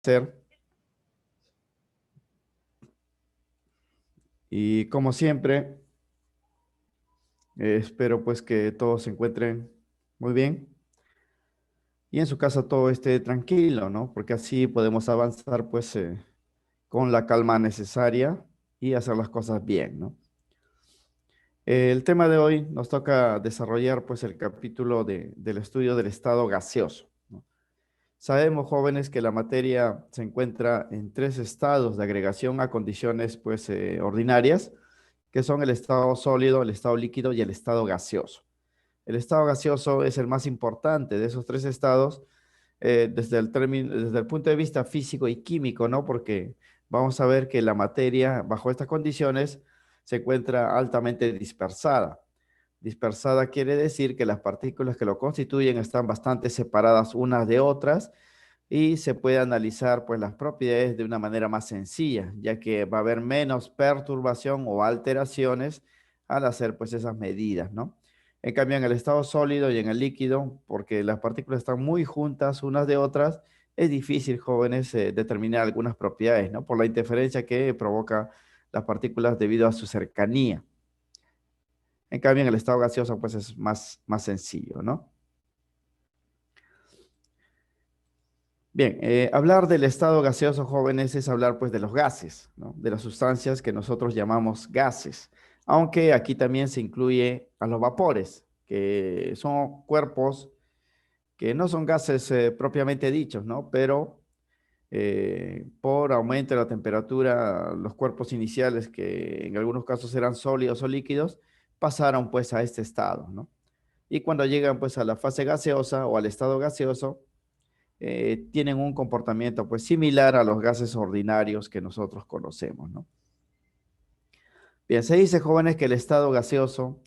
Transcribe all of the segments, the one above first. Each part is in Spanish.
Ser. Y como siempre, espero pues que todos se encuentren muy bien y en su casa todo esté tranquilo, ¿no? Porque así podemos avanzar pues con la calma necesaria y hacer las cosas bien, ¿no? El tema de hoy nos toca desarrollar pues el capítulo del estudio del estado gaseoso, ¿no? Sabemos, jóvenes, que la materia se encuentra en tres estados de agregación a condiciones pues ordinarias, que son el estado sólido, el estado líquido y el estado gaseoso. El estado gaseoso es el más importante de esos tres estados desde el punto de vista físico y químico, ¿no? Porque vamos a ver que la materia bajo estas condiciones se encuentra altamente dispersada. Dispersada quiere decir que las partículas que lo constituyen están bastante separadas unas de otras y se puede analizar pues las propiedades de una manera más sencilla, ya que va a haber menos perturbación o alteraciones al hacer pues esas medidas, ¿no? En cambio, en el estado sólido y en el líquido, porque las partículas están muy juntas unas de otras, es difícil, jóvenes, determinar algunas propiedades, ¿no? Por la interferencia que provoca las partículas debido a su cercanía. En cambio, en el estado gaseoso, pues es más sencillo, ¿no? Bien, hablar del estado gaseoso, jóvenes, es hablar pues de los gases, ¿no? De las sustancias que nosotros llamamos gases, aunque aquí también se incluye a los vapores, que son cuerpos que no son gases propiamente dichos, ¿no? Pero por aumento de la temperatura, los cuerpos iniciales, que en algunos casos eran sólidos o líquidos, pasaron pues a este estado, ¿no? Y cuando llegan pues a la fase gaseosa o al estado gaseoso, tienen un comportamiento pues similar a los gases ordinarios que nosotros conocemos, ¿no? Bien, se dice, jóvenes, que el estado gaseoso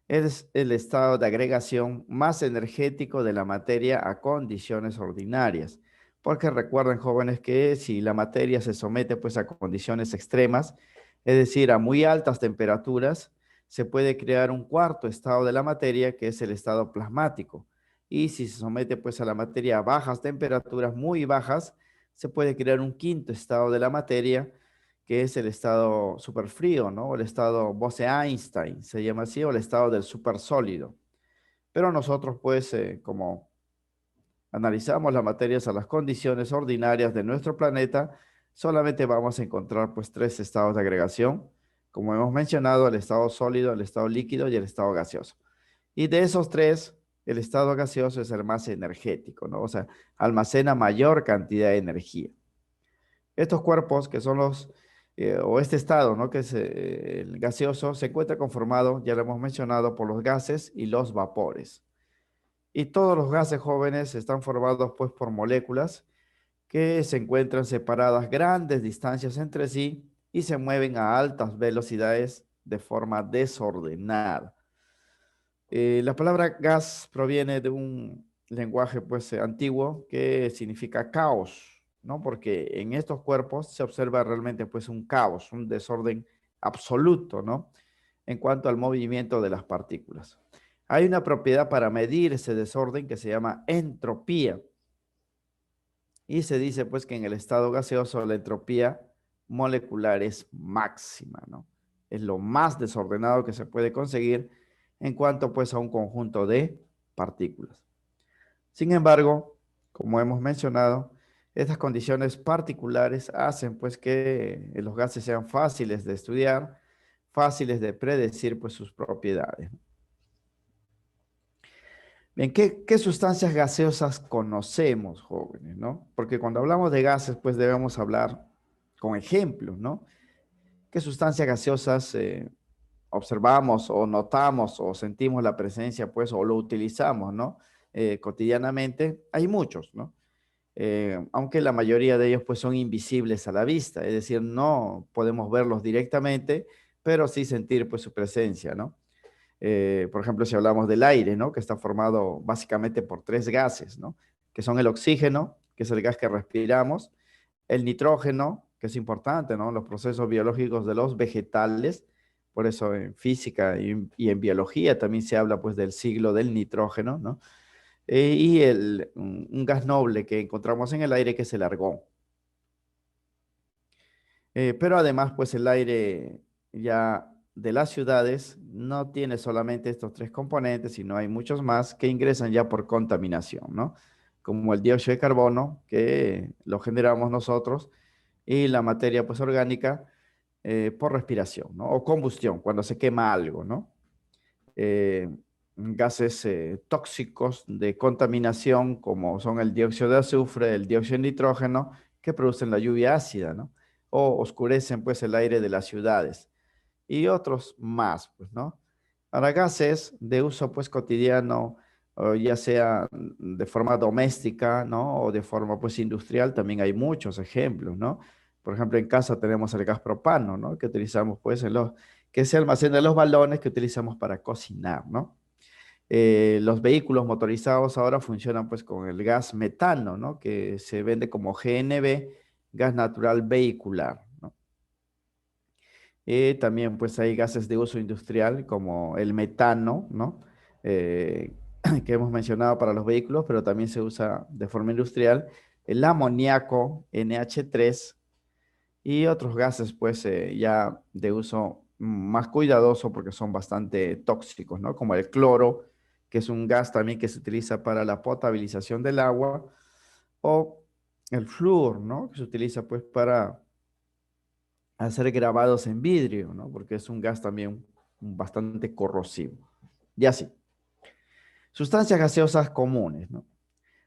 es el estado de agregación más energético de la materia a condiciones ordinarias. Porque recuerden, jóvenes, que si la materia se somete pues a condiciones extremas, es decir, a muy altas temperaturas, se puede crear un cuarto estado de la materia, que es el estado plasmático. Y si se somete pues a la materia a bajas temperaturas, muy bajas, se puede crear un quinto estado de la materia, que es el estado superfrío, ¿no? El estado Bose-Einstein, se llama así, o el estado del supersólido. Pero nosotros, pues, como analizamos las materias a las condiciones ordinarias de nuestro planeta, solamente vamos a encontrar, pues, tres estados de agregación, como hemos mencionado, el estado sólido, el estado líquido y el estado gaseoso. Y de esos tres, el estado gaseoso es el más energético, ¿no? O sea, almacena mayor cantidad de energía. Estos cuerpos, que son o este estado, ¿no? Que es el gaseoso, se encuentra conformado, ya lo hemos mencionado, por los gases y los vapores. Y todos los gases, jóvenes, están formados pues por moléculas que se encuentran separadas grandes distancias entre sí y se mueven a altas velocidades de forma desordenada. La palabra gas proviene de un lenguaje pues antiguo que significa caos, ¿no? Porque en estos cuerpos se observa realmente pues un caos, un desorden absoluto, ¿no? En cuanto al movimiento de las partículas. Hay una propiedad para medir ese desorden que se llama entropía. Y se dice pues que en el estado gaseoso la entropía molecular es máxima, ¿no? Es lo más desordenado que se puede conseguir en cuanto pues a un conjunto de partículas. Sin embargo, como hemos mencionado, estas condiciones particulares hacen pues que los gases sean fáciles de estudiar, fáciles de predecir pues sus propiedades. Bien, ¿qué sustancias gaseosas conocemos, jóvenes, no? Porque cuando hablamos de gases, pues debemos hablar con ejemplos, ¿no? ¿Qué sustancias gaseosas observamos o notamos o sentimos la presencia, pues, o lo utilizamos, ¿no? Cotidianamente, hay muchos, ¿no? Aunque la mayoría de ellos, pues, son invisibles a la vista, es decir, no podemos verlos directamente, pero sí sentir, pues, su presencia, ¿no? Por ejemplo, si hablamos del aire, ¿no? Que está formado básicamente por tres gases, ¿no? Que son el oxígeno, que es el gas que respiramos, el nitrógeno, que es importante, ¿no? Los procesos biológicos de los vegetales, por eso en física y en biología también se habla pues del ciclo del nitrógeno, ¿no? Y un gas noble que encontramos en el aire, que es el argón. Pero además, pues el aire ya de las ciudades no tiene solamente estos tres componentes, sino hay muchos más que ingresan ya por contaminación, ¿no? Como el dióxido de carbono, que lo generamos nosotros, y la materia pues orgánica por respiración, ¿no? O combustión, cuando se quema algo, ¿no? eh, Gases tóxicos de contaminación como son el dióxido de azufre, el dióxido de nitrógeno, que producen la lluvia ácida, ¿no? O oscurecen pues el aire de las ciudades y otros más, pues, ¿no? Ahora, gases de uso pues cotidiano, o ya sea de forma doméstica, ¿no? O de forma pues industrial, también hay muchos ejemplos, ¿no? Por ejemplo, en casa tenemos el gas propano, ¿no? Que utilizamos pues que se almacena en los balones que utilizamos para cocinar, ¿no? Los vehículos motorizados ahora funcionan pues con el gas metano, ¿no? Que se vende como GNV, gas natural vehicular, ¿no? También pues hay gases de uso industrial como el metano, ¿no? Eh, que hemos mencionado para los vehículos, pero también se usa de forma industrial el amoníaco, NH3 y otros gases pues ya de uso más cuidadoso porque son bastante tóxicos, ¿no? Como el cloro, que es un gas también que se utiliza para la potabilización del agua, o el flúor, ¿no? Que se utiliza pues para hacer grabados en vidrio, ¿no? Porque es un gas también bastante corrosivo. Y así. Sustancias gaseosas comunes, ¿no?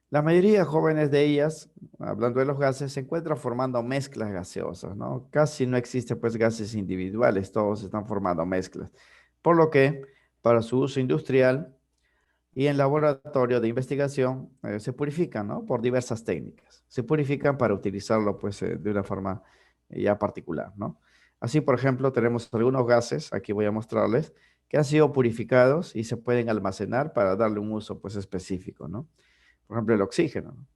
La mayoría de jóvenes de ellas, hablando de los gases, se encuentran formando mezclas gaseosas, ¿no? Casi no existen pues gases individuales, todos están formando mezclas. Por lo que para su uso industrial y en laboratorio de investigación se purifican, ¿no? Por diversas técnicas. Se purifican para utilizarlo pues de una forma ya particular, ¿no? Así, por ejemplo, tenemos algunos gases, aquí voy a mostrarles, que han sido purificados y se pueden almacenar para darle un uso pues específico, ¿no? Por ejemplo, el oxígeno, ¿no?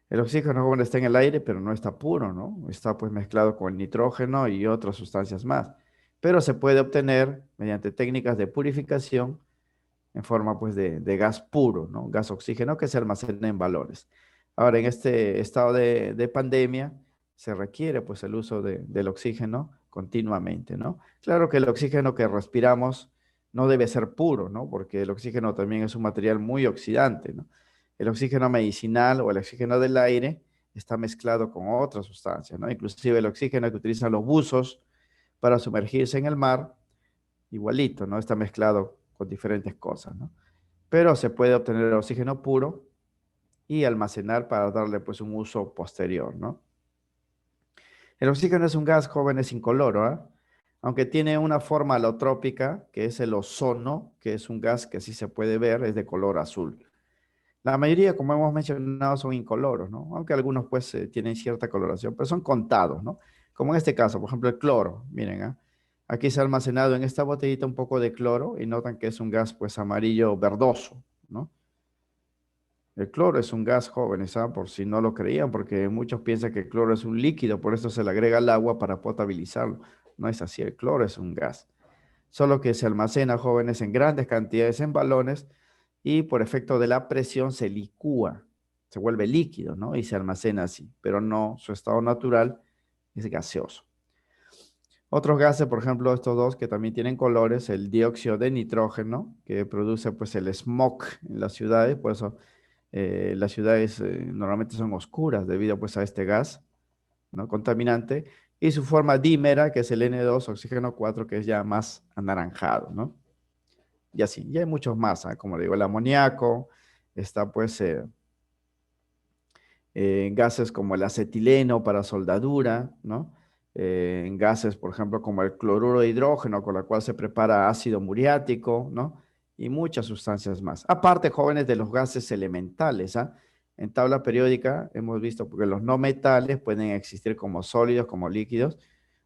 El oxígeno, bueno, está en el aire, pero no está puro, ¿no? Está pues mezclado con el nitrógeno y otras sustancias más. Pero se puede obtener mediante técnicas de purificación en forma pues de gas puro, ¿no? Gas oxígeno que se almacena en balones. Ahora, en este estado de pandemia, se requiere pues el uso del oxígeno continuamente, ¿no? Claro que el oxígeno que respiramos no debe ser puro, ¿no? Porque el oxígeno también es un material muy oxidante, ¿no? El oxígeno medicinal o el oxígeno del aire está mezclado con otras sustancias, ¿no? Inclusive el oxígeno que utilizan los buzos para sumergirse en el mar, igualito, ¿no? Está mezclado con diferentes cosas, ¿no? Pero se puede obtener el oxígeno puro y almacenar para darle pues un uso posterior, ¿no? El oxígeno es un gas, jóvenes, incoloro, ¿ah? Aunque tiene una forma alotrópica, que es el ozono, que es un gas que sí se puede ver, es de color azul. La mayoría, como hemos mencionado, son incoloros, ¿no? Aunque algunos pues tienen cierta coloración, pero son contados, ¿no? Como en este caso, por ejemplo, el cloro, miren, ¿ah? Aquí se ha almacenado en esta botellita un poco de cloro y notan que es un gas pues amarillo verdoso, ¿no? El cloro es un gas, jóvenes, ¿ah? Por si no lo creían, porque muchos piensan que el cloro es un líquido, por eso se le agrega al agua para potabilizarlo. No es así, el cloro es un gas. Solo que se almacena, jóvenes, en grandes cantidades en balones y por efecto de la presión se licúa, se vuelve líquido, ¿no? Y se almacena así, pero no, su estado natural es gaseoso. Otros gases, por ejemplo, estos dos que también tienen colores, el dióxido de nitrógeno, que produce pues el smog en las ciudades, por eso las ciudades normalmente son oscuras debido pues a este gas, ¿no? Contaminante, y su forma dímera, que es el N2, oxígeno 4, que es ya más anaranjado, ¿no? Y así, y hay muchos más, ¿ah? Como le digo, el amoníaco, está pues gases como el acetileno para soldadura, ¿no? En gases, por ejemplo, como el cloruro de hidrógeno, con la cual se prepara ácido muriático, ¿no? Y muchas sustancias más. Aparte, jóvenes, de los gases elementales, ¿ah? En tabla periódica hemos visto que los no metales pueden existir como sólidos, como líquidos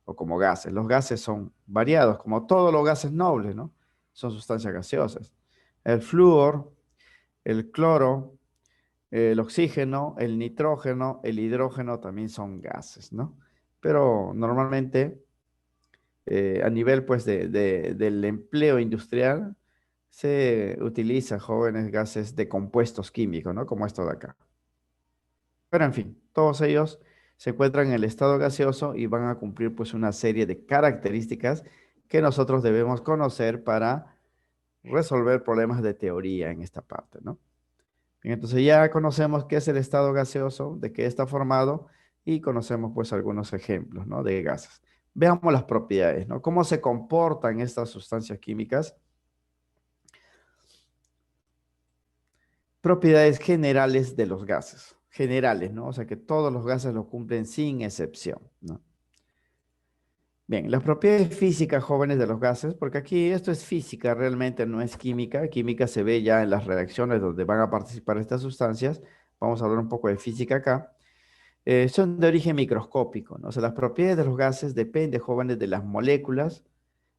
o como gases. Los gases son variados, como todos los gases nobles, ¿no? Son sustancias gaseosas. El flúor, el cloro, el oxígeno, el nitrógeno, el hidrógeno también son gases, ¿no? Pero normalmente a nivel pues del empleo industrial se utiliza, jóvenes, gases de compuestos químicos, ¿no? Como esto de acá. Pero en fin, todos ellos se encuentran en el estado gaseoso y van a cumplir pues una serie de características que nosotros debemos conocer para resolver problemas de teoría en esta parte, ¿no? Bien, entonces ya conocemos qué es el estado gaseoso, de qué está formado y conocemos pues algunos ejemplos, ¿no? De gases. Veamos las propiedades, ¿no? ¿Cómo se comportan estas sustancias químicas? Propiedades generales de los gases. Generales, ¿no? O sea que todos los gases lo cumplen sin excepción, ¿no? Bien, las propiedades físicas jóvenes de los gases, porque aquí esto es física, realmente no es química. Química se ve ya en las reacciones donde van a participar estas sustancias. Vamos a hablar un poco de física acá. Son de origen microscópico, ¿no? O sea, las propiedades de los gases dependen, jóvenes, de las moléculas,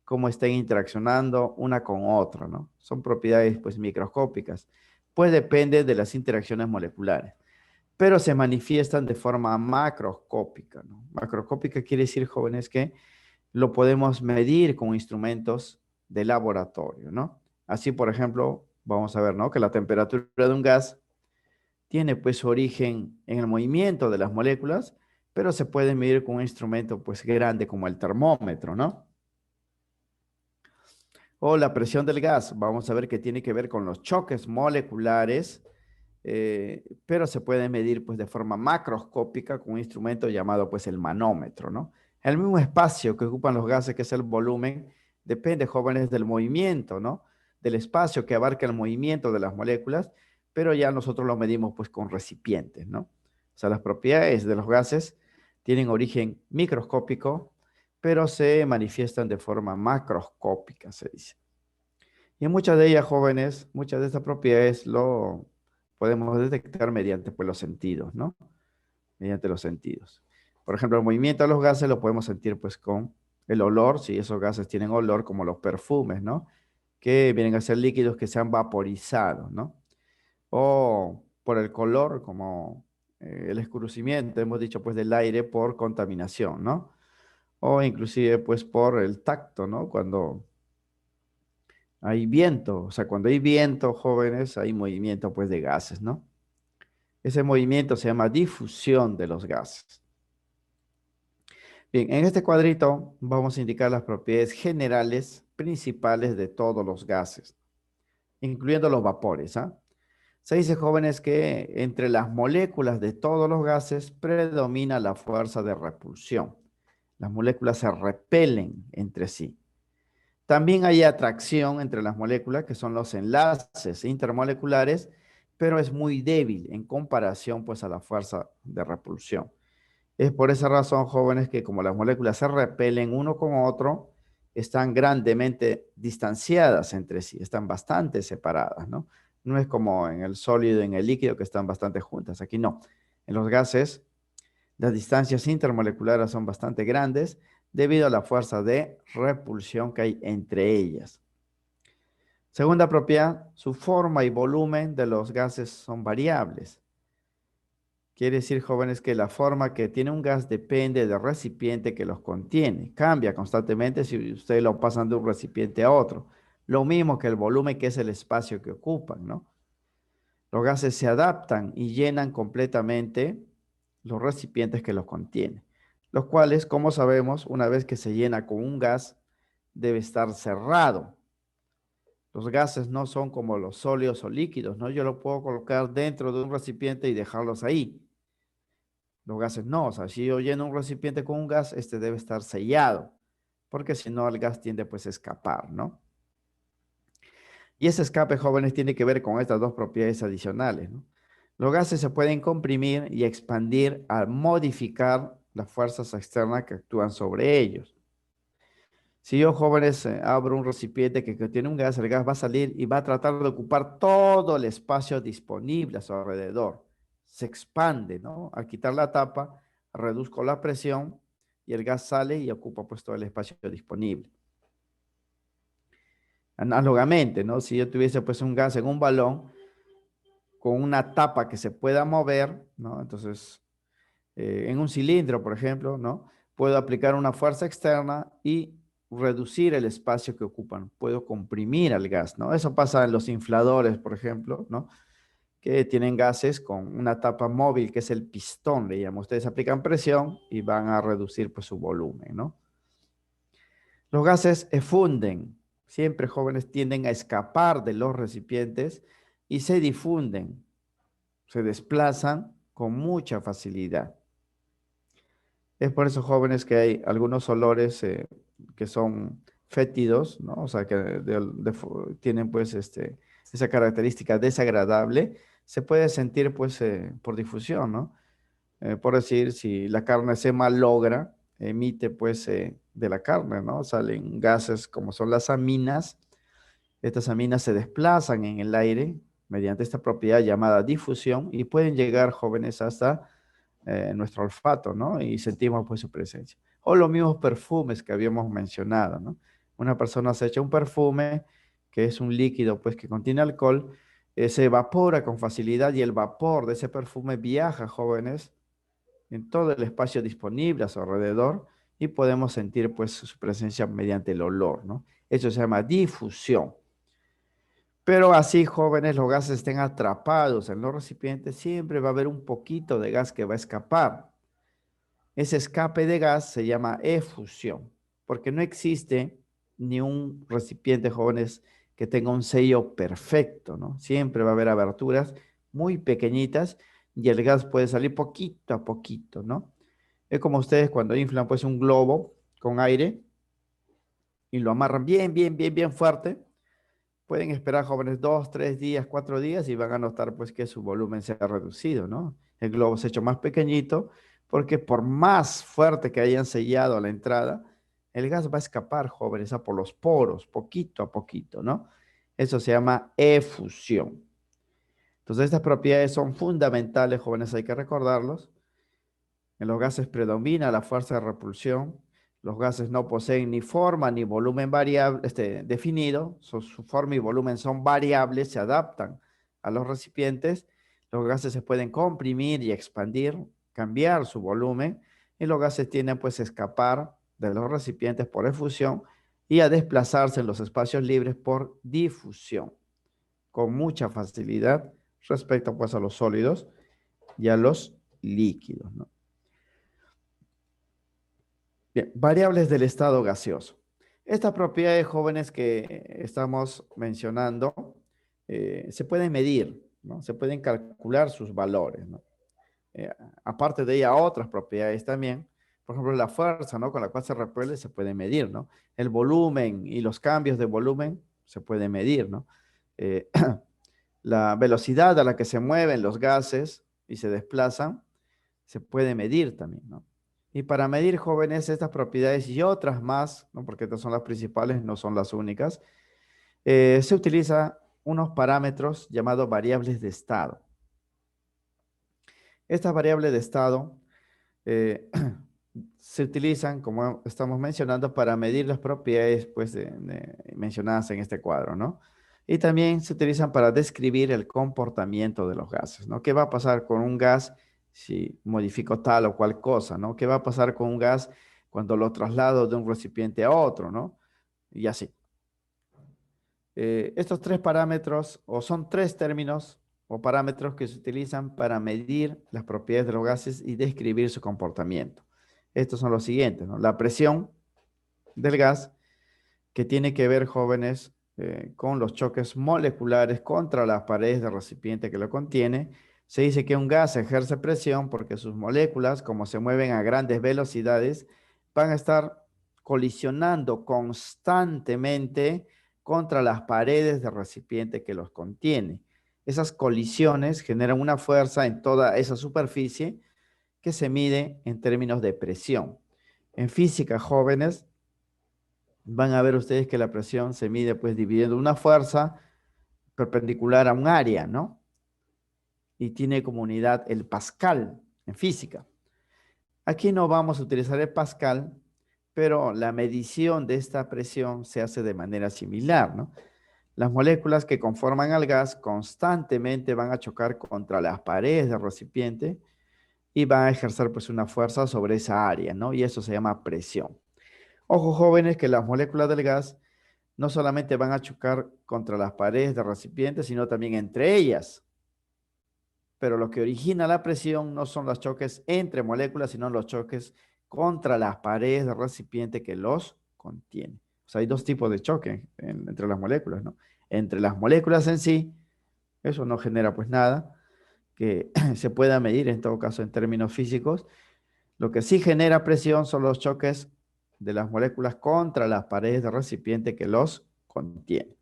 cómo estén interaccionando una con otra, ¿no? Son propiedades, pues, microscópicas. Pues depende de las interacciones moleculares, pero se manifiestan de forma macroscópica, ¿no? Macroscópica quiere decir, jóvenes, que lo podemos medir con instrumentos de laboratorio, ¿no? Así, por ejemplo, vamos a ver, ¿no? Que la temperatura de un gas tiene pues su origen en el movimiento de las moléculas, pero se puede medir con un instrumento pues grande como el termómetro, ¿no? O la presión del gas, vamos a ver que tiene que ver con los choques moleculares, pero se puede medir pues de forma macroscópica con un instrumento llamado pues el manómetro, ¿no? El mismo espacio que ocupan los gases, que es el volumen, depende, jóvenes, del movimiento, ¿no? Del espacio que abarca el movimiento de las moléculas, pero ya nosotros lo medimos pues con recipientes, ¿no? O sea, las propiedades de los gases tienen origen microscópico, pero se manifiestan de forma macroscópica, se dice. Y en muchas de ellas, jóvenes, muchas de estas propiedades lo podemos detectar mediante pues, los sentidos, ¿no? Mediante los sentidos. Por ejemplo, el movimiento de los gases lo podemos sentir pues con el olor, si esos gases tienen olor, como los perfumes, ¿no? Que vienen a ser líquidos que se han vaporizado, ¿no? O por el color, como el escurrimiento, hemos dicho pues del aire por contaminación, ¿no? O inclusive pues por el tacto, ¿no? Cuando hay viento, o sea, cuando hay viento, jóvenes, hay movimiento pues de gases, ¿no? Ese movimiento se llama difusión de los gases. Bien, en este cuadrito vamos a indicar las propiedades generales principales de todos los gases, incluyendo los vapores, ¿ah? Se dice, jóvenes, que entre las moléculas de todos los gases predomina la fuerza de repulsión. Las moléculas se repelen entre sí. También hay atracción entre las moléculas, que son los enlaces intermoleculares, pero es muy débil en comparación pues a la fuerza de repulsión. Es por esa razón, jóvenes, que como las moléculas se repelen uno con otro, están grandemente distanciadas entre sí, están bastante separadas, ¿no? No es como en el sólido y en el líquido que están bastante juntas. Aquí no. En los gases, las distancias intermoleculares son bastante grandes debido a la fuerza de repulsión que hay entre ellas. Segunda propiedad, su forma y volumen de los gases son variables. Quiere decir, jóvenes, que la forma que tiene un gas depende del recipiente que los contiene. Cambia constantemente si ustedes lo pasan de un recipiente a otro. Lo mismo que el volumen, que es el espacio que ocupan, ¿no? Los gases se adaptan y llenan completamente los recipientes que los contienen, los cuales, como sabemos, una vez que se llena con un gas, debe estar cerrado. Los gases no son como los sólidos o líquidos, ¿no? Yo lo puedo colocar dentro de un recipiente y dejarlos ahí. Los gases no, o sea, si yo lleno un recipiente con un gas, este debe estar sellado, porque si no el gas tiende pues a escapar, ¿no? Y ese escape, jóvenes, tiene que ver con estas dos propiedades adicionales, ¿no? Los gases se pueden comprimir y expandir al modificar las fuerzas externas que actúan sobre ellos. Si yo, jóvenes, abro un recipiente que contiene un gas, el gas va a salir y va a tratar de ocupar todo el espacio disponible a su alrededor. Se expande, ¿no? Al quitar la tapa, reduzco la presión y el gas sale y ocupa pues todo el espacio disponible. Análogamente, ¿no? Si yo tuviese pues un gas en un balón con una tapa que se pueda mover, ¿no? Entonces, en un cilindro, por ejemplo, ¿no? Puedo aplicar una fuerza externa y reducir el espacio que ocupan. Puedo comprimir al gas, ¿no? Eso pasa en los infladores, por ejemplo, ¿no? que tienen gases con una tapa móvil, que es el pistón, le llaman. Ustedes aplican presión y van a reducir pues, su volumen, ¿no? Los gases efunden. Siempre jóvenes tienden a escapar de los recipientes y se difunden, se desplazan con mucha facilidad. Es por eso, jóvenes, que hay algunos olores que son fétidos, ¿no? O sea, que tienen pues esa característica desagradable. Se puede sentir pues por difusión, ¿no? Por decir, si la carne se malogra, emite pues de la carne, ¿no? Salen gases como son las aminas. Estas aminas se desplazan en el aire mediante esta propiedad llamada difusión y pueden llegar, jóvenes, hasta nuestro olfato, ¿no? Y sentimos pues su presencia. O los mismos perfumes que habíamos mencionado, ¿no? Una persona se echa un perfume, que es un líquido pues que contiene alcohol, se evapora con facilidad y el vapor de ese perfume viaja, jóvenes, en todo el espacio disponible a su alrededor y podemos sentir pues su presencia mediante el olor, ¿no? Eso se llama difusión. Pero así, jóvenes, los gases estén atrapados en los recipientes, siempre va a haber un poquito de gas que va a escapar. Ese escape de gas se llama efusión, porque no existe ni un recipiente, jóvenes, que tenga un sello perfecto, ¿no? Siempre va a haber aberturas muy pequeñitas y el gas puede salir poquito a poquito, ¿no? Es como ustedes cuando inflan pues un globo con aire y lo amarran bien fuerte. Pueden esperar, jóvenes, 2, 3 días, 4 días y van a notar pues que su volumen se ha reducido, ¿no? El globo se ha hecho más pequeñito porque por más fuerte que hayan sellado a la entrada, el gas va a escapar, jóvenes, por los poros, poquito a poquito, ¿no? Eso se llama efusión. Entonces, estas propiedades son fundamentales, jóvenes, hay que recordarlos. En los gases predomina la fuerza de repulsión. Los gases no poseen ni forma ni volumen variable, definido. Su forma y volumen son variables, se adaptan a los recipientes. Los gases se pueden comprimir y expandir, cambiar su volumen. Y los gases tienden pues a escapar de los recipientes por efusión y a desplazarse en los espacios libres por difusión, con mucha facilidad respecto pues a los sólidos y a los líquidos, ¿no? Bien, variables del estado gaseoso. Estas propiedades, jóvenes, que estamos mencionando se pueden medir, ¿no? Se pueden calcular sus valores, ¿no? Eh, Aparte de ella, otras propiedades también. Por ejemplo, la fuerza, ¿no? Con la cual se repele se puede medir, ¿no? El volumen y los cambios de volumen se pueden medir, ¿no? Eh, la velocidad a la que se mueven los gases y se desplazan se puede medir también, ¿no? Y para medir, jóvenes, estas propiedades y otras más, ¿no? Porque estas son las principales, no son las únicas, se utiliza unos parámetros llamados variables de estado. Estas variables de estado eh, se utilizan, como estamos mencionando, para medir las propiedades pues, mencionadas en este cuadro, ¿no? Y también se utilizan para describir el comportamiento de los gases, ¿no? ¿Qué va a pasar con un gas si modifico tal o cual cosa, ¿no? ¿Qué va a pasar con un gas cuando lo traslado de un recipiente a otro, ¿no? Y así. Estos tres parámetros, o son tres términos o parámetros que se utilizan para medir las propiedades de los gases y describir su comportamiento. Estos son los siguientes, ¿no? La presión del gas, que tiene que ver, jóvenes, con los choques moleculares contra las paredes del recipiente que lo contiene. Se dice que un gas ejerce presión porque sus moléculas, como se mueven a grandes velocidades, van a estar colisionando constantemente contra las paredes del recipiente que los contiene. Esas colisiones generan una fuerza en toda esa superficie que se mide en términos de presión. En física, jóvenes, van a ver ustedes que la presión se mide pues dividiendo una fuerza perpendicular a un área, ¿no? Y tiene como unidad el pascal en física. Aquí no vamos a utilizar el pascal, pero la medición de esta presión se hace de manera similar, ¿no? Las moléculas que conforman al gas constantemente van a chocar contra las paredes del recipiente y van a ejercer pues una fuerza sobre esa área, ¿no? Y eso se llama presión. Ojo, jóvenes, que las moléculas del gas no solamente van a chocar contra las paredes del recipiente, sino también entre ellas. pero lo que origina la presión no son los choques entre moléculas, sino los choques contra las paredes del recipiente que los contiene. O sea, hay dos tipos de choque entre las moléculas, ¿no? Entre las moléculas en sí, eso no genera pues nada que se pueda medir en todo caso en términos físicos. Lo que sí genera presión son los choques de las moléculas contra las paredes del recipiente que los contiene.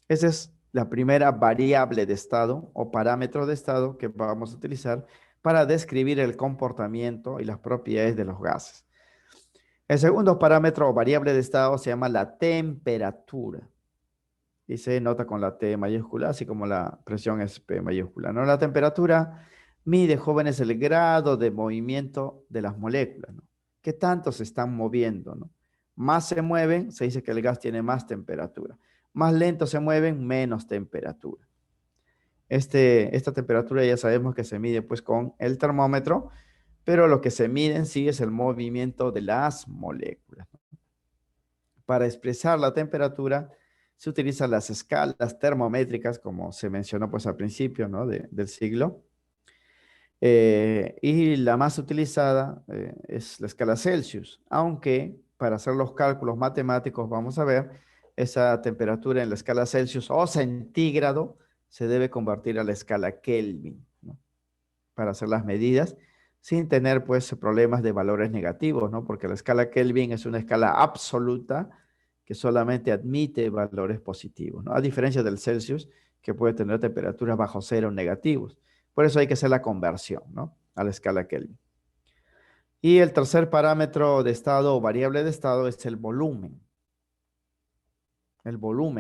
Esa es la primera variable de estado o parámetro de estado que vamos a utilizar para describir el comportamiento y las propiedades de los gases. El segundo parámetro o variable de estado se llama la temperatura y se nota con la T mayúscula, así como la presión es P mayúscula, ¿no? La temperatura mide, jóvenes, el grado de movimiento de las moléculas, ¿no? ¿Qué tanto se están moviendo, no? Más se mueven, se dice que el gas tiene más temperatura. Más lento se mueven, menos temperatura. Esta temperatura ya sabemos que se mide pues con el termómetro, pero lo que se mide en sí es el movimiento de las moléculas. Para expresar la temperatura se utilizan las escalas termométricas, como se mencionó pues al principio, ¿no? del siglo. Y la más utilizada es la escala Celsius, aunque para hacer los cálculos matemáticos vamos a ver esa temperatura en la escala Celsius o centígrado se debe convertir a la escala Kelvin, ¿no? Para hacer las medidas sin tener pues problemas de valores negativos, ¿no? Porque la escala Kelvin es una escala absoluta que solamente admite valores positivos, ¿no? A diferencia del Celsius, que puede tener temperaturas bajo cero negativos. Por eso hay que hacer la conversión, ¿no? A la escala Kelvin. Y el tercer parámetro de estado o variable de estado es el volumen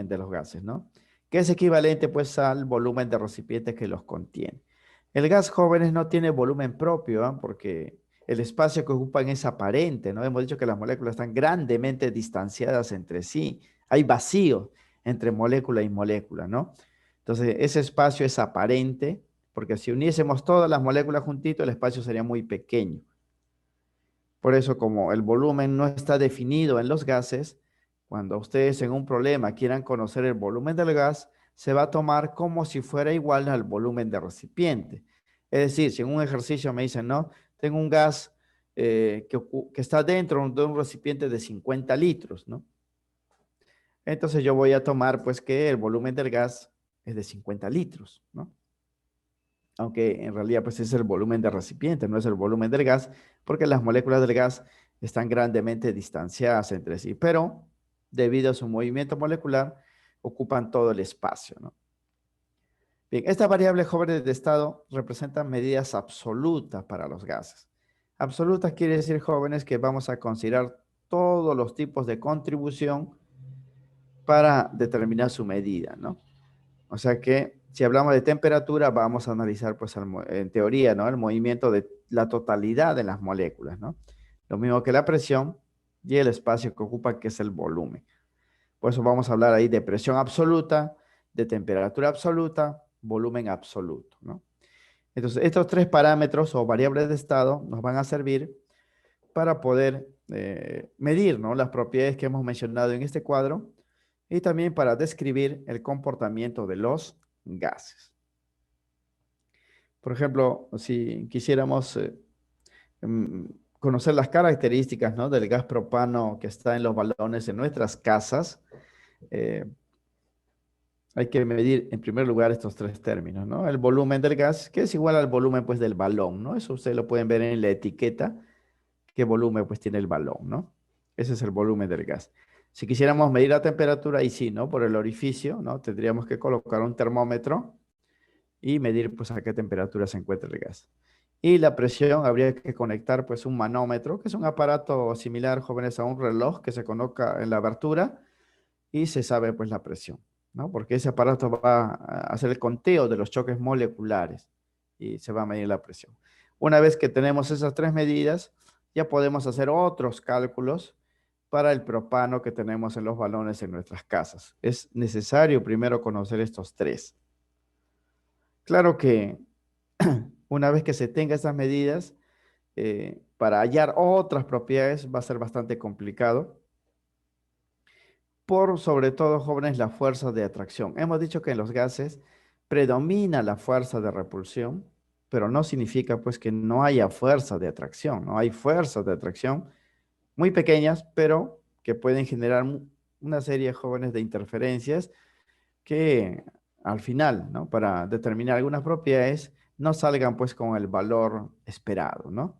de los gases, ¿no? Que es equivalente pues al volumen de recipientes que los contiene. El gas, jóvenes, no tiene volumen propio, ¿eh? Porque el espacio que ocupan es aparente, ¿no? Hemos dicho que las moléculas están grandemente distanciadas entre sí. Hay vacío entre molécula y molécula, ¿no? Entonces, ese espacio es aparente, porque si uniésemos todas las moléculas juntitos, el espacio sería muy pequeño. Por eso, como el volumen no está definido en los gases, cuando ustedes en un problema quieran conocer el volumen del gas, se va a tomar como si fuera igual al volumen del recipiente. Es decir, si en un ejercicio me dicen, no, tengo un gas que está dentro de un recipiente de 50 litros, ¿no? Entonces yo voy a tomar pues que el volumen del gas es de 50 litros, ¿no? Aunque en realidad pues es el volumen del recipiente, no es el volumen del gas, porque las moléculas del gas están grandemente distanciadas entre sí, pero debido a su movimiento molecular ocupan todo el espacio, ¿no? Bien, estas variables jóvenes de estado representan medidas absolutas para los gases. Absolutas quiere decir, jóvenes, que vamos a considerar todos los tipos de contribución para determinar su medida, ¿no? O sea que si hablamos de temperatura, vamos a analizar, pues, en teoría, ¿no? El movimiento de la totalidad de las moléculas, ¿no? Lo mismo que la presión y el espacio que ocupa, que es el volumen. Por eso vamos a hablar ahí de presión absoluta, de temperatura absoluta, volumen absoluto, ¿no? Entonces, estos tres parámetros o variables de estado nos van a servir para poder medir, ¿no? Las propiedades que hemos mencionado en este cuadro y también para describir el comportamiento de los gases. Por ejemplo, si quisiéramos mm, conocer las características, ¿no? del gas propano que está en los balones en nuestras casas, eh, hay que medir en primer lugar estos tres términos, ¿no? El volumen del gas, que es igual al volumen pues del balón, ¿no? Eso ustedes lo pueden ver en la etiqueta, qué volumen pues tiene el balón, ¿no? Ese es el volumen del gas. Si quisiéramos medir la temperatura, y sí, ¿no? Por el orificio, ¿no? Tendríamos que colocar un termómetro y medir pues a qué temperatura se encuentra el gas. Y la presión, habría que conectar pues un manómetro, que es un aparato similar, jóvenes, a un reloj que se coloca en la abertura y se sabe pues la presión, ¿no? Porque ese aparato va a hacer el conteo de los choques moleculares y se va a medir la presión. Una vez que tenemos esas tres medidas, ya podemos hacer otros cálculos para el propano que tenemos en los balones en nuestras casas. Es necesario primero conocer estos tres. Claro que una vez que se tenga esas medidas, para hallar otras propiedades va a ser bastante complicado. Por sobre todo, jóvenes, la fuerza de atracción. Hemos dicho que en los gases predomina la fuerza de repulsión pero no significa pues que no haya fuerza de atracción, ¿no? Hay fuerzas de atracción muy pequeñas, pero que pueden generar una serie de jóvenes de interferencias que al final, ¿no? Para determinar algunas propiedades, no salgan pues con el valor esperado, ¿no?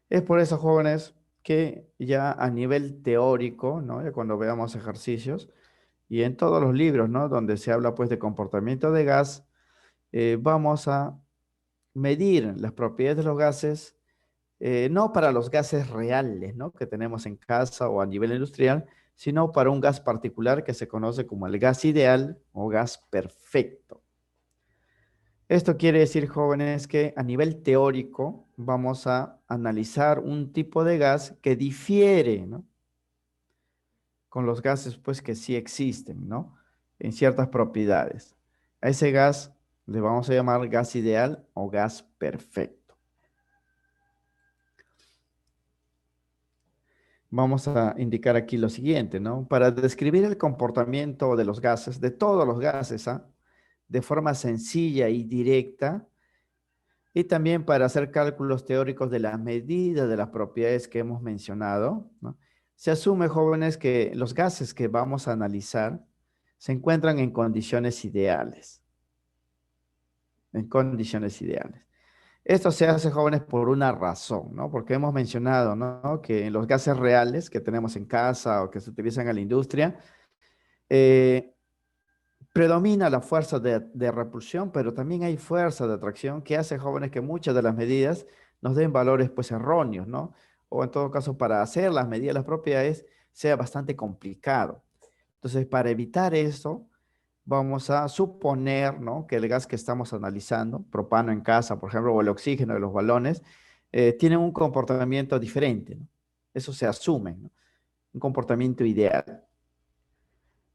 Es por eso, jóvenes, que ya a nivel teórico, ¿no? Ya cuando veamos ejercicios y en todos los libros, ¿no? Donde se habla pues de comportamiento de gas, vamos a medir las propiedades de los gases, no para los gases reales, ¿no? Que tenemos en casa o a nivel industrial, sino para un gas particular que se conoce como el gas ideal o gas perfecto. Esto quiere decir, jóvenes, que a nivel teórico vamos a analizar un tipo de gas que difiere, ¿no? Con los gases, pues, que sí existen, ¿no? En ciertas propiedades. A ese gas le vamos a llamar gas ideal o gas perfecto. Vamos a indicar aquí lo siguiente, ¿no? Para describir el comportamiento de los gases, de todos los gases, ¿ah? De forma sencilla y directa, y también para hacer cálculos teóricos de las medidas de las propiedades que hemos mencionado, ¿no? Se asume, jóvenes, que los gases que vamos a analizar se encuentran en condiciones ideales, en condiciones ideales. Esto se hace, jóvenes, por una razón, ¿no? Porque hemos mencionado, ¿no? Que en los gases reales que tenemos en casa o que se utilizan en la industria, eh, predomina la fuerza de repulsión, pero también hay fuerza de atracción que hace, jóvenes, que muchas de las medidas nos den valores pues erróneos, ¿no? O en todo caso, para hacer las medidas de las propiedades sea bastante complicado. Entonces, para evitar eso, vamos a suponer, ¿no? Que el gas que estamos analizando, propano en casa, por ejemplo, o el oxígeno de los balones, tienen un comportamiento diferente, ¿no? Eso se asume, ¿no? Un comportamiento ideal.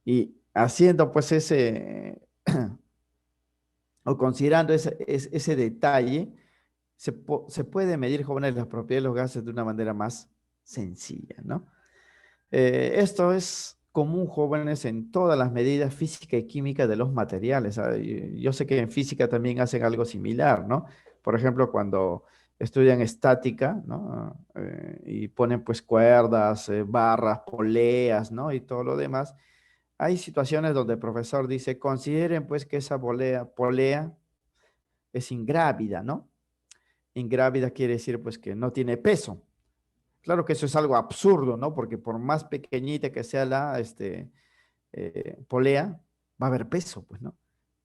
Y haciendo pues ese, o considerando ese detalle, se puede medir, jóvenes, las propiedades de los gases de una manera más sencilla, ¿no? Esto es común, jóvenes, en todas las medidas física y química de los materiales. ¿Ah? Yo sé que en física también hacen algo similar, ¿no? Por ejemplo, cuando estudian estática, ¿no? Y ponen pues cuerdas, barras, poleas, ¿no? Y todo lo demás. Hay situaciones donde el profesor dice, consideren pues que esa polea es ingrávida, ¿no? Ingrávida quiere decir pues que no tiene peso. Claro que eso es algo absurdo, ¿no? Porque por más pequeñita que sea la polea, va a haber peso, pues, ¿no?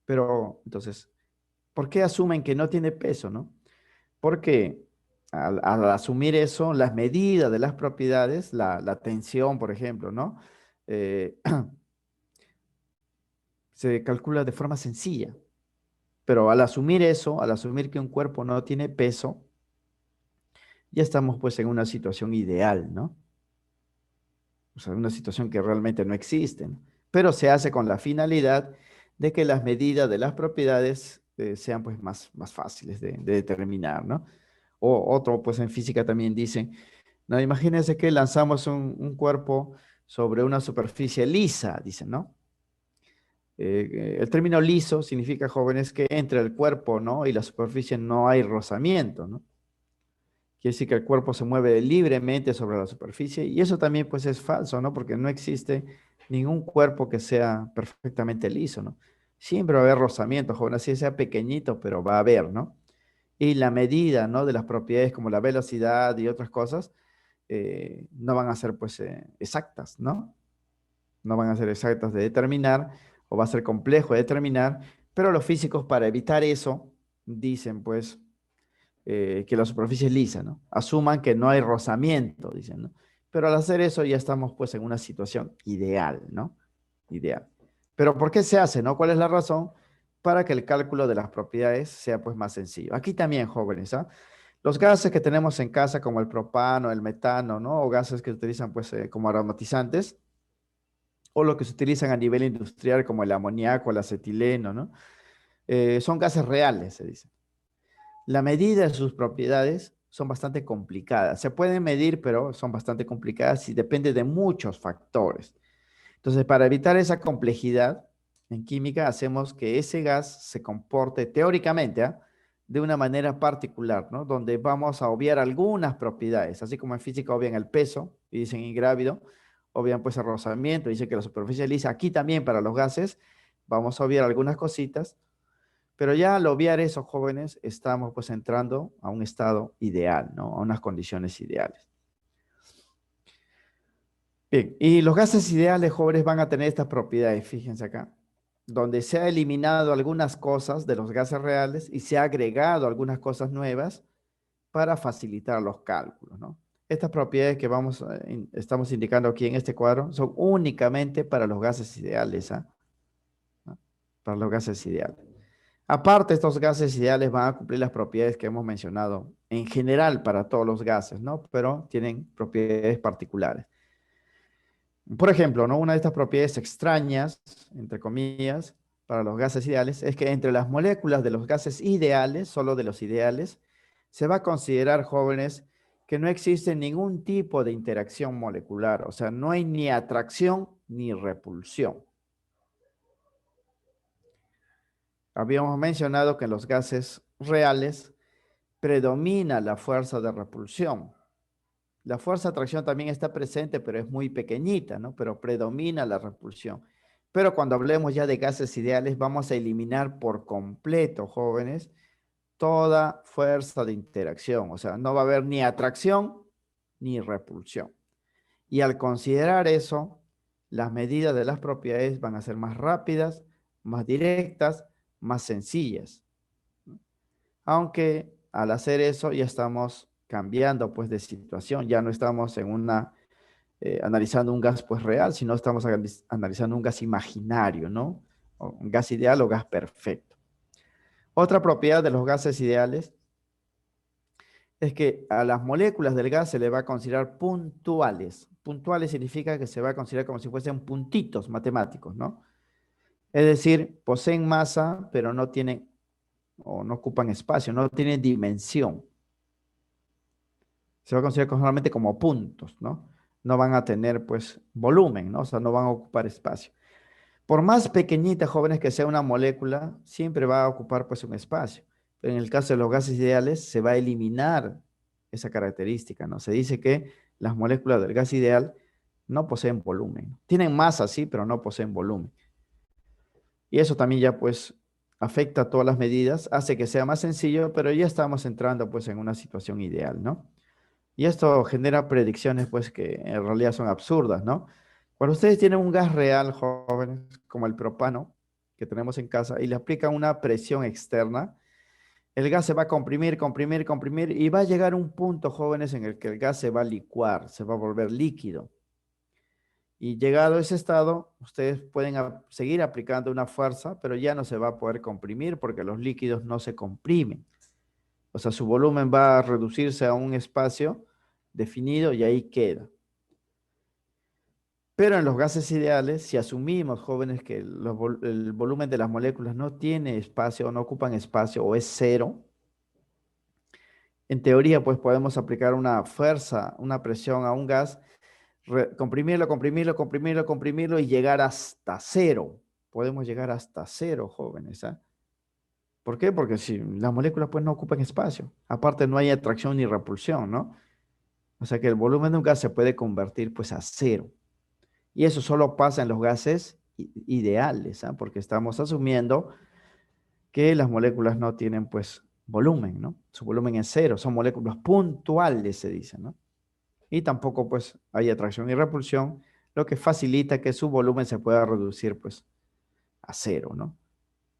Pero entonces, ¿por qué asumen que no tiene peso, no? Porque al asumir eso, las medidas de las propiedades, la tensión, por ejemplo, ¿no? Eh, se calcula de forma sencilla. Pero al asumir eso, al asumir que un cuerpo no tiene peso, ya estamos pues en una situación ideal, ¿no? O sea, una situación que realmente no existe, ¿no? Pero se hace con la finalidad de que las medidas de las propiedades sean pues más fáciles de determinar, ¿no? O otro, pues en física también dicen, no, imagínense que lanzamos un cuerpo sobre una superficie lisa, dicen, ¿no? El término liso significa, jóvenes, que entre el cuerpo, ¿no? Y la superficie no hay rozamiento, ¿no? Quiere decir que el cuerpo se mueve libremente sobre la superficie y eso también pues es falso, ¿no? Porque no existe ningún cuerpo que sea perfectamente liso, ¿no? Siempre va a haber rozamiento, joven, así sea pequeñito, pero va a haber, ¿no? Y la medida, ¿no? De las propiedades como la velocidad y otras cosas no van a ser pues exactas, ¿no? No van a ser exactas de determinar o va a ser complejo de determinar, pero los físicos, para evitar eso dicen pues que la superficie es lisa, ¿no? Asuman que no hay rozamiento, dicen, ¿no? Pero al hacer eso ya estamos pues en una situación ideal, ¿no? Ideal. Pero ¿por qué se hace, no? ¿Cuál es la razón? Para que el cálculo de las propiedades sea pues más sencillo. Aquí también, jóvenes, ¿ah? Los gases que tenemos en casa, como el propano, el metano, ¿no? O gases que se utilizan pues como aromatizantes, o lo que se utilizan a nivel industrial, como el amoníaco, el acetileno, ¿no? Son gases reales, se dice. La medida de sus propiedades son bastante complicadas. Se pueden medir, pero son bastante complicadas y depende de muchos factores. Entonces, para evitar esa complejidad, en química hacemos que ese gas se comporte teóricamente, ¿ah? de una manera particular, ¿no? Donde vamos a obviar algunas propiedades, así como en física obvian el peso y dicen ingrávido, obvian pues el rozamiento, dicen que la superficie lisa, aquí también para los gases vamos a obviar algunas cositas, pero ya al obviar eso, jóvenes, estamos pues entrando a un estado ideal, ¿no? A unas condiciones ideales. Bien, y los gases ideales, jóvenes, van a tener estas propiedades, fíjense acá, donde se ha eliminado algunas cosas de los gases reales y se ha agregado algunas cosas nuevas para facilitar los cálculos, ¿no? Estas propiedades que estamos indicando aquí en este cuadro son únicamente para los gases ideales, ¿ah? ¿No? Para los gases ideales. Aparte, estos gases ideales van a cumplir las propiedades que hemos mencionado en general para todos los gases, ¿no? Pero tienen propiedades particulares. Por ejemplo, ¿no? Una de estas propiedades extrañas, entre comillas, para los gases ideales, es que entre las moléculas de los gases ideales, solo de los ideales, se va a considerar, jóvenes, que no existe ningún tipo de interacción molecular, o sea, no hay ni atracción ni repulsión. Habíamos mencionado que en los gases reales predomina la fuerza de repulsión. La fuerza de atracción también está presente, pero es muy pequeñita, ¿no? Pero predomina la repulsión. Pero cuando hablemos ya de gases ideales, vamos a eliminar por completo, jóvenes, toda fuerza de interacción. O sea, no va a haber ni atracción ni repulsión. Y al considerar eso, las medidas de las propiedades van a ser más rápidas, más directas, más sencillas. Aunque al hacer eso ya estamos cambiando pues de situación, ya no estamos en analizando un gas pues real, sino estamos analizando un gas imaginario, ¿no? O un gas ideal o gas perfecto. Otra propiedad de los gases ideales es que a las moléculas del gas se le va a considerar puntuales. Puntuales significa que se va a considerar como si fuesen puntitos matemáticos, ¿no? Es decir, poseen masa, pero no tienen o no ocupan espacio, no tienen dimensión. Se va a considerar solamente como puntos, ¿no? No van a tener, pues, volumen, ¿no? O sea, no van a ocupar espacio. Por más pequeñita, jóvenes, que sea una molécula, siempre va a ocupar, pues, un espacio. Pero en el caso de los gases ideales, se va a eliminar esa característica, ¿no? Se dice que las moléculas del gas ideal no poseen volumen. Tienen masa, sí, pero no poseen volumen. Y eso también ya, pues, afecta a todas las medidas, hace que sea más sencillo, pero ya estamos entrando, pues, en una situación ideal, ¿no? Y esto genera predicciones, pues, que en realidad son absurdas, ¿no? Cuando ustedes tienen un gas real, jóvenes, como el propano, que tenemos en casa, y le aplican una presión externa, el gas se va a comprimir, comprimir, comprimir, y va a llegar un punto, jóvenes, en el que el gas se va a licuar, se va a volver líquido. Y llegado a ese estado, ustedes pueden seguir aplicando una fuerza, pero ya no se va a poder comprimir porque los líquidos no se comprimen. O sea, su volumen va a reducirse a un espacio definido y ahí queda. Pero en los gases ideales, si asumimos, jóvenes, que el volumen de las moléculas no tiene espacio o no ocupan espacio o es cero, en teoría, pues podemos aplicar una fuerza, una presión a un gas, comprimirlo, comprimirlo, comprimirlo, comprimirlo y llegar hasta cero. Podemos llegar hasta cero, jóvenes, ¿ah? ¿Por qué? Porque si las moléculas pues no ocupan espacio. Aparte no hay atracción ni repulsión, ¿no? O sea que el volumen de un gas se puede convertir pues a cero. Y eso solo pasa en los gases ideales, ¿ah? Porque estamos asumiendo que las moléculas no tienen pues volumen, ¿no? Su volumen es cero, son moléculas puntuales, se dice, ¿no? Y tampoco pues hay atracción y repulsión, lo que facilita que su volumen se pueda reducir pues a cero, ¿no?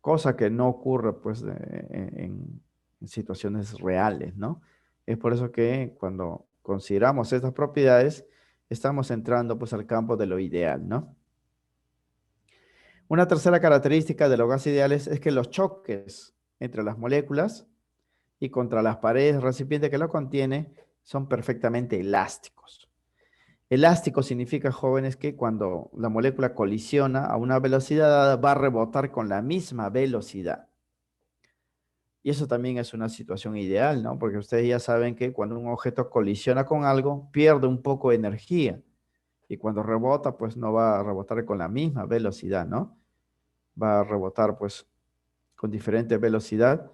Cosa que no ocurre pues en situaciones reales, ¿no? Es por eso que cuando consideramos estas propiedades, estamos entrando pues al campo de lo ideal, ¿no? Una tercera característica de los gases ideales es que los choques entre las moléculas y contra las paredes del recipiente que lo contiene son perfectamente elásticos. Elástico significa, jóvenes, que cuando la molécula colisiona a una velocidad dada, va a rebotar con la misma velocidad. Y eso también es una situación ideal, ¿no? Porque ustedes ya saben que cuando un objeto colisiona con algo, pierde un poco de energía. Y cuando rebota, pues no va a rebotar con la misma velocidad, ¿no? Va a rebotar, pues, con diferente velocidad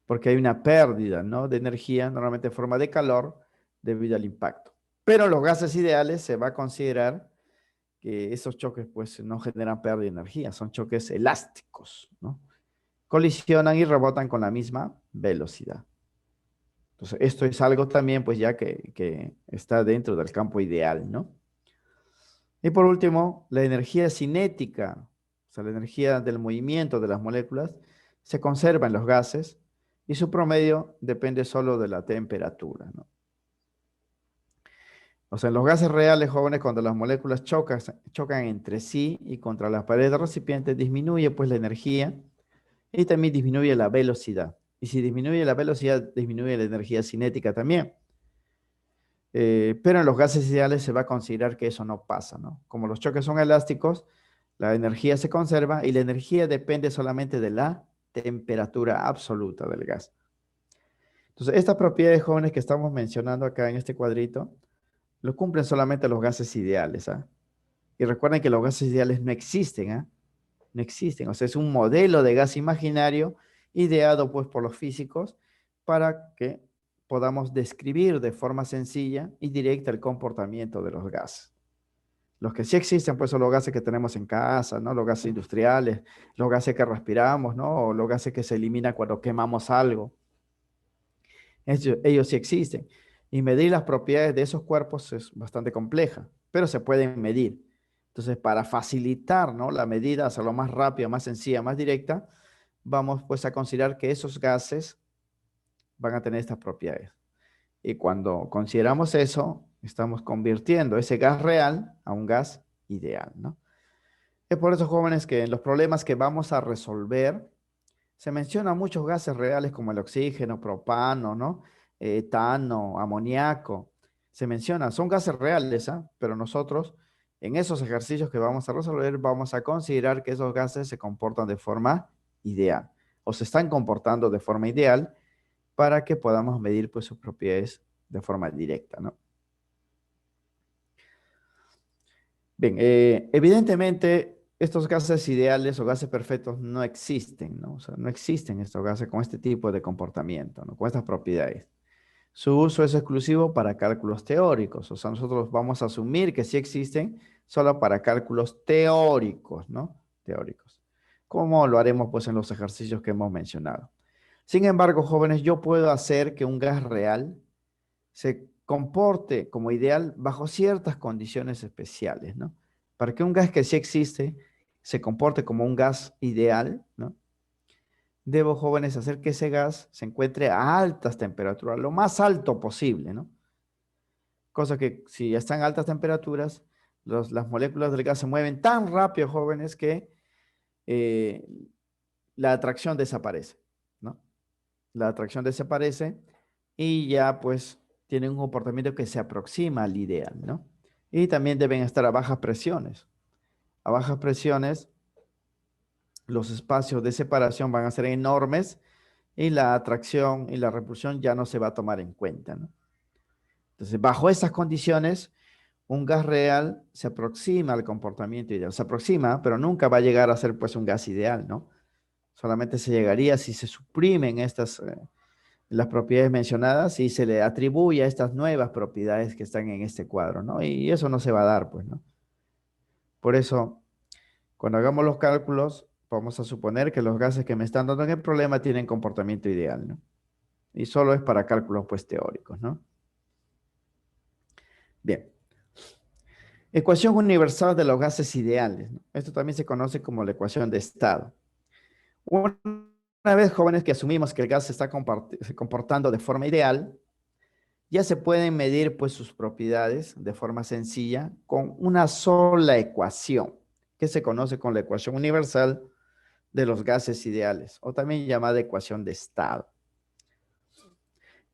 porque hay una pérdida, ¿no?, de energía, normalmente en forma de calor, debido al impacto. Pero en los gases ideales se va a considerar que esos choques pues no generan pérdida de energía, son choques elásticos, ¿no? Colisionan y rebotan con la misma velocidad. Entonces, esto es algo también pues ya que está dentro del campo ideal, ¿no? Y por último, la energía cinética, o sea, la energía del movimiento de las moléculas, se conserva en los gases y su promedio depende solo de la temperatura, ¿no? O sea, en los gases reales, jóvenes, cuando las moléculas chocan entre sí y contra las paredes del recipiente, disminuye pues la energía y también disminuye la velocidad. Y si disminuye la velocidad, disminuye la energía cinética también. Pero en los gases ideales se va a considerar que eso no pasa, ¿no? Como los choques son elásticos, la energía se conserva y la energía depende solamente de la temperatura absoluta del gas. Entonces, estas propiedades, jóvenes, que estamos mencionando acá en este cuadrito, lo cumplen solamente los gases ideales, ¿ah? Y recuerden que los gases ideales no existen, ¿ah? No existen. O sea, es un modelo de gas imaginario ideado pues por los físicos para que podamos describir de forma sencilla y directa el comportamiento de los gases. Los que sí existen pues son los gases que tenemos en casa, ¿no? Los gases industriales, los gases que respiramos, ¿no? O los gases que se eliminan cuando quemamos algo. Ellos sí existen. Y medir las propiedades de esos cuerpos es bastante compleja, pero se pueden medir. Entonces, para facilitar, ¿no?, la medida, hacerlo más rápida, más sencilla, más directa, vamos pues a considerar que esos gases van a tener estas propiedades. Y cuando consideramos eso, estamos convirtiendo ese gas real a un gas ideal, ¿no? Es por eso, jóvenes, que en los problemas que vamos a resolver, se mencionan muchos gases reales como el oxígeno, propano, ¿no? Etano, amoníaco. Se menciona, son gases reales, ¿ah? Pero nosotros, en esos ejercicios que vamos a resolver, vamos a considerar que esos gases se comportan de forma ideal o se están comportando de forma ideal para que podamos medir pues, sus propiedades de forma directa, ¿no? Bien, evidentemente estos gases ideales o gases perfectos no existen, ¿no? O sea, no existen estos gases con este tipo de comportamiento, ¿no?, con estas propiedades. Su uso es exclusivo para cálculos teóricos, o sea, nosotros vamos a asumir que sí existen solo para cálculos teóricos, ¿no? Teóricos. Como lo haremos pues en los ejercicios que hemos mencionado. Sin embargo, jóvenes, yo puedo hacer que un gas real se comporte como ideal bajo ciertas condiciones especiales, ¿no? Para que un gas que sí existe se comporte como un gas ideal, ¿no?, debo, jóvenes, hacer que ese gas se encuentre a altas temperaturas, lo más alto posible, ¿no? Cosa que si están a altas temperaturas, las moléculas del gas se mueven tan rápido, jóvenes, que eh, la atracción desaparece, ¿no? La atracción desaparece y ya pues tienen un comportamiento que se aproxima al ideal, ¿no? Y también deben estar a bajas presiones. A bajas presiones, los espacios de separación van a ser enormes y la atracción y la repulsión ya no se va a tomar en cuenta, ¿no? Entonces, bajo esas condiciones, un gas real se aproxima al comportamiento ideal. Se aproxima, pero nunca va a llegar a ser pues un gas ideal, ¿no? Solamente se llegaría si se suprimen las propiedades mencionadas y se le atribuye a estas nuevas propiedades que están en este cuadro, ¿no? Y eso no se va a dar, pues, ¿no? Por eso, cuando hagamos los cálculos, vamos a suponer que los gases que me están dando en el problema tienen comportamiento ideal, ¿no? Y solo es para cálculos, pues, teóricos, ¿no? Bien. Ecuación universal de los gases ideales, ¿no? Esto también se conoce como la ecuación de estado. Una vez, jóvenes, que asumimos que el gas se está comportando de forma ideal, ya se pueden medir pues sus propiedades de forma sencilla con una sola ecuación, que se conoce como la ecuación universal de los gases ideales, o también llamada ecuación de estado.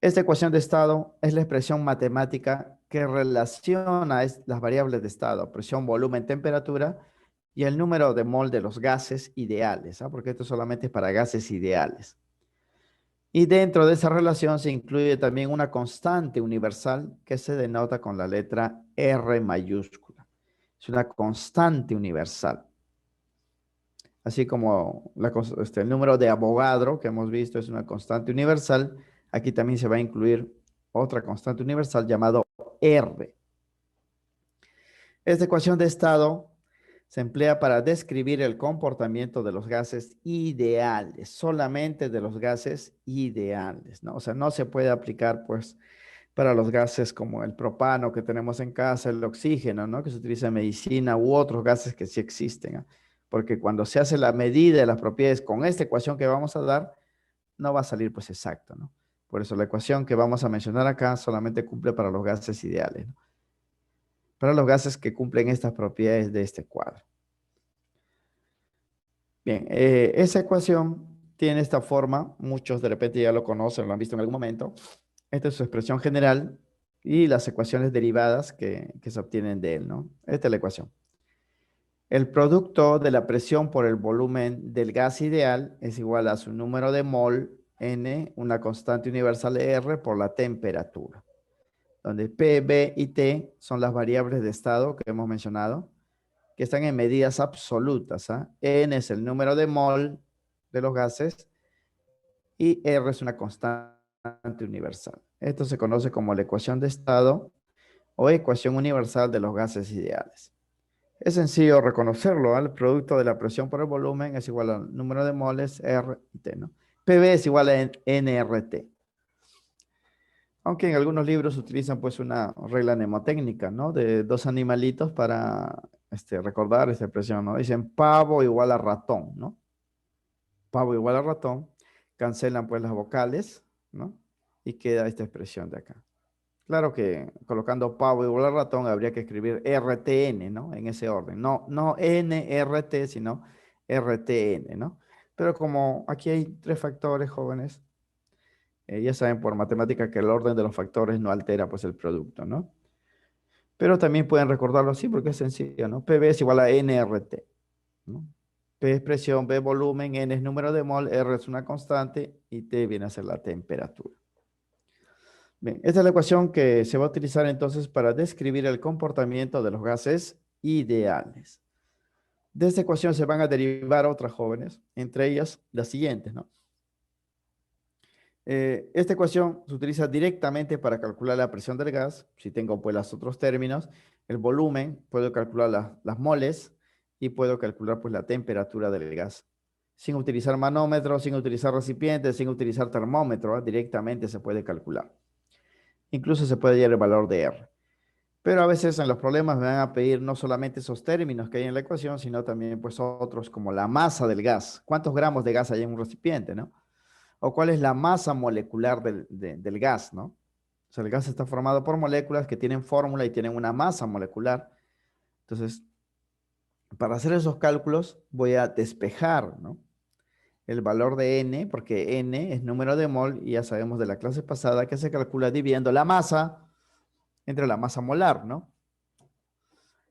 Esta ecuación de estado es la expresión matemática que relaciona las variables de estado, presión, volumen, temperatura, y el número de mol de los gases ideales, ¿ah? Porque esto solamente es para gases ideales. Y dentro de esa relación se incluye también una constante universal que se denota con la letra R mayúscula. Es una constante universal. Así como el número de Avogadro que hemos visto es una constante universal, aquí también se va a incluir otra constante universal llamado R. Esta ecuación de estado se emplea para describir el comportamiento de los gases ideales, solamente de los gases ideales, ¿no? O sea, no se puede aplicar, pues, para los gases como el propano que tenemos en casa, el oxígeno, ¿no? Que se utiliza en medicina u otros gases que sí existen, ¿ah? Porque cuando se hace la medida de las propiedades con esta ecuación que vamos a dar, no va a salir, pues, exacto, ¿no? Por eso la ecuación que vamos a mencionar acá solamente cumple para los gases ideales, ¿no? Para los gases que cumplen estas propiedades de este cuadro. Bien, esa ecuación tiene esta forma, muchos de repente ya lo conocen, lo han visto en algún momento. Esta es su expresión general y las ecuaciones derivadas que se obtienen de él, ¿no? Esta es la ecuación. El producto de la presión por el volumen del gas ideal es igual a su número de mol, N, una constante universal R por la temperatura, donde P, B y T son las variables de estado que hemos mencionado, que están en medidas absolutas, ¿ah? N es el número de mol de los gases y R es una constante universal. Esto se conoce como la ecuación de estado o ecuación universal de los gases ideales. Es sencillo reconocerlo, ¿eh? El producto de la presión por el volumen es igual al número de moles R y T, ¿no? PV es igual a nRT. Aunque en algunos libros utilizan pues una regla mnemotécnica, ¿no? De dos animalitos para recordar esta expresión, ¿no? Dicen pavo igual a ratón, ¿no? Pavo igual a ratón. Cancelan pues las vocales, ¿no? Y queda esta expresión de acá. Claro que colocando pavo igual a ratón habría que escribir RTN, ¿no? En ese orden. No NRT, sino RTN, ¿no? Pero como aquí hay tres factores, jóvenes, ya saben por matemática que el orden de los factores no altera pues el producto, ¿no? Pero también pueden recordarlo así porque es sencillo, ¿no? PV es igual a NRT, ¿no? P es presión, B volumen, N es número de mol, R es una constante y T viene a ser la temperatura. Bien, esta es la ecuación que se va a utilizar entonces para describir el comportamiento de los gases ideales. De esta ecuación se van a derivar otras jóvenes, entre ellas las siguientes, ¿no? Esta ecuación se utiliza directamente para calcular la presión del gas. Si tengo pues los otros términos, el volumen, puedo calcular las moles y puedo calcular pues la temperatura del gas. Sin utilizar manómetro, sin utilizar recipiente, sin utilizar termómetro, ¿eh? Directamente se puede calcular. Incluso se puede hallar el valor de R. Pero a veces en los problemas me van a pedir no solamente esos términos que hay en la ecuación, sino también pues otros como la masa del gas. ¿Cuántos gramos de gas hay en un recipiente, no? O cuál es la masa molecular del gas, ¿no? O sea, el gas está formado por moléculas que tienen fórmula y tienen una masa molecular. Entonces, para hacer esos cálculos voy a despejar, ¿no? El valor de N, porque N es número de mol y ya sabemos de la clase pasada que se calcula dividiendo la masa entre la masa molar, ¿no?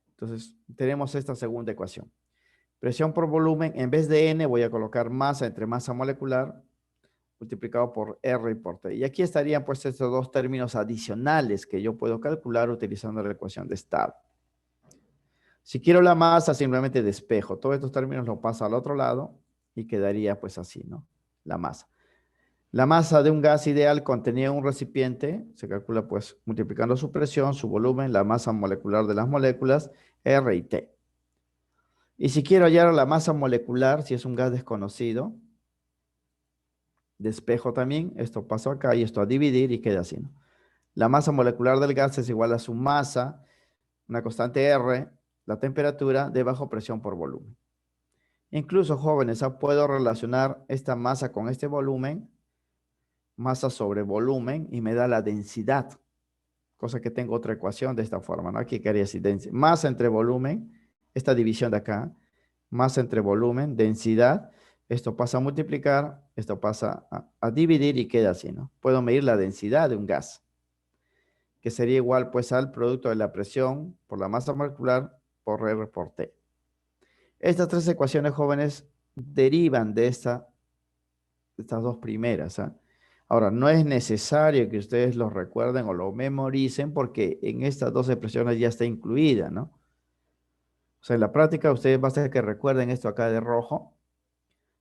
Entonces, tenemos esta segunda ecuación. Presión por volumen, en vez de N voy a colocar masa entre masa molecular multiplicado por R y por T. Y aquí estarían pues estos dos términos adicionales que yo puedo calcular utilizando la ecuación de estado. Si quiero la masa, simplemente despejo. Todos estos términos los paso al otro lado y quedaría pues así, ¿no? La masa. La masa de un gas ideal contenida en un recipiente se calcula pues multiplicando su presión, su volumen, la masa molecular de las moléculas, R y T. Y si quiero hallar la masa molecular, si es un gas desconocido, despejo también, esto paso acá y esto a dividir y queda así, ¿no? La masa molecular del gas es igual a su masa, una constante R, la temperatura de bajo presión por volumen. Incluso, jóvenes, puedo relacionar esta masa con este volumen, masa sobre volumen, y me da la densidad, cosa que tengo otra ecuación de esta forma, ¿no? Aquí quería decir masa entre volumen, esta división de acá, masa entre volumen, densidad, esto pasa a multiplicar, esto pasa a dividir y queda así, ¿no? Puedo medir la densidad de un gas, que sería igual pues al producto de la presión por la masa molecular por R por T. Estas tres ecuaciones, jóvenes, derivan de estas dos primeras, ¿ah? Ahora, no es necesario que ustedes lo recuerden o lo memoricen porque en estas dos expresiones ya está incluida, ¿no? O sea, en la práctica ustedes basta que recuerden esto acá de rojo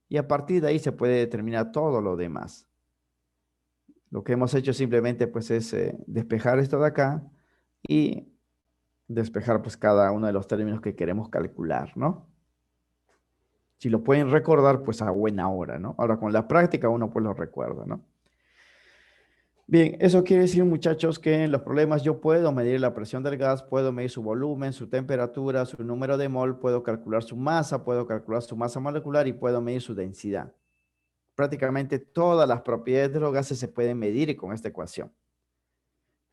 Y a partir de ahí se puede determinar todo lo demás. Lo que hemos hecho simplemente pues es despejar esto de acá y despejar pues cada uno de los términos que queremos calcular, ¿no? Si lo pueden recordar, pues a buena hora, ¿no? Ahora con la práctica uno pues lo recuerda, ¿no? Bien, eso quiere decir, muchachos, que en los problemas yo puedo medir la presión del gas, puedo medir su volumen, su temperatura, su número de mol, puedo calcular su masa, puedo calcular su masa molecular y puedo medir su densidad. Prácticamente todas las propiedades de los gases se pueden medir con esta ecuación.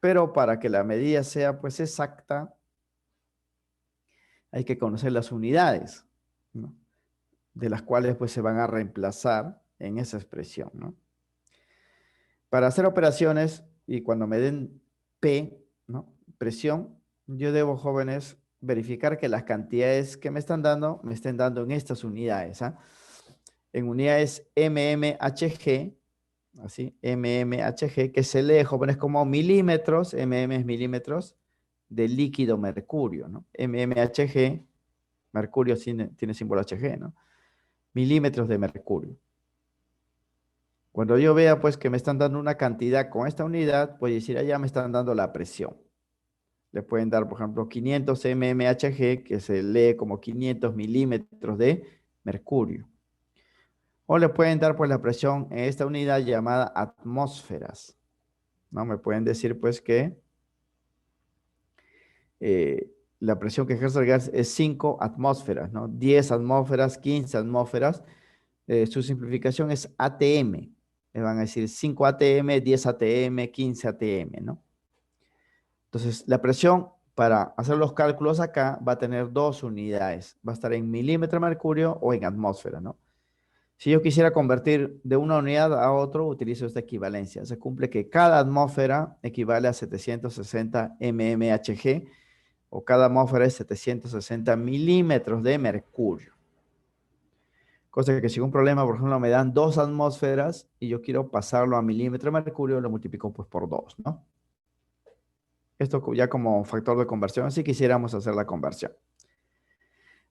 Pero para que la medida sea pues exacta, hay que conocer las unidades, ¿no? De las cuales pues se van a reemplazar en esa expresión, ¿no? Para hacer operaciones y cuando me den P, ¿no? Presión, yo debo, jóvenes, verificar que las cantidades que me están dando, me estén dando en estas unidades, ¿ah? En unidades mmHg, así, mmHg, que se lee, jóvenes, como milímetros, mm es milímetros, de líquido mercurio, ¿no? mmHg, mercurio tiene símbolo Hg, ¿no? Milímetros de mercurio. Cuando yo vea pues que me están dando una cantidad con esta unidad, voy a decir, allá me están dando la presión. Le pueden dar, por ejemplo, 500 mmHg, que se lee como 500 milímetros de mercurio. O le pueden dar pues la presión en esta unidad llamada atmósferas, ¿no? Me pueden decir pues que la presión que ejerce el gas es 5 atmósferas, ¿no? 10 atmósferas, 15 atmósferas. Su simplificación es ATM. Me van a decir 5 ATM, 10 ATM, 15 ATM, ¿no? Entonces, la presión para hacer los cálculos acá va a tener dos unidades. Va a estar en milímetro de mercurio o en atmósfera, ¿no? Si yo quisiera convertir de una unidad a otro, utilizo esta equivalencia. Se cumple que cada atmósfera equivale a 760 mmHg o cada atmósfera es 760 milímetros de mercurio. Cosa que si un problema, por ejemplo, me dan 2 atmósferas y yo quiero pasarlo a milímetro de mercurio, lo multiplico pues por 2, ¿no? Esto ya como factor de conversión, si quisiéramos hacer la conversión.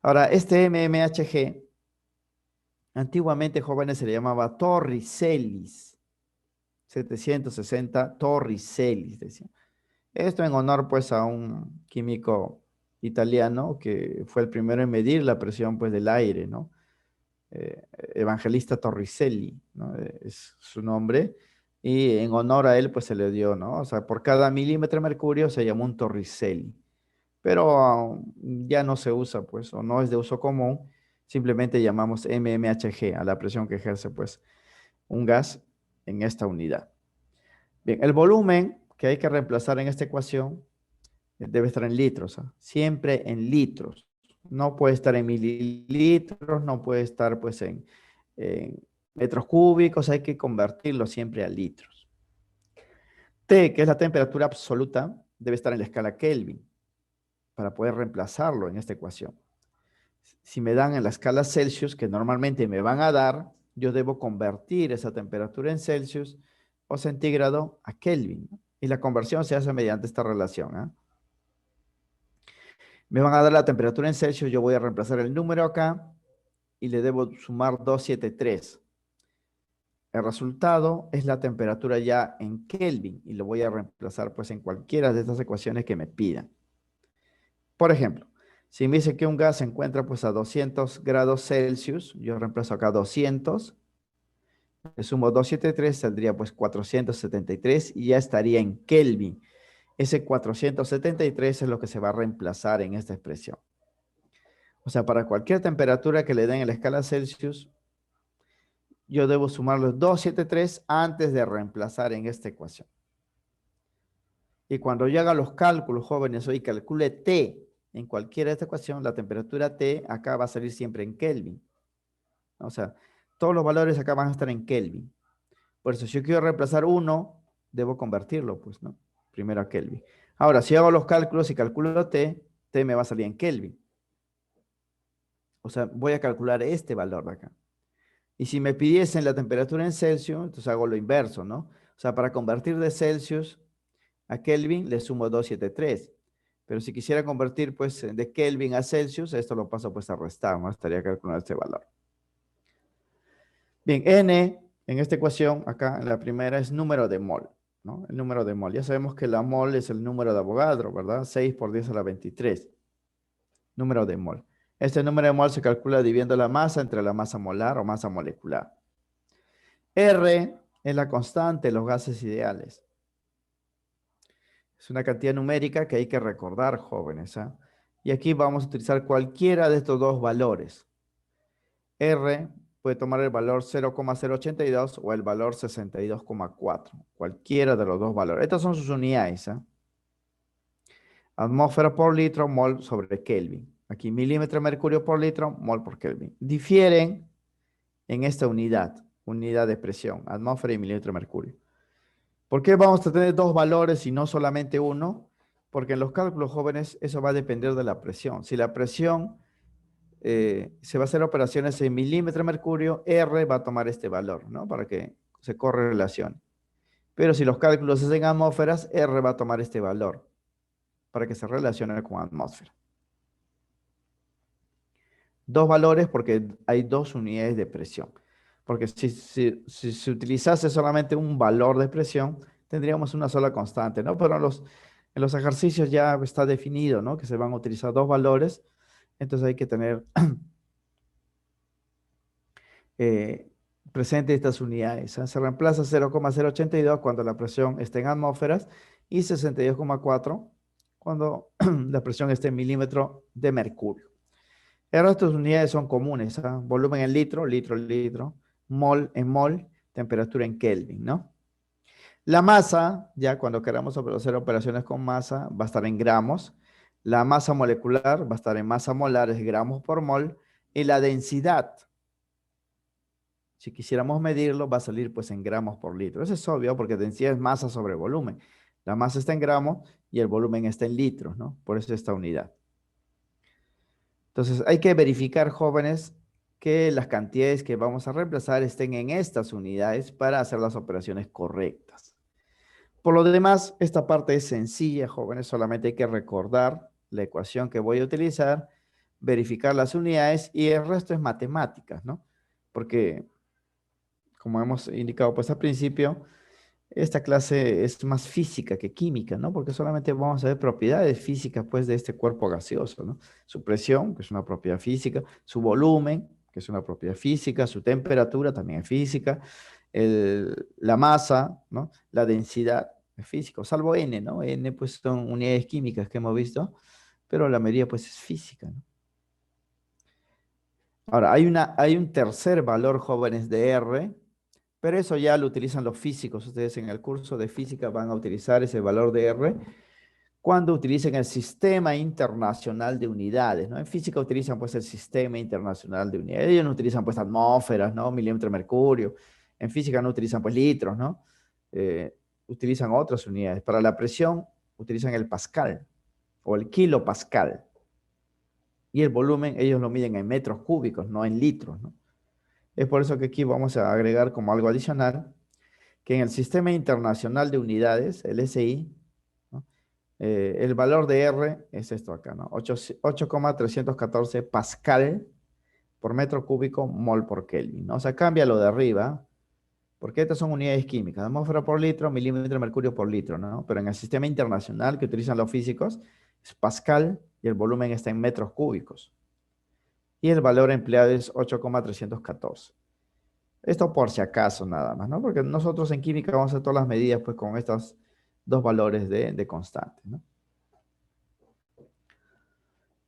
Ahora, este mmHg, antiguamente, jóvenes, se le llamaba Torricellis. 760 Torricellis, decía. Esto en honor pues a un químico italiano que fue el primero en medir la presión pues del aire, ¿no? Evangelista Torricelli, ¿no? Es su nombre, y en honor a él pues se le dio, ¿no? O sea, por cada milímetro de mercurio se llamó un Torricelli, pero ya no se usa pues, o no es de uso común, simplemente llamamos mmHg a la presión que ejerce pues un gas en esta unidad. Bien, el volumen que hay que reemplazar en esta ecuación debe estar en litros, ¿ah? Siempre en litros. No puede estar en mililitros, no puede estar pues en metros cúbicos, hay que convertirlo siempre a litros. T, que es la temperatura absoluta, debe estar en la escala Kelvin para poder reemplazarlo en esta ecuación. Si me dan en la escala Celsius, que normalmente me van a dar, yo debo convertir esa temperatura en Celsius o centígrado a Kelvin, ¿no? Y la conversión se hace mediante esta relación, ¿eh? Me van a dar la temperatura en Celsius, yo voy a reemplazar el número acá y le debo sumar 273. El resultado es la temperatura ya en Kelvin y lo voy a reemplazar pues en cualquiera de estas ecuaciones que me pidan. Por ejemplo, si me dice que un gas se encuentra pues a 200 grados Celsius, yo reemplazo acá 200, le sumo 273, saldría pues 473 y ya estaría en Kelvin. Ese 473 es lo que se va a reemplazar en esta expresión. O sea, para cualquier temperatura que le den en la escala Celsius, yo debo sumar los 273 antes de reemplazar en esta ecuación. Y cuando yo haga los cálculos, jóvenes, hoy calcule T en cualquiera de esta ecuación, la temperatura T acá va a salir siempre en Kelvin. O sea, todos los valores acá van a estar en Kelvin. Por eso, si yo quiero reemplazar 1, debo convertirlo, pues, ¿no? Primero a Kelvin. Ahora, si hago los cálculos y calculo T, T me va a salir en Kelvin. O sea, voy a calcular este valor de acá. Y si me pidiesen la temperatura en Celsius, entonces hago lo inverso, ¿no? O sea, para convertir de Celsius a Kelvin, le sumo 273. Pero si quisiera convertir, pues, de Kelvin a Celsius, esto lo paso, pues, a restar, ¿no? Estaría calculando este valor. Bien, N en esta ecuación, acá en la primera, es número de mol, ¿no? El número de mol. Ya sabemos que la mol es el número de Avogadro, ¿verdad? 6 por 10 a la 23. Número de mol. Este número de mol se calcula dividiendo la masa entre la masa molar o masa molecular. R es la constante de los gases ideales. Es una cantidad numérica que hay que recordar, jóvenes, ¿ah? Y aquí vamos a utilizar cualquiera de estos dos valores. R puede tomar el valor 0,082 o el valor 62,4. Cualquiera de los dos valores. Estas son sus unidades, ¿ah? Atmósfera por litro, mol sobre Kelvin. Aquí milímetro de mercurio por litro, mol por Kelvin. Difieren en esta unidad de presión, atmósfera y milímetro de mercurio. ¿Por qué vamos a tener dos valores y no solamente uno? Porque en los cálculos jóvenes eso va a depender de la presión. Si la presión se va a hacer operaciones en milímetro de mercurio, R va a tomar este valor, ¿no? Para que se correlacione. Pero si los cálculos es en atmósferas, R va a tomar este valor para que se relacione con atmósfera. Dos valores porque hay dos unidades de presión. Porque si se utilizase solamente un valor de presión, tendríamos una sola constante, ¿no? Pero en los ejercicios ya está definido, ¿no? Que se van a utilizar dos valores. Entonces hay que tener presente estas unidades, ¿eh? Se reemplaza 0,082 cuando la presión esté en atmósferas y 62,4 cuando la presión esté en milímetro de mercurio. El resto de las unidades son comunes, ¿eh? Volumen en litro, litro, mol en mol, temperatura en Kelvin, ¿no? La masa, ya cuando queramos hacer operaciones con masa, va a estar en gramos. La masa molecular va a estar en masa molar, es gramos por mol. Y la densidad, si quisiéramos medirlo, va a salir pues en gramos por litro. Eso es obvio porque densidad es masa sobre volumen. La masa está en gramos y el volumen está en litros, ¿no? Por eso esta unidad. Entonces hay que verificar, jóvenes, que las cantidades que vamos a reemplazar estén en estas unidades para hacer las operaciones correctas. Por lo demás, esta parte es sencilla, jóvenes. Solamente hay que recordar la ecuación que voy a utilizar, verificar las unidades y el resto es matemáticas, ¿no? Porque como hemos indicado pues al principio, esta clase es más física que química, ¿no? Porque solamente vamos a ver propiedades físicas pues de este cuerpo gaseoso, ¿no? Su presión, que es una propiedad física, su volumen, que es una propiedad física, su temperatura también es física, la masa, ¿no? La densidad es física, salvo N, ¿no? N pues son unidades químicas que hemos visto, pero la mayoría pues es física, ¿no? Ahora, hay un tercer valor, jóvenes, de R, pero eso ya lo utilizan los físicos. Ustedes en el curso de física van a utilizar ese valor de R cuando utilicen el Sistema Internacional de Unidades, ¿no? En física utilizan pues el Sistema Internacional de Unidades. Ellos no utilizan pues atmósferas, ¿no? Milímetro de mercurio. En física no utilizan pues litros, ¿no? Utilizan otras unidades. Para la presión utilizan el pascal o el kilopascal. Y el volumen ellos lo miden en metros cúbicos, no en litros, ¿no? Es por eso que aquí vamos a agregar como algo adicional que en el Sistema Internacional de Unidades, el SI, ¿no? El valor de R es esto acá, ¿no? 8,314 pascal por metro cúbico mol por Kelvin, ¿no? O sea, cambia lo de arriba, porque estas son unidades químicas, atmósfera por litro, milímetro de mercurio por litro, ¿no? Pero en el sistema internacional que utilizan los físicos es pascal y el volumen está en metros cúbicos. Y el valor empleado es 8,314. Esto por si acaso nada más, ¿no? Porque nosotros en química vamos a hacer todas las medidas pues con estos dos valores de constante, ¿no?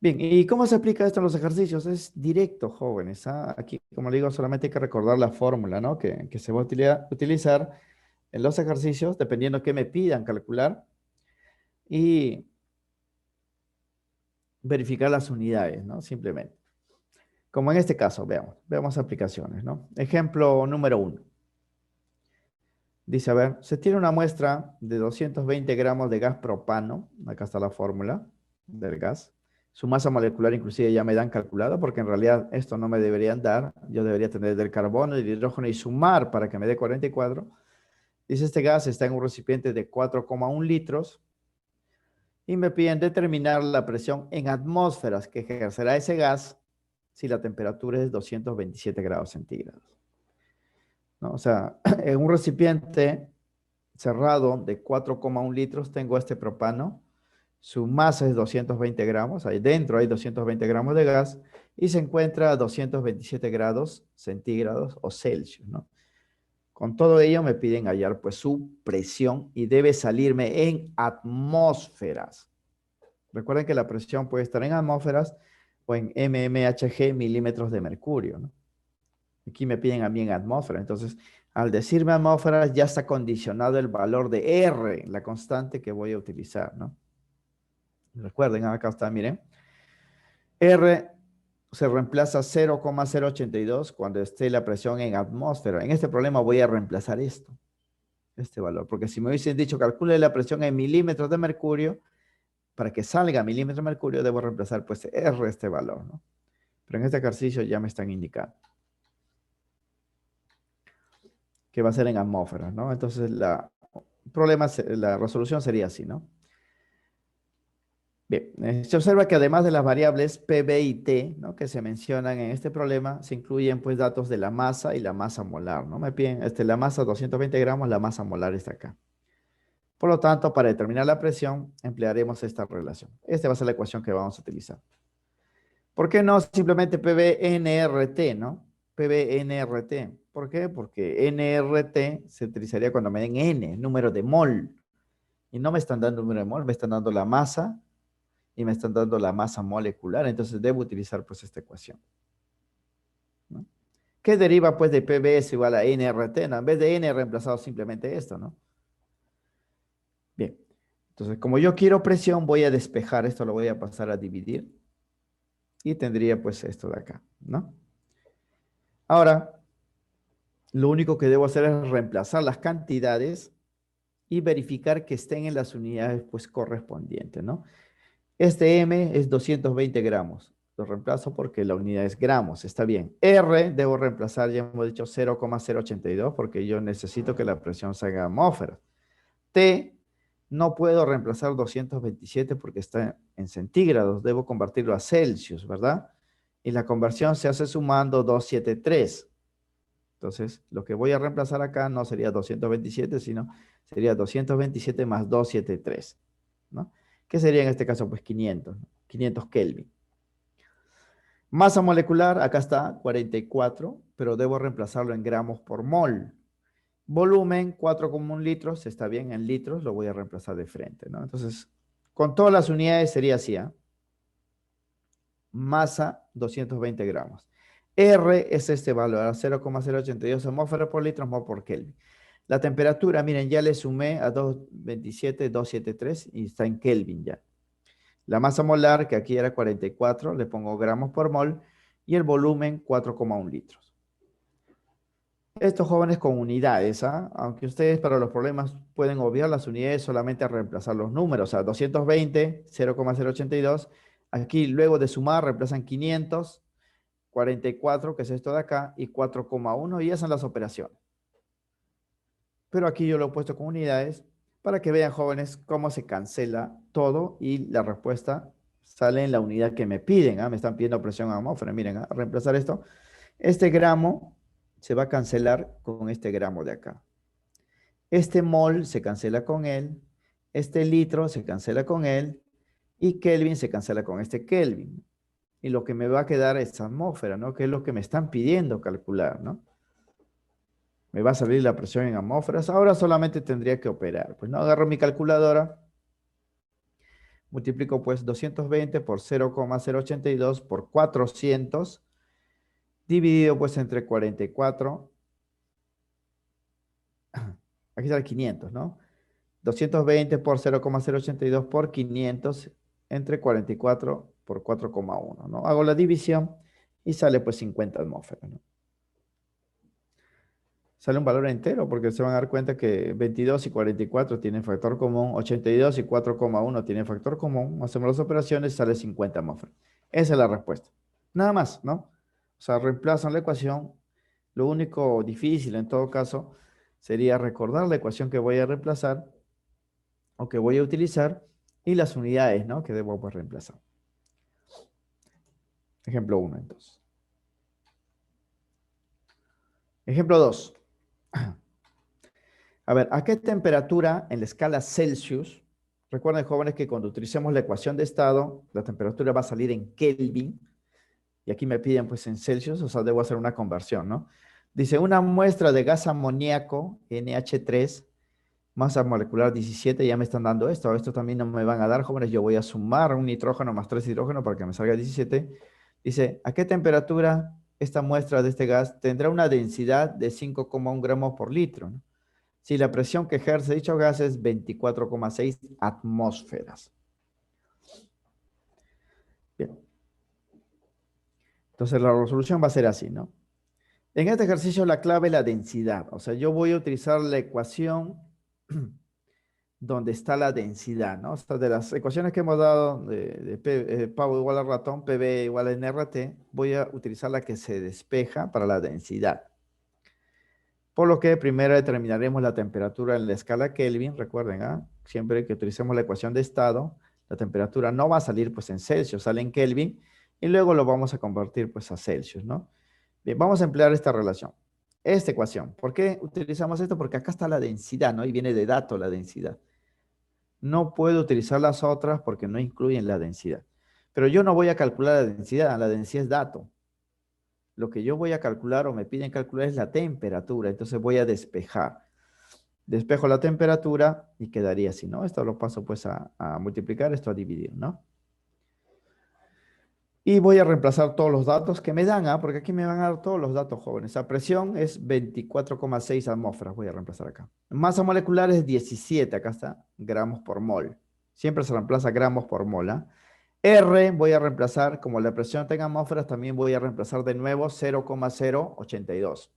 Bien, ¿y cómo se aplica esto en los ejercicios? Es directo, jóvenes, ¿ah? Aquí, como le digo, solamente hay que recordar la fórmula, ¿no? Que se va a utilizar en los ejercicios, dependiendo qué me pidan calcular, y verificar las unidades, ¿no? Simplemente. Como en este caso, veamos aplicaciones, ¿no? Ejemplo número 1. Dice, a ver, se tiene una muestra de 220 gramos de gas propano. Acá está la fórmula del gas. Su masa molecular inclusive ya me dan calculado porque en realidad esto no me deberían dar. Yo debería tener del carbono, del hidrógeno y sumar para que me dé 44. Dice, este gas está en un recipiente de 4,1 litros y me piden determinar la presión en atmósferas que ejercerá ese gas si la temperatura es 227 grados centígrados. ¿no? O sea, en un recipiente cerrado de 4,1 litros tengo este propano. Su masa es 220 gramos. Ahí dentro hay 220 gramos de gas y se encuentra a 227 grados centígrados o Celsius, ¿no? Con todo ello me piden hallar pues su presión y debe salirme en atmósferas. Recuerden que la presión puede estar en atmósferas o en mmHg, milímetros de mercurio, ¿no? Aquí me piden a mí en atmósfera. Entonces, al decirme atmósfera, ya está condicionado el valor de R, la constante que voy a utilizar, ¿no? Recuerden, acá está, miren. R se reemplaza 0,082 cuando esté la presión en atmósfera. En este problema voy a reemplazar este valor, porque si me hubiesen dicho calcule la presión en milímetros de mercurio, para que salga milímetros de mercurio debo reemplazar pues R este valor, ¿no? Pero en este ejercicio ya me están indicando que va a ser en atmósferas, ¿no? Entonces la resolución sería así, ¿no? Bien, se observa que además de las variables P, B y T, ¿no?, que se mencionan en este problema, se incluyen pues datos de la masa y la masa molar, ¿no? Me piden la masa 220 gramos, la masa molar está acá. Por lo tanto, para determinar la presión, emplearemos esta relación. Esta va a ser la ecuación que vamos a utilizar. ¿Por qué no simplemente PV-NRT, no? PV-NRT. ¿Por qué? Porque NRT se utilizaría cuando me den N, número de mol. Y no me están dando número de mol, me están dando la masa y me están dando la masa molecular. Entonces debo utilizar pues esta ecuación, ¿no? ¿Qué deriva pues de PV es igual a NRT? No, en vez de N he reemplazado simplemente esto, ¿no? Bien. Entonces, como yo quiero presión, voy a despejar esto, lo voy a pasar a dividir. Y tendría pues esto de acá, ¿no? Ahora, lo único que debo hacer es reemplazar las cantidades y verificar que estén en las unidades pues correspondientes, ¿no? Este M es 220 gramos. Lo reemplazo porque la unidad es gramos, está bien. R debo reemplazar, ya hemos dicho 0,082 porque yo necesito que la presión salga a atmósfera. T no puedo reemplazar 227 porque está en centígrados, debo convertirlo a Celsius, ¿verdad? Y la conversión se hace sumando 273. Entonces, lo que voy a reemplazar acá no sería 227, sino sería 227 más 273, ¿no? Que sería en este caso pues 500, ¿no? 500 Kelvin. Masa molecular, acá está 44, pero debo reemplazarlo en gramos por mol. Volumen 4,1 litros, está bien, en litros lo voy a reemplazar de frente, ¿no? Entonces, con todas las unidades sería así, ¿eh? Masa 220 gramos. R es este valor, 0,082 atmósferas por litro, mol por Kelvin. La temperatura, miren, ya le sumé a 227, 273 y está en Kelvin ya. La masa molar, que aquí era 44, le pongo gramos por mol y el volumen 4,1 litros. Estos jóvenes con unidades, ¿ah? Aunque ustedes para los problemas pueden obviar las unidades, solamente a reemplazar los números, o sea, 220, 0,082. Aquí luego de sumar reemplazan 500, 44, que es esto de acá, y 4,1, y esas son las operaciones. Pero aquí yo lo he puesto con unidades para que vean, jóvenes, cómo se cancela todo y la respuesta sale en la unidad que me piden, ¿ah? Me están pidiendo presión atmósfera. Miren, ¿ah? Reemplazar esto. Este gramo se va a cancelar con este gramo de acá. Este mol se cancela con él. Este litro se cancela con él. Y Kelvin se cancela con este Kelvin. Y lo que me va a quedar es atmósfera, ¿no? Que es lo que me están pidiendo calcular, ¿no? Me va a salir la presión en atmósferas. Ahora solamente tendría que operar. Pues no, agarro mi calculadora, multiplico pues 220 por 0,082 por 400, dividido pues entre 44. Aquí está el 500, ¿no? 220 por 0,082 por 500 entre 44 por 4,1, ¿no? Hago la división y sale pues 50 atmósferas, ¿no? Sale un valor entero porque se van a dar cuenta que 22 y 44 tienen factor común, 82 y 4,1 tienen factor común, hacemos las operaciones y sale 50 atmósferas. Esa es la respuesta. Nada más, ¿no? O sea, reemplazan la ecuación. Lo único difícil en todo caso sería recordar la ecuación que voy a reemplazar o que voy a utilizar y las unidades, ¿no?, que debo pues reemplazar. Ejemplo 1, entonces. Ejemplo 2. A ver, ¿a qué temperatura en la escala Celsius? Recuerden, jóvenes, que cuando utilicemos la ecuación de estado, la temperatura va a salir en Kelvin. Y aquí me piden pues en Celsius, o sea, debo hacer una conversión, ¿no? Dice, una muestra de gas amoníaco, NH3, masa molecular 17, ya me están dando esto. Esto también no me van a dar, jóvenes. Yo voy a sumar un nitrógeno más 3 hidrógeno para que me salga 17. Dice, ¿a qué temperatura esta muestra de este gas tendrá una densidad de 5,1 gramos por litro, ¿no? Si la presión que ejerce dicho gas es 24,6 atmósferas. Bien, entonces la resolución va a ser así, ¿no? En este ejercicio la clave es la densidad. O sea, yo voy a utilizar la ecuación donde está la densidad, ¿no? O sea, de las ecuaciones que hemos dado de pavo igual a ratón, PV igual a NRT, voy a utilizar la que se despeja para la densidad. Por lo que primero determinaremos la temperatura en la escala Kelvin. Recuerden, ¿ah? Siempre que utilicemos la ecuación de estado, la temperatura no va a salir pues en Celsius, sale en Kelvin, y luego lo vamos a convertir pues a Celsius, ¿no? Bien, vamos a emplear esta relación, esta ecuación. ¿Por qué utilizamos esto? Porque acá está la densidad, ¿no? Y viene de dato la densidad. No puedo utilizar las otras porque no incluyen la densidad. Pero yo no voy a calcular la densidad es dato. Lo que yo voy a calcular o me piden calcular es la temperatura, entonces voy a despejar. Despejo la temperatura y quedaría así, ¿no? Esto lo paso pues a multiplicar, esto a dividir, ¿no? Y voy a reemplazar todos los datos que me dan, ¿ah? Porque aquí me van a dar todos los datos, jóvenes. La presión es 24,6 atmósferas, voy a reemplazar acá. Masa molecular es 17, acá está, gramos por mol. Siempre se reemplaza gramos por mol, ¿ah? R voy a reemplazar, como la presión tenga atmósferas, también voy a reemplazar de nuevo 0,082.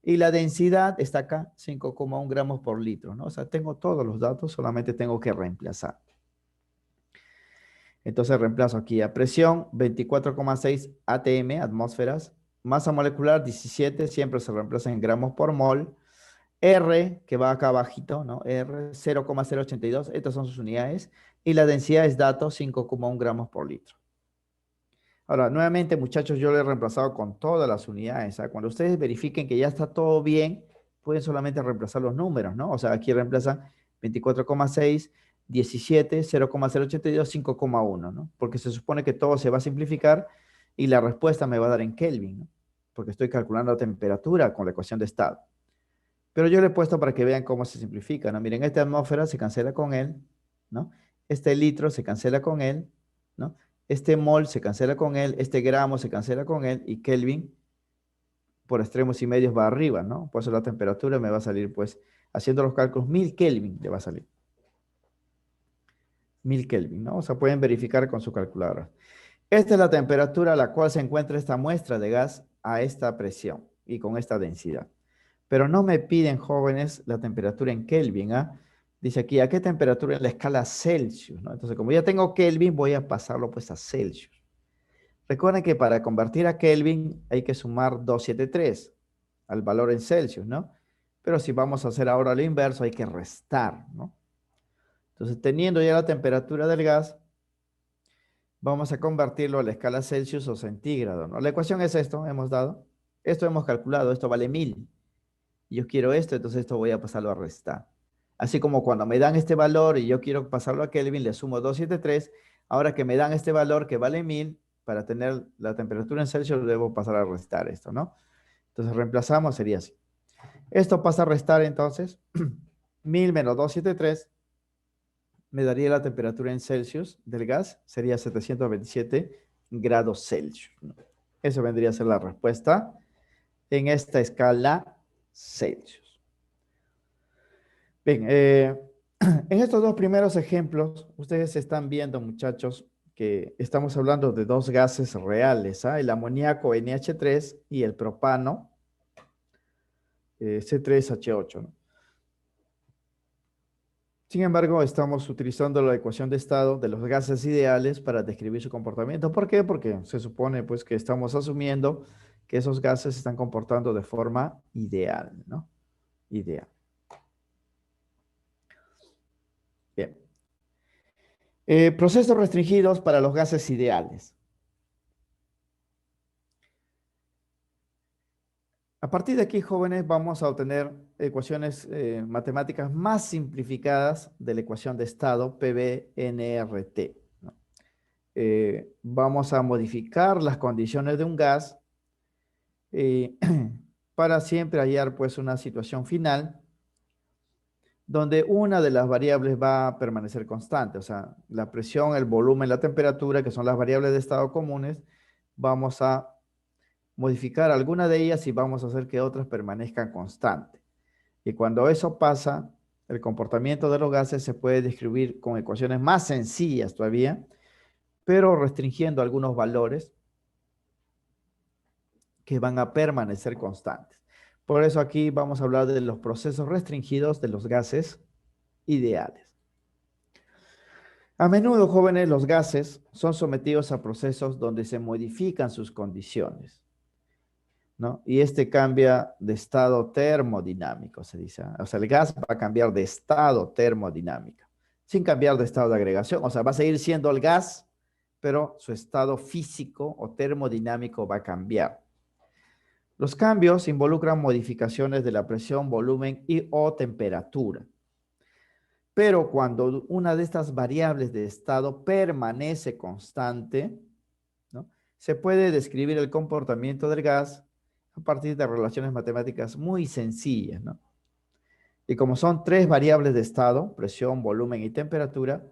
Y la densidad está acá, 5,1 gramos por litro, ¿no? O sea, tengo todos los datos, solamente tengo que reemplazar. Entonces reemplazo aquí a presión 24,6 atm, atmósferas. Masa molecular 17, siempre se reemplaza en gramos por mol. R, que va acá abajito, ¿no? R, 0,082, estas son sus unidades. Y la densidad es dato, 5,1 gramos por litro. Ahora, nuevamente, muchachos, yo lo he reemplazado con todas las unidades, ¿ah? Cuando ustedes verifiquen que ya está todo bien, pueden solamente reemplazar los números, ¿no? O sea, aquí reemplazan 24,6, 17, 0,082, 5,1, ¿no? Porque se supone que todo se va a simplificar y la respuesta me va a dar en Kelvin, ¿no? Porque estoy calculando la temperatura con la ecuación de estado. Pero yo le he puesto para que vean cómo se simplifica, ¿no? Miren, esta atmósfera se cancela con él, ¿no? Este litro se cancela con él, ¿no? Este mol se cancela con él, este gramo se cancela con él y Kelvin por extremos y medios va arriba, ¿no? Por eso la temperatura me va a salir, pues, haciendo los cálculos, 1000 Kelvin le va a salir. 1000 Kelvin, ¿no? O sea, pueden verificar con su calculadora. Esta es la temperatura a la cual se encuentra esta muestra de gas a esta presión y con esta densidad. Pero no me piden, jóvenes, la temperatura en Kelvin, ¿ah? Dice aquí, ¿a qué temperatura en la escala Celsius, ¿no? Entonces, como ya tengo Kelvin, voy a pasarlo pues a Celsius. Recuerden que para convertir a Kelvin hay que sumar 273 al valor en Celsius, ¿no? Pero si vamos a hacer ahora lo inverso, hay que restar, ¿no? Entonces, teniendo ya la temperatura del gas, vamos a convertirlo a la escala Celsius o centígrado, ¿no? La ecuación es esto, hemos dado. Esto hemos calculado, esto vale 1000. Y yo quiero esto, entonces esto voy a pasarlo a restar. Así como cuando me dan este valor y yo quiero pasarlo a Kelvin, le sumo 273. Ahora que me dan este valor que vale 1000, para tener la temperatura en Celsius debo pasar a restar esto, ¿no? Entonces reemplazamos, sería así. Esto pasa a restar entonces. 1000 menos 273 me daría la temperatura en Celsius del gas, sería 727 grados Celsius, ¿no? Eso vendría a ser la respuesta en esta escala Celsius. Bien, en estos dos primeros ejemplos, ustedes están viendo, muchachos, que estamos hablando de dos gases reales, ¿ah? El amoníaco NH3 y el propano C3H8, ¿no? Sin embargo, estamos utilizando la ecuación de estado de los gases ideales para describir su comportamiento. ¿Por qué? Porque se supone pues que estamos asumiendo que esos gases se están comportando de forma ideal, ¿no? Ideal. Bien. Procesos restringidos para los gases ideales. A partir de aquí, jóvenes, vamos a obtener ecuaciones matemáticas más simplificadas de la ecuación de estado PV-nRT, ¿no? Vamos a modificar las condiciones de un gas eh, para siempre hallar pues una situación final donde una de las variables va a permanecer constante, o sea, la presión, el volumen, la temperatura, que son las variables de estado comunes, vamos a modificar alguna de ellas y vamos a hacer que otras permanezcan constantes. Y cuando eso pasa, el comportamiento de los gases se puede describir con ecuaciones más sencillas todavía, pero restringiendo algunos valores que van a permanecer constantes. Por eso aquí vamos a hablar de los procesos restringidos de los gases ideales. A menudo, jóvenes, los gases son sometidos a procesos donde se modifican sus condiciones, ¿no? Y este cambia de estado termodinámico, se dice. O sea, el gas va a cambiar de estado termodinámico, sin cambiar de estado de agregación. O sea, va a seguir siendo el gas, pero su estado físico o termodinámico va a cambiar. Los cambios involucran modificaciones de la presión, volumen y o temperatura. Pero cuando una de estas variables de estado permanece constante, ¿no?, se puede describir el comportamiento del gas a partir de relaciones matemáticas muy sencillas, ¿no? Y como son tres variables de estado, presión, volumen y temperatura,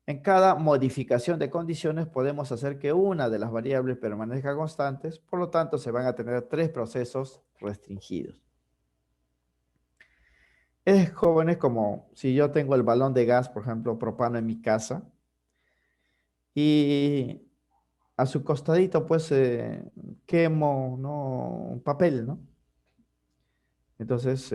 en cada modificación de condiciones podemos hacer que una de las variables permanezca constantes, por lo tanto se van a tener tres procesos restringidos. Es, jóvenes, como si yo tengo el balón de gas, por ejemplo, propano en mi casa, y a su costadito pues quemo, ¿no?, un papel, ¿no? Entonces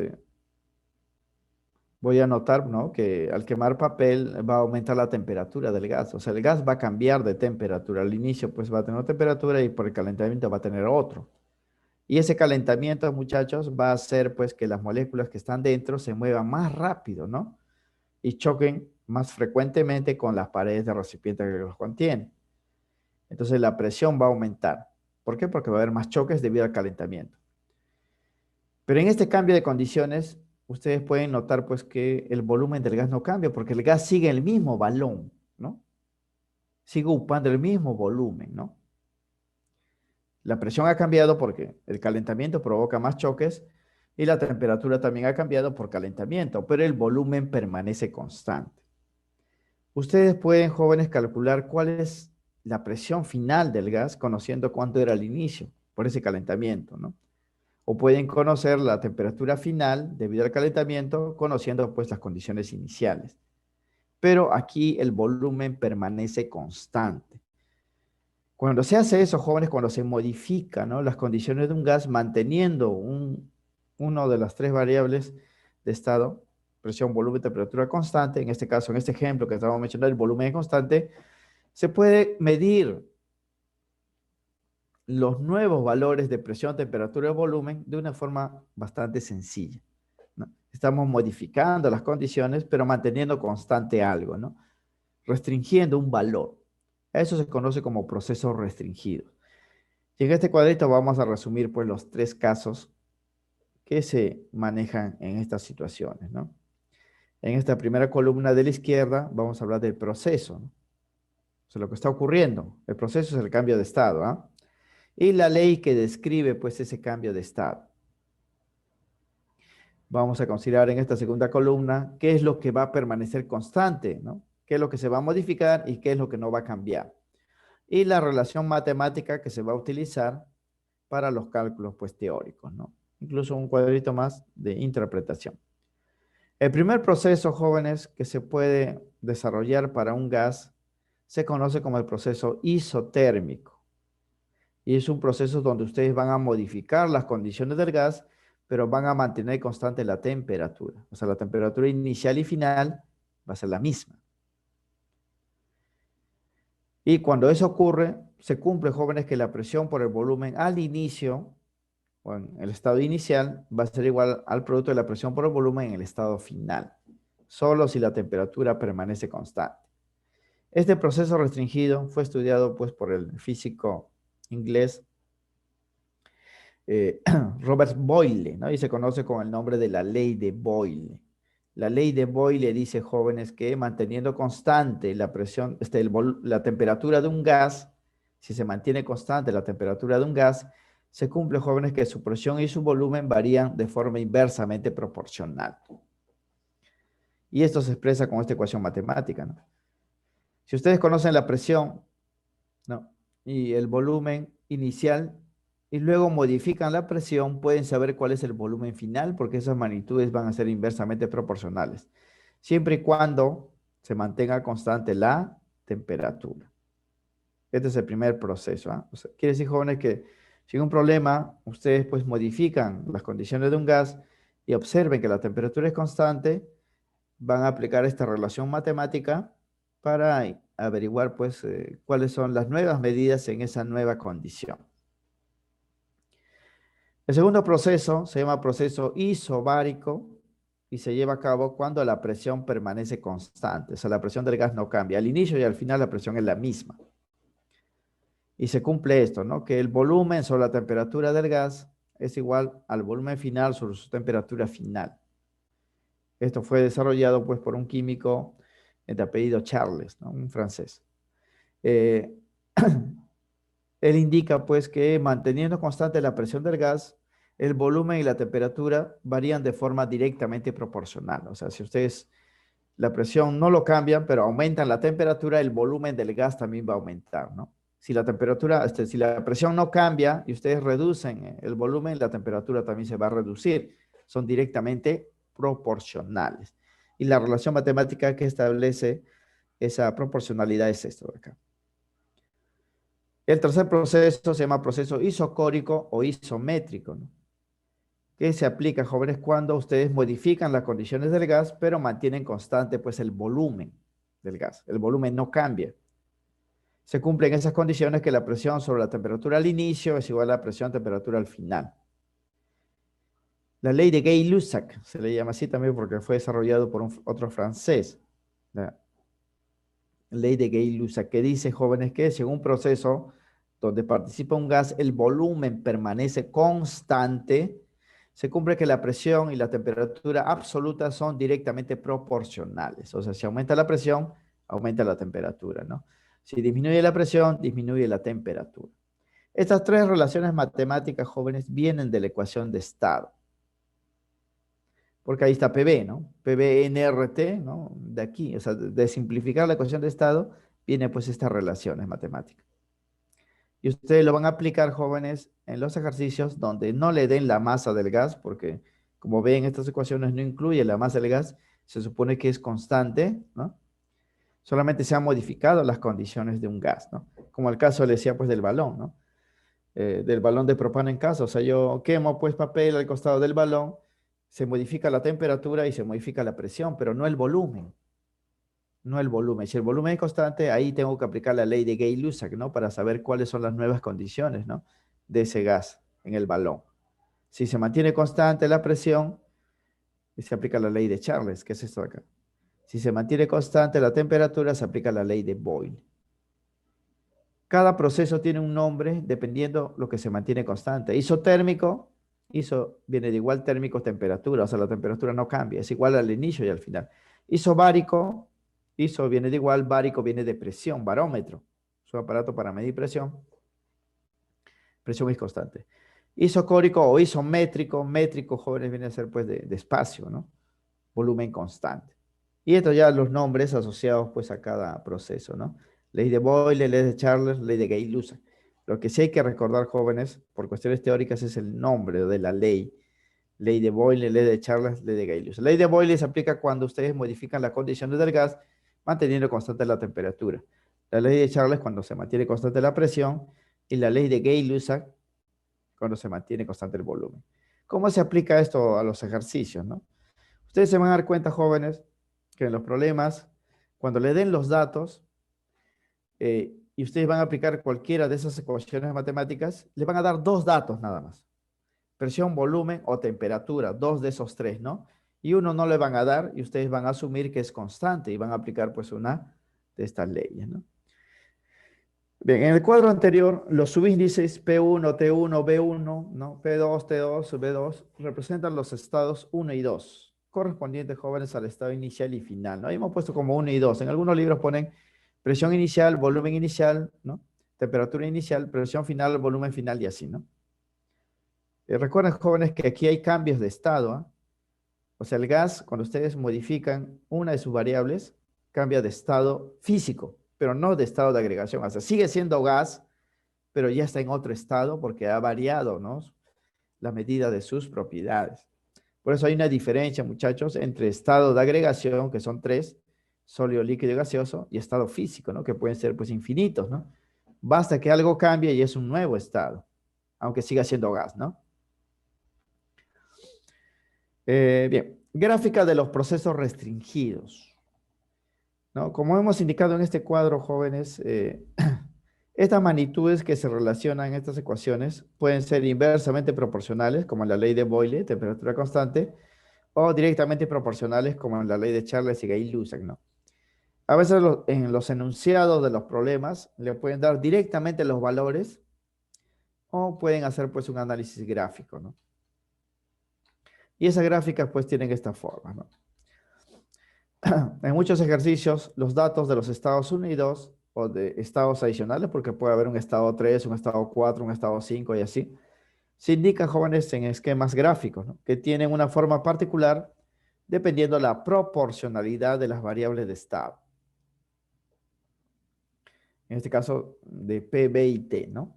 voy a notar, ¿no?, que al quemar papel va a aumentar la temperatura del gas. O sea, el gas va a cambiar de temperatura. Al inicio pues va a tener una temperatura y por el calentamiento va a tener otro. Y ese calentamiento, muchachos, va a hacer pues que las moléculas que están dentro se muevan más rápido, ¿no?, y choquen más frecuentemente con las paredes del recipiente que los contiene. Entonces la presión va a aumentar. ¿Por qué? Porque va a haber más choques debido al calentamiento. Pero en este cambio de condiciones, ustedes pueden notar pues que el volumen del gas no cambia porque el gas sigue el mismo balón, ¿no? Sigue ocupando el mismo volumen, ¿no? La presión ha cambiado porque el calentamiento provoca más choques y la temperatura también ha cambiado por calentamiento, pero el volumen permanece constante. Ustedes pueden, jóvenes, calcular cuál es la presión final del gas conociendo cuánto era al inicio por ese calentamiento, ¿no? O pueden conocer la temperatura final debido al calentamiento conociendo pues las condiciones iniciales. Pero aquí el volumen permanece constante. Cuando se hace eso, jóvenes, cuando se modifican, ¿no?, las condiciones de un gas manteniendo uno de las tres variables de estado, presión, volumen, temperatura constante, en este caso, en este ejemplo que estamos mencionando, el volumen es constante, se puede medir los nuevos valores de presión, temperatura y volumen de una forma bastante sencilla, ¿no? Estamos modificando las condiciones, pero manteniendo constante algo, ¿no?, restringiendo un valor. Eso se conoce como procesos restringidos. Y en este cuadrito vamos a resumir pues los tres casos que se manejan en estas situaciones, ¿no? En esta primera columna de la izquierda vamos a hablar del proceso, ¿no? O sea, lo que está ocurriendo. El proceso es el cambio de estado, ¿ah? Y la ley que describe pues ese cambio de estado. Vamos a considerar en esta segunda columna qué es lo que va a permanecer constante, ¿no? Qué es lo que se va a modificar y qué es lo que no va a cambiar. Y la relación matemática que se va a utilizar para los cálculos pues teóricos, ¿no? Incluso un cuadrito más de interpretación. El primer proceso, jóvenes, que se puede desarrollar para un gas se conoce como el proceso isotérmico. Y es un proceso donde ustedes van a modificar las condiciones del gas, pero van a mantener constante la temperatura. O sea, la temperatura inicial y final va a ser la misma. Y cuando eso ocurre, se cumple, jóvenes, que la presión por el volumen al inicio, o en el estado inicial, va a ser igual al producto de la presión por el volumen en el estado final, solo si la temperatura permanece constante. Este proceso restringido fue estudiado pues por el físico inglés eh, Robert Boyle, ¿no? Y se conoce con el nombre de la ley de Boyle. La ley de Boyle dice, jóvenes, que manteniendo constante la presión, la temperatura de un gas, si se mantiene constante la temperatura de un gas, se cumple, jóvenes, que su presión y su volumen varían de forma inversamente proporcional. Y esto se expresa con esta ecuación matemática, ¿no? Si ustedes conocen la presión, ¿no? Y el volumen inicial, y luego modifican la presión, pueden saber cuál es el volumen final, porque esas magnitudes van a ser inversamente proporcionales, siempre y cuando se mantenga constante la temperatura. Este es el primer proceso, ¿ah? O sea, quiere decir, jóvenes, que si hay un problema, ustedes pues modifican las condiciones de un gas y observen que la temperatura es constante, van a aplicar esta relación matemática para averiguar pues cuáles son las nuevas medidas en esa nueva condición. El segundo proceso se llama proceso isobárico y se lleva a cabo cuando la presión permanece constante. O sea, la presión del gas no cambia. Al inicio y al final la presión es la misma. Y se cumple esto, ¿no? Que el volumen sobre la temperatura del gas es igual al volumen final sobre su temperatura final. Esto fue desarrollado pues por un químico de apellido Charles, ¿no? Un francés. Eh, Él indica pues que manteniendo constante la presión del gas, el volumen y la temperatura varían de forma directamente proporcional. O sea, si ustedes la presión no lo cambian, pero aumentan la temperatura, el volumen del gas también va a aumentar, ¿no? Si la temperatura, si la presión no cambia y ustedes reducen el volumen, la temperatura también se va a reducir. Son directamente proporcionales. Y la relación matemática que establece esa proporcionalidad es esto de acá. El tercer proceso se llama proceso isocórico o isométrico, ¿no? Que se aplica, jóvenes, cuando ustedes modifican las condiciones del gas, pero mantienen constante pues el volumen del gas. El volumen no cambia. Se cumplen esas condiciones que la presión sobre la temperatura al inicio es igual a la presión temperatura al final. La ley de Gay-Lussac se le llama así también porque fue desarrollado por otro francés. La ley de Gay-Lussac, que dice, jóvenes, que según un proceso donde participa un gas, el volumen permanece constante, se cumple que la presión y la temperatura absoluta son directamente proporcionales. O sea, si aumenta la presión, aumenta la temperatura, ¿no? Si disminuye la presión, disminuye la temperatura. Estas tres relaciones matemáticas, jóvenes, vienen de la ecuación de estado. Porque ahí está PV, ¿no? PV NRT, ¿no? De aquí, o sea, de simplificar la ecuación de estado, viene pues estas relaciones matemáticas. Y ustedes lo van a aplicar, jóvenes, en los ejercicios donde no le den la masa del gas, porque como ven, estas ecuaciones no incluyen la masa del gas, se supone que es constante, ¿no? Solamente se han modificado las condiciones de un gas, ¿no? Como el caso, le decía, pues, del balón, ¿no? Del balón de propano en casa. O sea, yo quemo, pues, papel al costado del balón, se modifica la temperatura y se modifica la presión, pero no el volumen. No el volumen. Si el volumen es constante, ahí tengo que aplicar la ley de Gay-Lussac, ¿no? Para saber cuáles son las nuevas condiciones, ¿no? De ese gas en el balón. Si se mantiene constante la presión, se aplica la ley de Charles, que es esto de acá. Si se mantiene constante la temperatura, se aplica la ley de Boyle. Cada proceso tiene un nombre dependiendo lo que se mantiene constante. Isotérmico, iso viene de igual térmico temperatura, o sea, la temperatura no cambia, es igual al inicio y al final. Isobárico, iso viene de igual, bárico viene de presión, barómetro, es un aparato para medir presión. Presión es constante. Isocórico o isométrico, métrico, jóvenes, viene a ser pues de espacio, ¿no? Volumen constante. Y esto ya los nombres asociados pues a cada proceso, ¿no? Ley de Boyle, ley de Charles, ley de Gay-Lussac. Lo que sí hay que recordar, jóvenes, por cuestiones teóricas, es el nombre de la ley. Ley de Boyle, ley de Charles, ley de Gay-Lussac. Ley de Boyle se aplica cuando ustedes modifican las condiciones del gas manteniendo constante la temperatura. La ley de Charles cuando se mantiene constante la presión y la ley de Gay-Lussac cuando se mantiene constante el volumen. ¿Cómo se aplica esto a los ejercicios, no? Ustedes se van a dar cuenta, jóvenes, que en los problemas, cuando le den los datos y ustedes van a aplicar cualquiera de esas ecuaciones matemáticas, les van a dar dos datos nada más. Presión, volumen o temperatura, dos de esos tres, ¿no? Y uno no le van a dar y ustedes van a asumir que es constante y van a aplicar pues una de estas leyes, ¿no? Bien, en el cuadro anterior, los subíndices P1, T1, B1, ¿no? P2, T2, B2 representan los estados 1 y 2, correspondientes jóvenes al estado inicial y final, ¿no? Ahí hemos puesto como 1 y 2. En algunos libros ponen presión inicial, volumen inicial, ¿no? Temperatura inicial, presión final, volumen final y así, ¿no? Recuerden, jóvenes, que aquí hay cambios de estado, ¿ah? O sea, el gas, cuando ustedes modifican una de sus variables, cambia de estado físico, pero no de estado de agregación. O sea, sigue siendo gas, pero ya está en otro estado porque ha variado, ¿no? La medida de sus propiedades. Por eso hay una diferencia, muchachos, entre estado de agregación, que son tres, sólido, líquido y gaseoso, y estado físico, ¿no? Que pueden ser pues infinitos, ¿no? Basta que algo cambie y es un nuevo estado, aunque siga siendo gas, ¿no? Bien, gráfica de los procesos restringidos, ¿no? Como hemos indicado en este cuadro, jóvenes, estas magnitudes que se relacionan en estas ecuaciones pueden ser inversamente proporcionales, como en la ley de Boyle, temperatura constante, o directamente proporcionales, como en la ley de Charles y Gay-Lussac, ¿no? A veces en los enunciados de los problemas le pueden dar directamente los valores o pueden hacer pues un análisis gráfico, ¿no? Y esas gráficas pues tienen esta forma, ¿no? En muchos ejercicios, los datos de los estados 1 y 2 o de estados adicionales, porque puede haber un estado 3, un estado 4, un estado 5 y así, se indican, jóvenes, en esquemas gráficos, ¿no? Que tienen una forma particular dependiendo la proporcionalidad de las variables de estado. En este caso, de P, B y T, ¿no?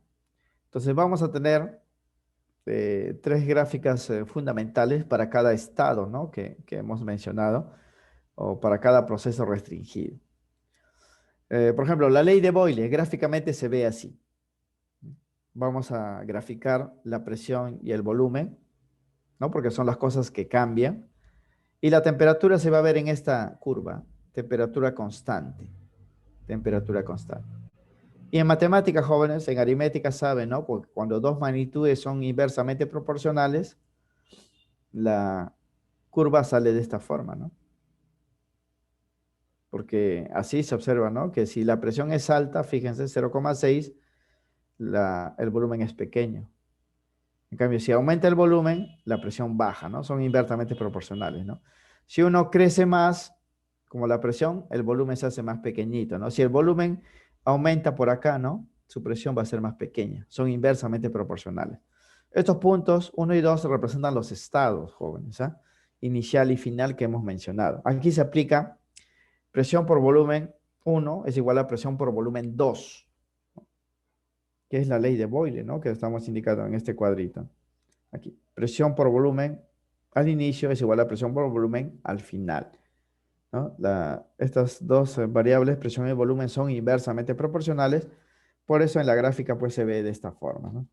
Entonces vamos a tener tres gráficas fundamentales para cada estado, ¿no? Que hemos mencionado, o para cada proceso restringido. Por ejemplo, la ley de Boyle gráficamente se ve así. Vamos a graficar la presión y el volumen, ¿no? Porque son las cosas que cambian. Y la temperatura se va a ver en esta curva, temperatura constante, temperatura constante. Y en matemáticas, jóvenes, en aritmética saben, ¿no? Porque cuando dos magnitudes son inversamente proporcionales, la curva sale de esta forma, ¿no? Porque así se observa, ¿no? Que si la presión es alta, fíjense, 0,6, el volumen es pequeño. En cambio, si aumenta el volumen, la presión baja, ¿no? Son inversamente proporcionales, ¿no? Si uno crece más, como la presión, el volumen se hace más pequeñito, ¿no? Si el volumen aumenta por acá, ¿no? Su presión va a ser más pequeña. Son inversamente proporcionales. Estos puntos 1 y 2 representan los estados, jóvenes, ¿ah? Inicial y final que hemos mencionado. Aquí se aplica presión por volumen 1 es igual a presión por volumen 2, que es la ley de Boyle, ¿no? Que estamos indicando en este cuadrito. Aquí, presión por volumen al inicio es igual a presión por volumen al final, ¿no? Estas dos variables, presión y volumen, son inversamente proporcionales. Por eso en la gráfica pues se ve de esta forma, ¿no?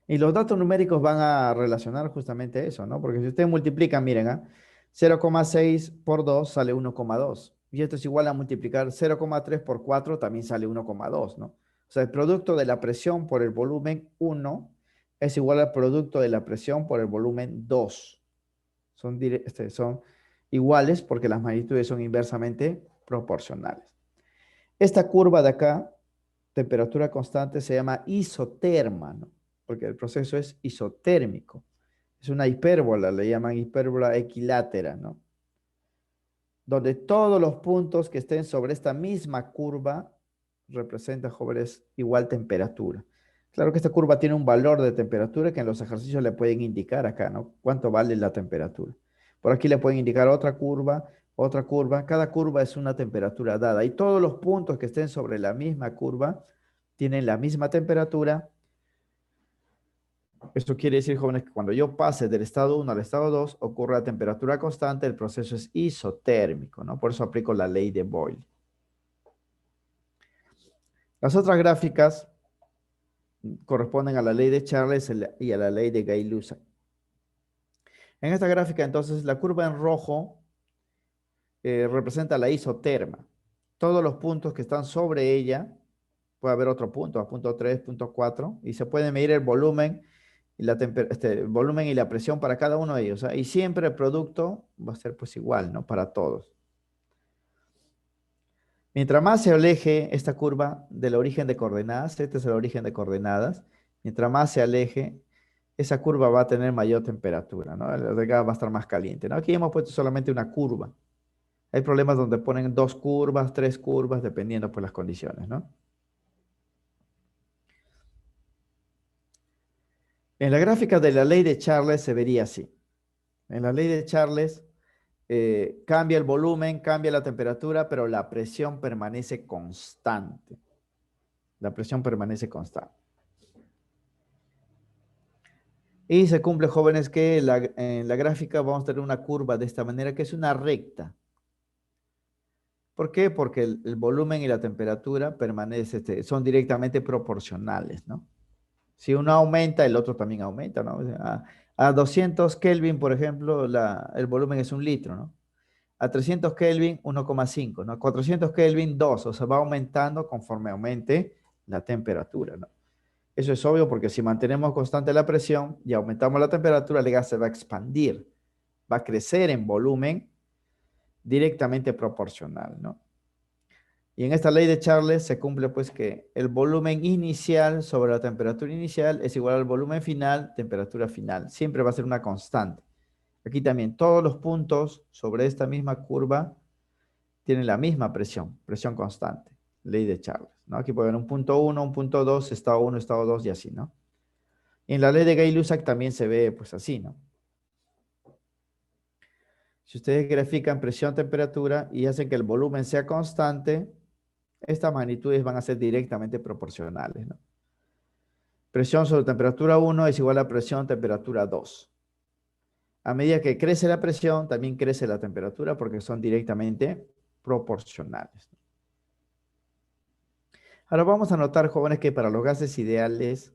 Y los datos numéricos van a relacionar justamente eso, ¿no? Porque si ustedes multiplican, miren, ¿ah? 0,6 por 2 sale 1,2. Y esto es igual a multiplicar 0,3 por 4, también sale 1,2, ¿no? O sea, el producto de la presión por el volumen 1 es igual al producto de la presión por el volumen 2. Son iguales porque las magnitudes son inversamente proporcionales. Esta curva de acá, temperatura constante, se llama isoterma, ¿no? Porque el proceso es isotérmico. Es una hipérbola, le llaman hipérbola equilátera, ¿no? Donde todos los puntos que estén sobre esta misma curva representan, jóvenes, igual temperatura. Claro que esta curva tiene un valor de temperatura que en los ejercicios le pueden indicar acá, ¿no? ¿Cuánto vale la temperatura? Por aquí le pueden indicar otra curva, otra curva. Cada curva es una temperatura dada. Y todos los puntos que estén sobre la misma curva tienen la misma temperatura. Esto quiere decir, jóvenes, que cuando yo pase del estado 1 al estado 2, ocurre a temperatura constante, el proceso es isotérmico, ¿no? Por eso aplico la ley de Boyle. Las otras gráficas corresponden a la ley de Charles y a la ley de Gay-Lussac. En esta gráfica, entonces, la curva en rojo representa la isoterma. Todos los puntos que están sobre ella, puede haber otro punto, a punto 3, punto 4, y se puede medir el volumen y el volumen y la presión para cada uno de ellos, ¿eh? Y siempre el producto va a ser pues igual, ¿no? Para todos. Mientras más se aleje esta curva del origen de coordenadas, este es el origen de coordenadas, mientras más se aleje, esa curva va a tener mayor temperatura, ¿no? El gas va a estar más caliente, ¿no? Aquí hemos puesto solamente una curva. Hay problemas donde ponen dos curvas, tres curvas, dependiendo por las condiciones, ¿no? En la gráfica de la ley de Charles se vería así. En la ley de Charles cambia el volumen, cambia la temperatura, pero la presión permanece constante. La presión permanece constante. Y se cumple, jóvenes, que en la gráfica vamos a tener una curva de esta manera, que es una recta. ¿Por qué? Porque el volumen y la temperatura son directamente proporcionales, ¿no? Si uno aumenta, el otro también aumenta, ¿no? O sea, a 200 Kelvin, por ejemplo, el volumen es 1 litro, ¿no? A 300 Kelvin, 1,5, ¿no? A 400 Kelvin, 2, o sea, va aumentando conforme aumente la temperatura, ¿no? Eso es obvio porque si mantenemos constante la presión y aumentamos la temperatura, el gas se va a expandir, va a crecer en volumen directamente proporcional, ¿no? Y en esta ley de Charles se cumple pues que el volumen inicial sobre la temperatura inicial es igual al volumen final, temperatura final. Siempre va a ser una constante. Aquí también todos los puntos sobre esta misma curva tienen la misma presión, presión constante. Ley de Charles, ¿no? Aquí puede haber un punto 1, un punto 2, estado 1, estado 2 y así, ¿no? Y en la ley de Gay-Lussac también se ve pues así, ¿no? Si ustedes grafican presión, temperatura y hacen que el volumen sea constante, estas magnitudes van a ser directamente proporcionales, ¿no? Presión sobre temperatura 1 es igual a presión temperatura 2. A medida que crece la presión, también crece la temperatura porque son directamente proporcionales. Ahora vamos a notar, jóvenes, que para los gases ideales,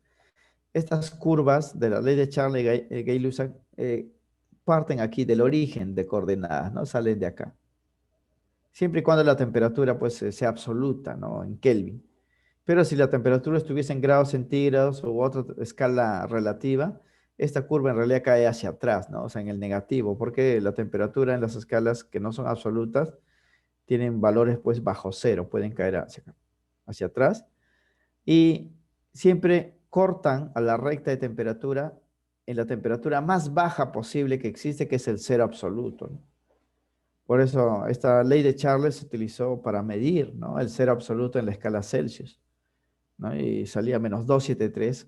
estas curvas de la ley de Gay-Lussac parten aquí del origen de coordenadas, ¿no? Salen de acá. Siempre y cuando la temperatura pues sea absoluta, ¿no? En Kelvin. Pero si la temperatura estuviese en grados centígrados u otra escala relativa, esta curva en realidad cae hacia atrás, ¿no? O sea, en el negativo, porque la temperatura en las escalas que no son absolutas tienen valores pues bajo cero, pueden caer hacia atrás. Y siempre cortan a la recta de temperatura en la temperatura más baja posible que existe, que es el cero absoluto, ¿no? Por eso esta ley de Charles se utilizó para medir, ¿no? El cero absoluto en la escala Celsius, ¿no? Y salía menos 273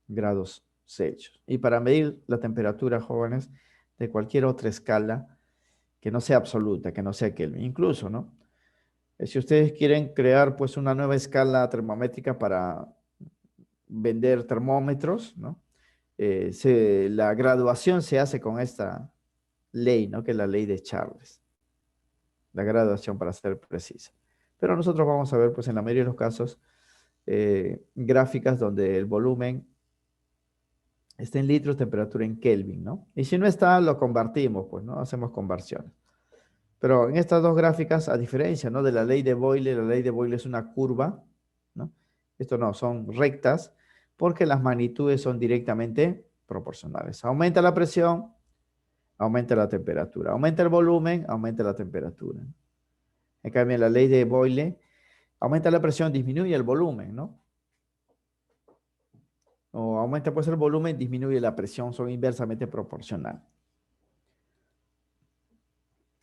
grados Celsius. Y para medir la temperatura, jóvenes, de cualquier otra escala que no sea absoluta, que no sea Kelvin, incluso, ¿no? Si ustedes quieren crear pues una nueva escala termométrica para vender termómetros, ¿no? La graduación se hace con esta ley, ¿no? Que es la ley de Charles. La graduación para ser precisa. Pero nosotros vamos a ver pues en la mayoría de los casos gráficas donde el volumen está en litros, temperatura en Kelvin, ¿no? Y si no está, lo convertimos, pues, ¿no? Hacemos conversiones. Pero en estas dos gráficas, a diferencia, ¿no? De la ley de Boyle es una curva, ¿no? Esto no, son rectas, porque las magnitudes son directamente proporcionales. Aumenta la presión, aumenta la temperatura. Aumenta el volumen, aumenta la temperatura. En cambio, en la ley de Boyle, aumenta la presión, disminuye el volumen, ¿no? O aumenta pues el volumen, disminuye la presión, son inversamente proporcionales.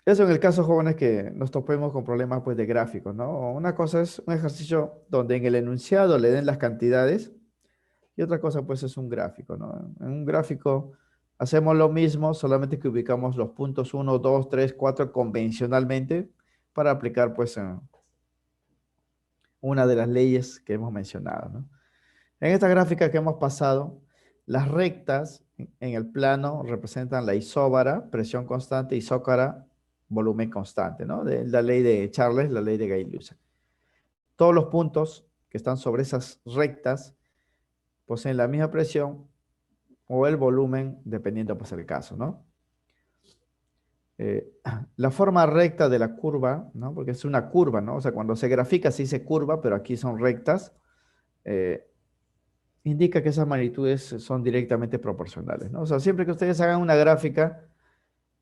Eso en el caso, jóvenes, que nos topemos con problemas pues de gráficos, ¿no? Una cosa es un ejercicio donde en el enunciado le den las cantidades y otra cosa pues es un gráfico, ¿no? En un gráfico hacemos lo mismo, solamente que ubicamos los puntos 1, 2, 3, 4 convencionalmente para aplicar pues una de las leyes que hemos mencionado, ¿no? En esta gráfica que hemos pasado, las rectas en el plano representan la isóbara, presión constante, isócara, volumen constante, ¿no? De la ley de Charles, la ley de Gay-Lussac. Todos los puntos que están sobre esas rectas poseen la misma presión o el volumen, dependiendo pues el caso, ¿no? Eh, la forma recta de la curva, ¿no? Porque es una curva, ¿no? O sea, cuando se grafica se dice curva, pero aquí son rectas. Eh, indica que esas magnitudes son directamente proporcionales, ¿no? O sea, siempre que ustedes hagan una gráfica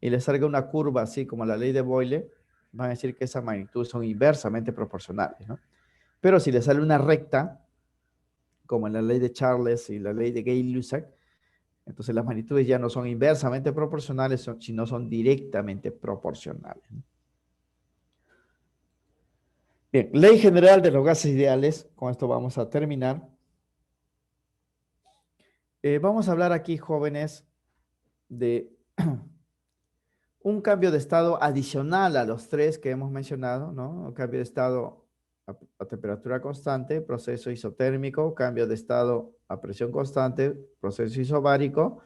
y les salga una curva así como la ley de Boyle, van a decir que esas magnitudes son inversamente proporcionales, ¿no? Pero si le sale una recta, como en la ley de Charles y la ley de Gay-Lussac, entonces las magnitudes ya no son inversamente proporcionales, sino son directamente proporcionales. Bien, ley general de los gases ideales. Con esto vamos a terminar. Vamos a hablar aquí, jóvenes, de un cambio de estado adicional a los tres que hemos mencionado, ¿no? Un cambio de estado a temperatura constante, proceso isotérmico, cambio de estado a presión constante, proceso isobárico,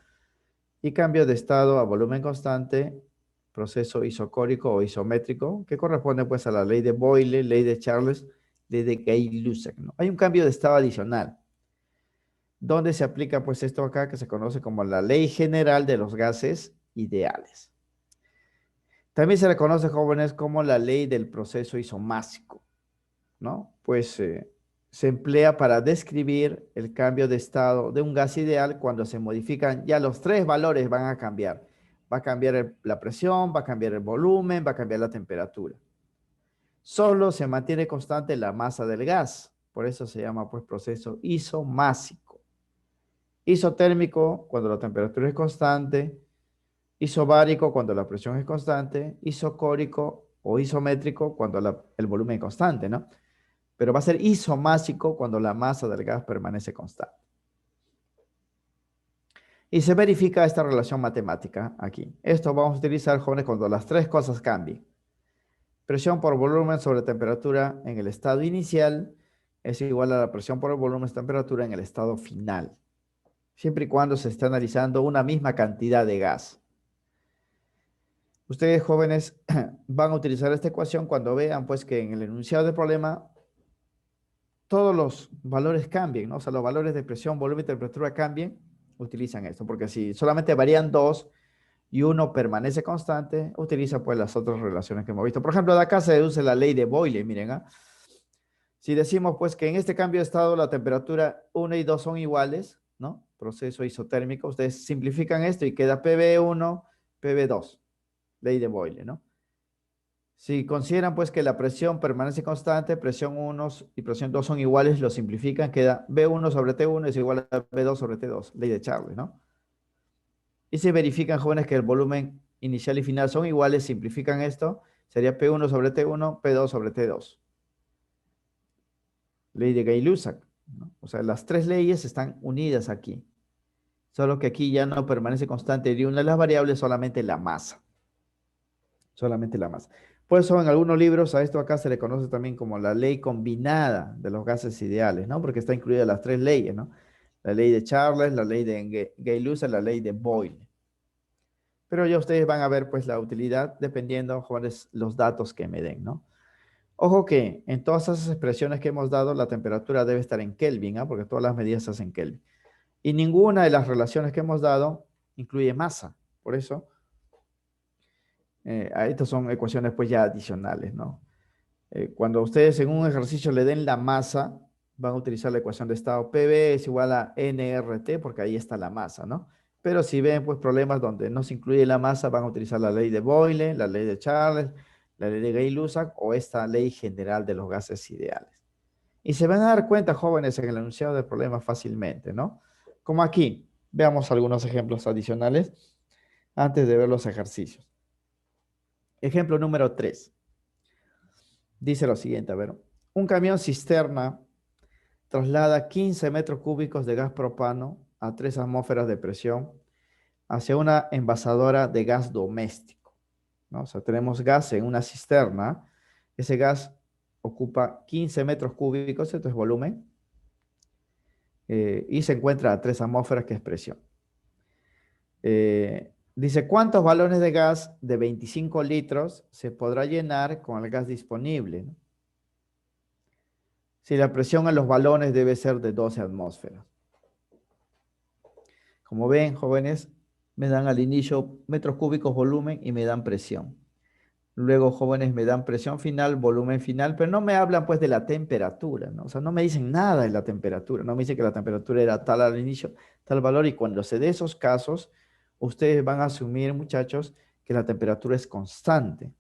y cambio de estado a volumen constante, proceso isocórico o isométrico, que corresponde pues a la ley de Boyle, ley de Charles, ley de Gay-Lussac, ¿no? Hay un cambio de estado adicional, donde se aplica pues esto acá que se conoce como la ley general de los gases ideales. También se le conoce, jóvenes, como la ley del proceso isomásico, ¿no? Pues se emplea para describir el cambio de estado de un gas ideal cuando se modifican, ya los tres valores van a cambiar. Va a cambiar la presión, va a cambiar el volumen, va a cambiar la temperatura. Solo se mantiene constante la masa del gas, por eso se llama pues proceso isomásico. Isotérmico cuando la temperatura es constante, isobárico cuando la presión es constante, isocórico o isométrico cuando el volumen es constante, ¿no? Pero va a ser isomásico cuando la masa del gas permanece constante. Y se verifica esta relación matemática aquí. Esto vamos a utilizar, jóvenes, cuando las tres cosas cambien. Presión por volumen sobre temperatura en el estado inicial es igual a la presión por el volumen sobre temperatura en el estado final, siempre y cuando se esté analizando una misma cantidad de gas. Ustedes, jóvenes, van a utilizar esta ecuación cuando vean pues que en el enunciado del problema todos los valores cambien, ¿no? O sea, los valores de presión, volumen y temperatura cambien, utilizan esto, porque si solamente varían dos y uno permanece constante, utiliza pues las otras relaciones que hemos visto. Por ejemplo, de acá se deduce la ley de Boyle, miren, ¿ah? Si decimos pues que en este cambio de estado la temperatura 1 y 2 son iguales, ¿no? Proceso isotérmico, ustedes simplifican esto y queda PB1, PB2, ley de Boyle, ¿no? Si consideran pues que la presión permanece constante, presión 1 y presión 2 son iguales, lo simplifican, queda B1 sobre T1 es igual a B2 sobre T2, ley de Charles, ¿no? Y si verifican, jóvenes, que el volumen inicial y final son iguales, simplifican esto, sería P1 sobre T1, P2 sobre T2. Ley de Gay-Lussac, ¿no? O sea, las tres leyes están unidas aquí. Solo que aquí ya no permanece constante de una de las variables, solamente la masa. Solamente la masa. Por eso en algunos libros a esto acá se le conoce también como la ley combinada de los gases ideales, ¿no? Porque está incluida las tres leyes, ¿no? La ley de Charles, la ley de Gay-Lussac, la ley de Boyle. Pero ya ustedes van a ver pues la utilidad dependiendo cuáles los datos que me den, ¿no? Ojo que en todas esas expresiones que hemos dado, la temperatura debe estar en Kelvin, ¿ah? Porque todas las medidas se hacen en Kelvin. Y ninguna de las relaciones que hemos dado incluye masa. Por eso, estas son ecuaciones pues ya adicionales, ¿no? Cuando ustedes en un ejercicio le den la masa, van a utilizar la ecuación de estado PV es igual a nRT, porque ahí está la masa, ¿no? Pero si ven pues problemas donde no se incluye la masa, van a utilizar la ley de Boyle, la ley de Charles, la ley de Gay-Lussac o esta ley general de los gases ideales. Y se van a dar cuenta, jóvenes, en el enunciado del problema fácilmente, ¿no? Como aquí, veamos algunos ejemplos adicionales antes de ver los ejercicios. Ejemplo número 3. Dice lo siguiente, a ver. Un camión cisterna traslada 15 metros cúbicos de gas propano a 3 atmósferas de presión hacia una envasadora de gas doméstico, ¿no? O sea, tenemos gas en una cisterna. Ese gas ocupa 15 metros cúbicos, esto es volumen, y se encuentra a 3 atmósferas, que es presión. Dice, ¿cuántos balones de gas de 25 litros se podrá llenar con el gas disponible, ¿no? Si la presión en los balones debe ser de 12 atmósferas. Como ven, jóvenes, me dan al inicio metros cúbicos, volumen, y me dan presión. Luego, jóvenes, me dan presión final, volumen final, pero no me hablan pues de la temperatura, ¿no? O sea, no me dicen nada de la temperatura. No me dicen que la temperatura era tal al inicio, tal valor, y cuando se dé esos casos, ustedes van a asumir, muchachos, que la temperatura es constante.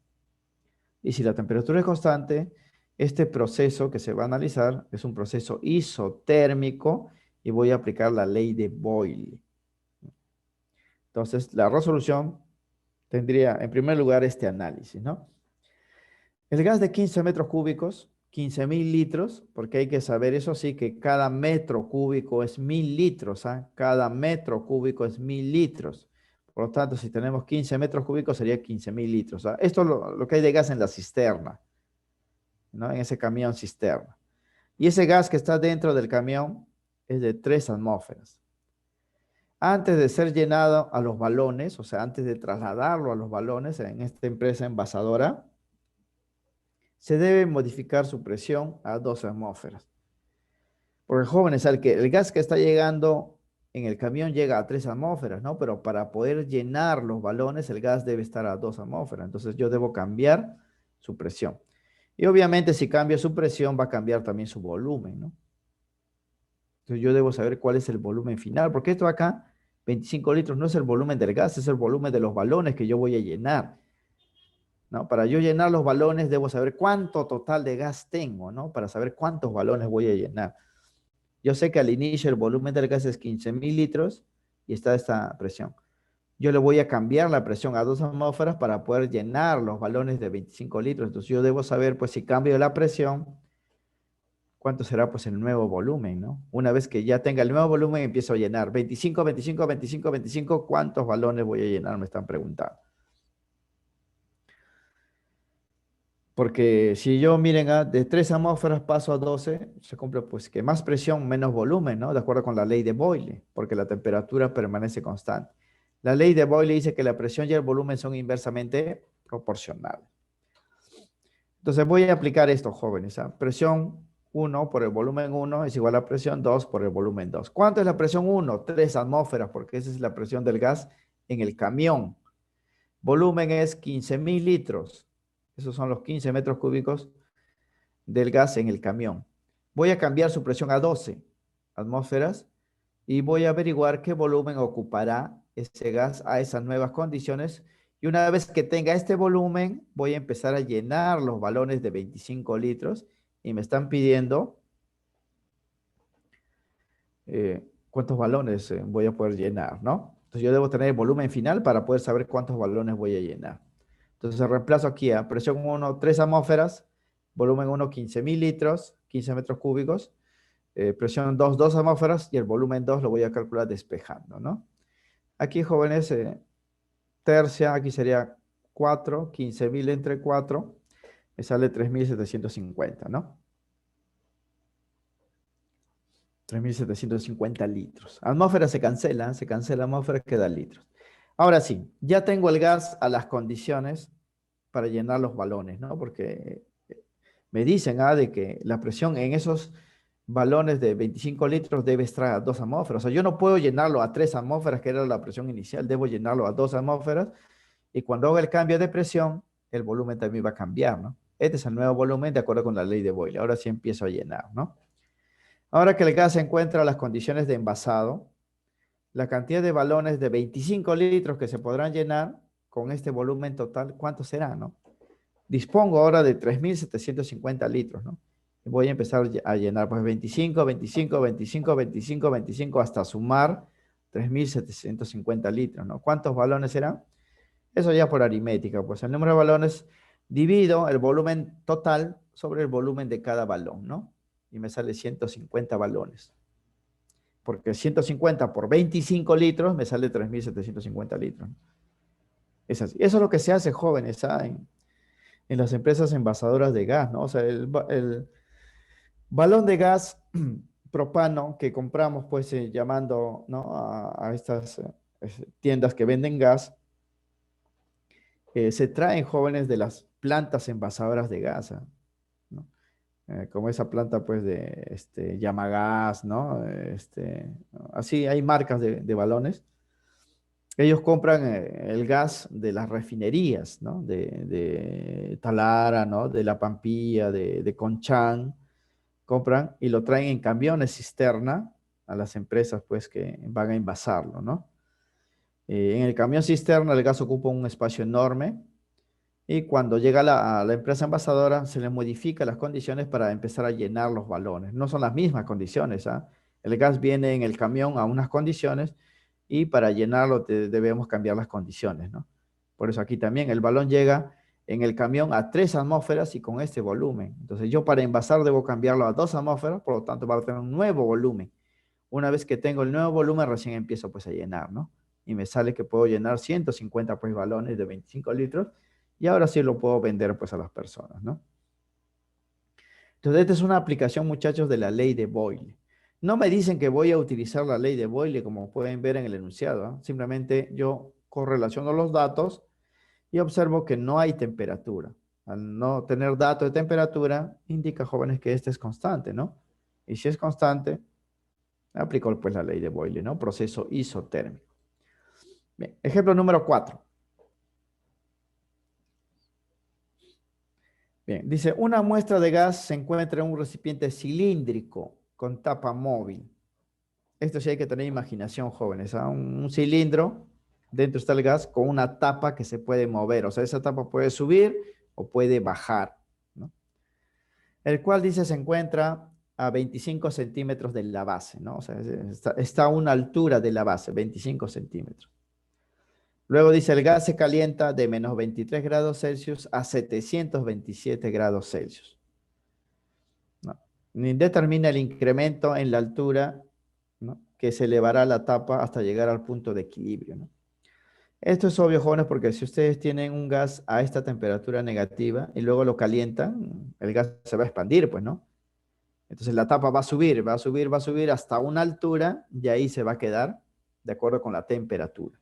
Y si la temperatura es constante, este proceso que se va a analizar es un proceso isotérmico y voy a aplicar la ley de Boyle. Entonces, la resolución tendría en primer lugar este análisis, ¿no? El gas de 15 metros cúbicos, 15.000 litros, porque hay que saber eso sí, que cada metro cúbico es 1.000 litros, ¿ah? Cada metro cúbico es 1.000 litros. Por lo tanto, si tenemos 15 metros cúbicos, sería 15.000 litros, ¿ah? Esto es lo que hay de gas en la cisterna, ¿no? En ese camión cisterna. Y ese gas que está dentro del camión es de 3 atmósferas. Antes de ser llenado a los balones, o sea, antes de trasladarlo a los balones en esta empresa envasadora, se debe modificar su presión a 2 atmósferas. Porque jóvenes, el gas que está llegando en el camión llega a 3 atmósferas, ¿no? Pero para poder llenar los balones, el gas debe estar a 2 atmósferas. Entonces yo debo cambiar su presión. Y obviamente si cambio su presión, va a cambiar también su volumen, ¿no? Entonces yo debo saber cuál es el volumen final, porque esto acá, 25 litros, no es el volumen del gas, es el volumen de los balones que yo voy a llenar, ¿no? Para yo llenar los balones, debo saber cuánto total de gas tengo, ¿no? Para saber cuántos balones voy a llenar. Yo sé que al inicio el volumen del gas es 15.000 litros y está esta presión. Yo le voy a cambiar la presión a 2 atmósferas para poder llenar los balones de 25 litros. Entonces yo debo saber, pues si cambio la presión, cuánto será pues el nuevo volumen, ¿no? Una vez que ya tenga el nuevo volumen, empiezo a llenar. 25, 25, 25, 25, ¿cuántos balones voy a llenar? Me están preguntando. Porque si yo, miren, de 3 atmósferas paso a 12, se cumple pues que más presión, menos volumen, ¿no? De acuerdo con la ley de Boyle, porque la temperatura permanece constante. La ley de Boyle dice que la presión y el volumen son inversamente proporcionales. Entonces voy a aplicar esto, jóvenes. Presión 1 por el volumen 1 es igual a presión 2 por el volumen 2. ¿Cuánto es la presión 1? 3 atmósferas, porque esa es la presión del gas en el camión. Volumen es 15.000 litros. Esos son los 15 metros cúbicos del gas en el camión. Voy a cambiar su presión a 12 atmósferas y voy a averiguar qué volumen ocupará ese gas a esas nuevas condiciones. Y una vez que tenga este volumen, voy a empezar a llenar los balones de 25 litros y me están pidiendo cuántos balones voy a poder llenar, ¿no? Entonces yo debo tener el volumen final para poder saber cuántos balones voy a llenar. Entonces reemplazo aquí a presión 1, 3 atmósferas, volumen 1, 15.000 litros, 15 metros cúbicos, presión 2, 2 atmósferas y el volumen 2 lo voy a calcular despejando, ¿no? Aquí, jóvenes, tercia, aquí sería 4, 15.000 entre 4, me sale 3.750, ¿no? 3.750 litros. Atmósfera se cancela atmósfera, queda litros. Ahora sí, ya tengo el gas a las condiciones para llenar los balones, ¿no? Porque me dicen de que la presión en esos balones de 25 litros debe estar a 2 atmósferas. O sea, yo no puedo llenarlo a 3 atmósferas, que era la presión inicial, debo llenarlo a 2 atmósferas y cuando haga el cambio de presión, el volumen también va a cambiar, ¿no? Este es el nuevo volumen de acuerdo con la ley de Boyle. Ahora sí empiezo a llenar, ¿no? Ahora que el gas se encuentra a las condiciones de envasado, la cantidad de balones de 25 litros que se podrán llenar con este volumen total, ¿cuánto será, no? Dispongo ahora de 3.750 litros, ¿no? Voy a empezar a llenar, pues 25, 25, 25, 25, 25, hasta sumar 3.750 litros, ¿no? ¿Cuántos balones serán? Eso ya por aritmética, pues el número de balones divido el volumen total sobre el volumen de cada balón, ¿no? Y me sale 150 balones. Porque 150 por 25 litros me sale 3.750 litros. Es así. Eso es lo que se hace, jóvenes, en las empresas envasadoras de gas, ¿no? O sea, el balón de gas propano que compramos, pues, llamando, ¿no? a estas tiendas que venden gas, se traen jóvenes de las plantas envasadoras de gas, ¿no? Como esa planta pues de Yamagas, ¿no? ¿No? Así hay marcas de balones. Ellos compran el gas de las refinerías, ¿no? De Talara, ¿no? De La Pampilla, de Conchán. Compran y lo traen en camiones cisterna a las empresas pues que van a envasarlo, ¿no? En el camión cisterna el gas ocupa un espacio enorme Y cuando llega a la empresa envasadora, se le modifica las condiciones para empezar a llenar los balones. No son las mismas condiciones, ¿ah? El gas viene en el camión a unas condiciones y para llenarlo debemos cambiar las condiciones, ¿no? Por eso aquí también el balón llega en el camión a 3 atmósferas y con este volumen. Entonces yo para envasar debo cambiarlo a 2 atmósferas, por lo tanto va a tener un nuevo volumen. Una vez que tengo el nuevo volumen, recién empiezo pues a llenar, ¿no? Y me sale que puedo llenar 150 pues balones de 25 litros y ahora sí lo puedo vender pues a las personas, ¿no? Entonces, esta es una aplicación, muchachos, de la ley de Boyle. No me dicen que voy a utilizar la ley de Boyle, como pueden ver en el enunciado, ¿ah? Simplemente yo correlaciono los datos y observo que no hay temperatura. Al no tener datos de temperatura, indica, jóvenes, que este es constante, ¿no? Y si es constante, aplico pues la ley de Boyle, ¿no? Proceso isotérmico. Bien, ejemplo número 4. Bien, dice, una muestra de gas se encuentra en un recipiente cilíndrico con tapa móvil. Esto sí hay que tener imaginación, jóvenes, ¿ah? Un cilindro, dentro está el gas con una tapa que se puede mover. O sea, esa tapa puede subir o puede bajar, ¿no? El cual dice se encuentra a 25 centímetros de la base, ¿no? O sea, está a una altura de la base, 25 centímetros. Luego dice el gas se calienta de menos 23 grados Celsius a 727 grados Celsius, ¿no? Ni determina el incremento en la altura, ¿no?, que se elevará la tapa hasta llegar al punto de equilibrio, ¿no? Esto es obvio, jóvenes, porque si ustedes tienen un gas a esta temperatura negativa y luego lo calientan, el gas se va a expandir, pues, ¿no? Entonces la tapa va a subir, va a subir, va a subir hasta una altura y ahí se va a quedar de acuerdo con la temperatura.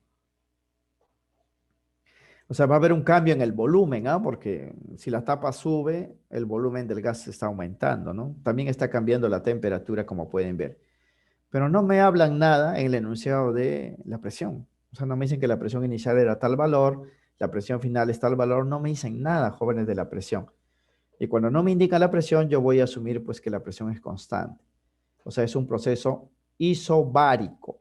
O sea, va a haber un cambio en el volumen, ¿ah? Porque si la tapa sube, el volumen del gas está aumentando, ¿no? También está cambiando la temperatura, como pueden ver. Pero no me hablan nada en el enunciado de la presión. O sea, no me dicen que la presión inicial era tal valor, la presión final es tal valor. No me dicen nada, jóvenes, de la presión. Y cuando no me indican la presión, yo voy a asumir pues que la presión es constante. O sea, es un proceso isobárico.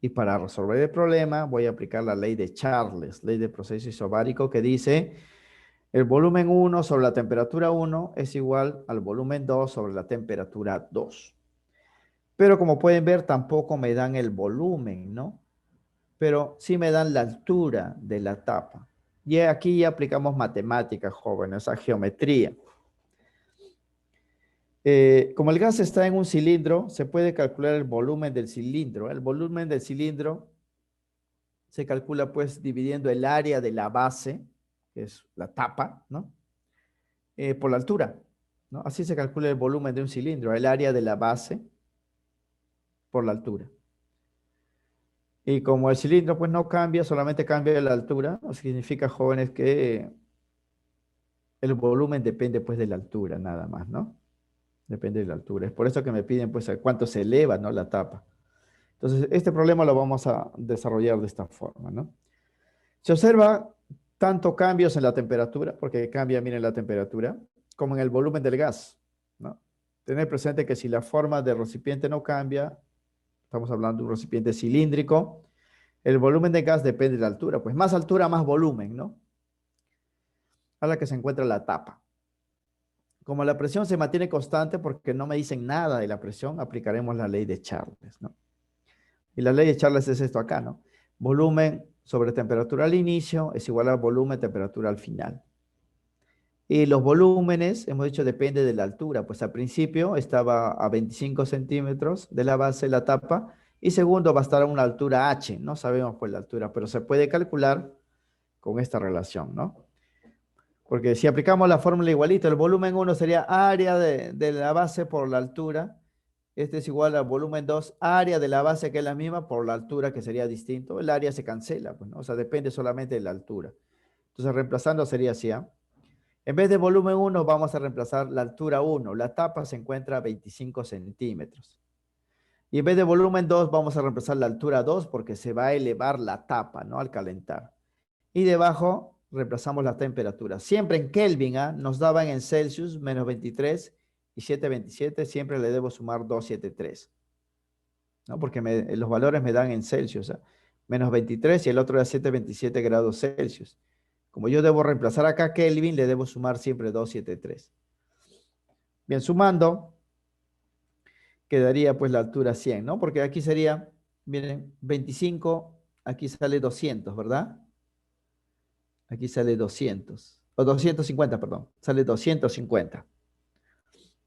Y para resolver el problema voy a aplicar la ley de Charles, ley de proceso isobárico, que dice el volumen 1 sobre la temperatura 1 es igual al volumen 2 sobre la temperatura 2. Pero como pueden ver, tampoco me dan el volumen, ¿no? Pero sí me dan la altura de la tapa. Y aquí ya aplicamos matemáticas, jóvenes, a geometría. Como el gas está en un cilindro, se puede calcular el volumen del cilindro. El volumen del cilindro se calcula pues dividiendo el área de la base, que es la tapa, ¿no? Por la altura, ¿no? Así se calcula el volumen de un cilindro, el área de la base por la altura. Y como el cilindro pues no cambia, solamente cambia la altura, significa, jóvenes, que el volumen depende pues de la altura nada más, ¿no? Depende de la altura. Es por eso que me piden pues a cuánto se eleva, ¿no?, la tapa. Entonces, este problema lo vamos a desarrollar de esta forma, ¿no? Se observa tanto cambios en la temperatura, porque cambia, miren, la temperatura, como en el volumen del gas, ¿no? Tener presente que si la forma del recipiente no cambia, estamos hablando de un recipiente cilíndrico, el volumen de gas depende de la altura, pues más altura, más volumen, ¿no?, a la que se encuentra la tapa. Como la presión se mantiene constante porque no me dicen nada de la presión, aplicaremos la ley de Charles, ¿no? Y la ley de Charles es esto acá, ¿no? Volumen sobre temperatura al inicio es igual al volumen temperatura al final. Y los volúmenes, hemos dicho, depende de la altura. Pues al principio estaba a 25 centímetros de la base la tapa y segundo va a estar a una altura h. No sabemos pues la altura, pero se puede calcular con esta relación, ¿no? Porque si aplicamos la fórmula igualito, el volumen 1 sería área de la base por la altura. Este es igual al volumen 2, área de la base, que es la misma, por la altura, que sería distinto. El área se cancela, pues, ¿no? O sea, depende solamente de la altura. Entonces, reemplazando sería así, ¿ah? En vez de volumen 1, vamos a reemplazar la altura 1. La tapa se encuentra a 25 centímetros. Y en vez de volumen 2, vamos a reemplazar la altura 2 porque se va a elevar la tapa, ¿no?, al calentar. Y debajo reemplazamos la temperatura. Siempre en Kelvin, ¿ah? Nos daban en Celsius menos 23 y 727. Siempre le debo sumar 273, ¿no? Porque los valores me dan en Celsius, ¿ah? Menos 23 y el otro era 727 grados Celsius. Como yo debo reemplazar acá Kelvin, le debo sumar siempre 273. Bien, sumando, quedaría pues la altura 100, ¿no? Porque aquí sería, miren, 25, aquí sale 200, ¿verdad? Aquí sale 200, o 250, perdón, sale 250.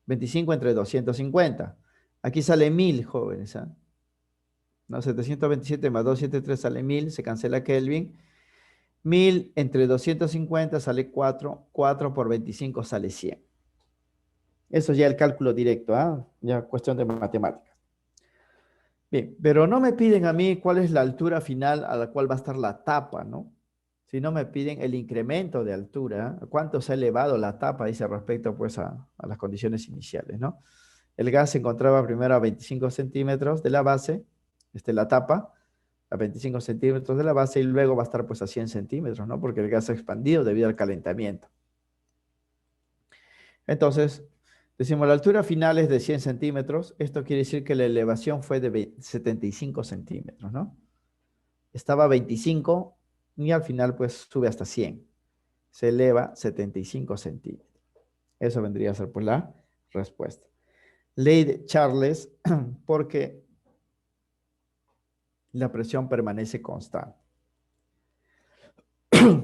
25 entre 250. Aquí sale 1000, jóvenes, ¿ah? No, 727 más 273 sale 1000, se cancela Kelvin. 1000 entre 250 sale 4, 4 por 25 sale 100. Eso ya el cálculo directo, ¿ah? Ya cuestión de matemáticas. Bien, pero no me piden a mí cuál es la altura final a la cual va a estar la tapa, ¿no? Sino me piden el incremento de altura, cuánto se ha elevado la tapa, dice respecto pues a las condiciones iniciales, ¿no? El gas se encontraba primero a 25 centímetros de la base, la tapa, a 25 centímetros de la base y luego va a estar pues a 100 centímetros, ¿no? Porque el gas ha expandido debido al calentamiento. Entonces, decimos la altura final es de 100 centímetros. Esto quiere decir que la elevación fue de 75 centímetros, ¿no? Estaba a 25 y al final pues sube hasta 100. Se eleva 75 centímetros. Eso vendría a ser pues la respuesta. Ley de Charles, porque la presión permanece constante.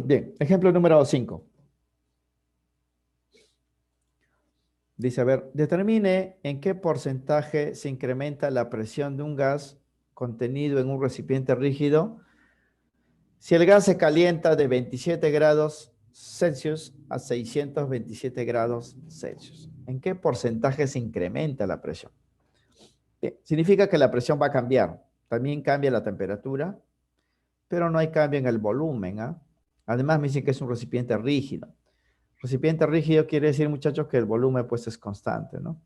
Bien, ejemplo número 5. Dice, a ver, determine en qué porcentaje se incrementa la presión de un gas contenido en un recipiente rígido si el gas se calienta de 27 grados Celsius a 627 grados Celsius. ¿En qué porcentaje se incrementa la presión? Bien, significa que la presión va a cambiar. También cambia la temperatura, pero no hay cambio en el volumen, ¿ah? Además me dicen que es un recipiente rígido. Recipiente rígido quiere decir, muchachos, que el volumen pues es constante, ¿no?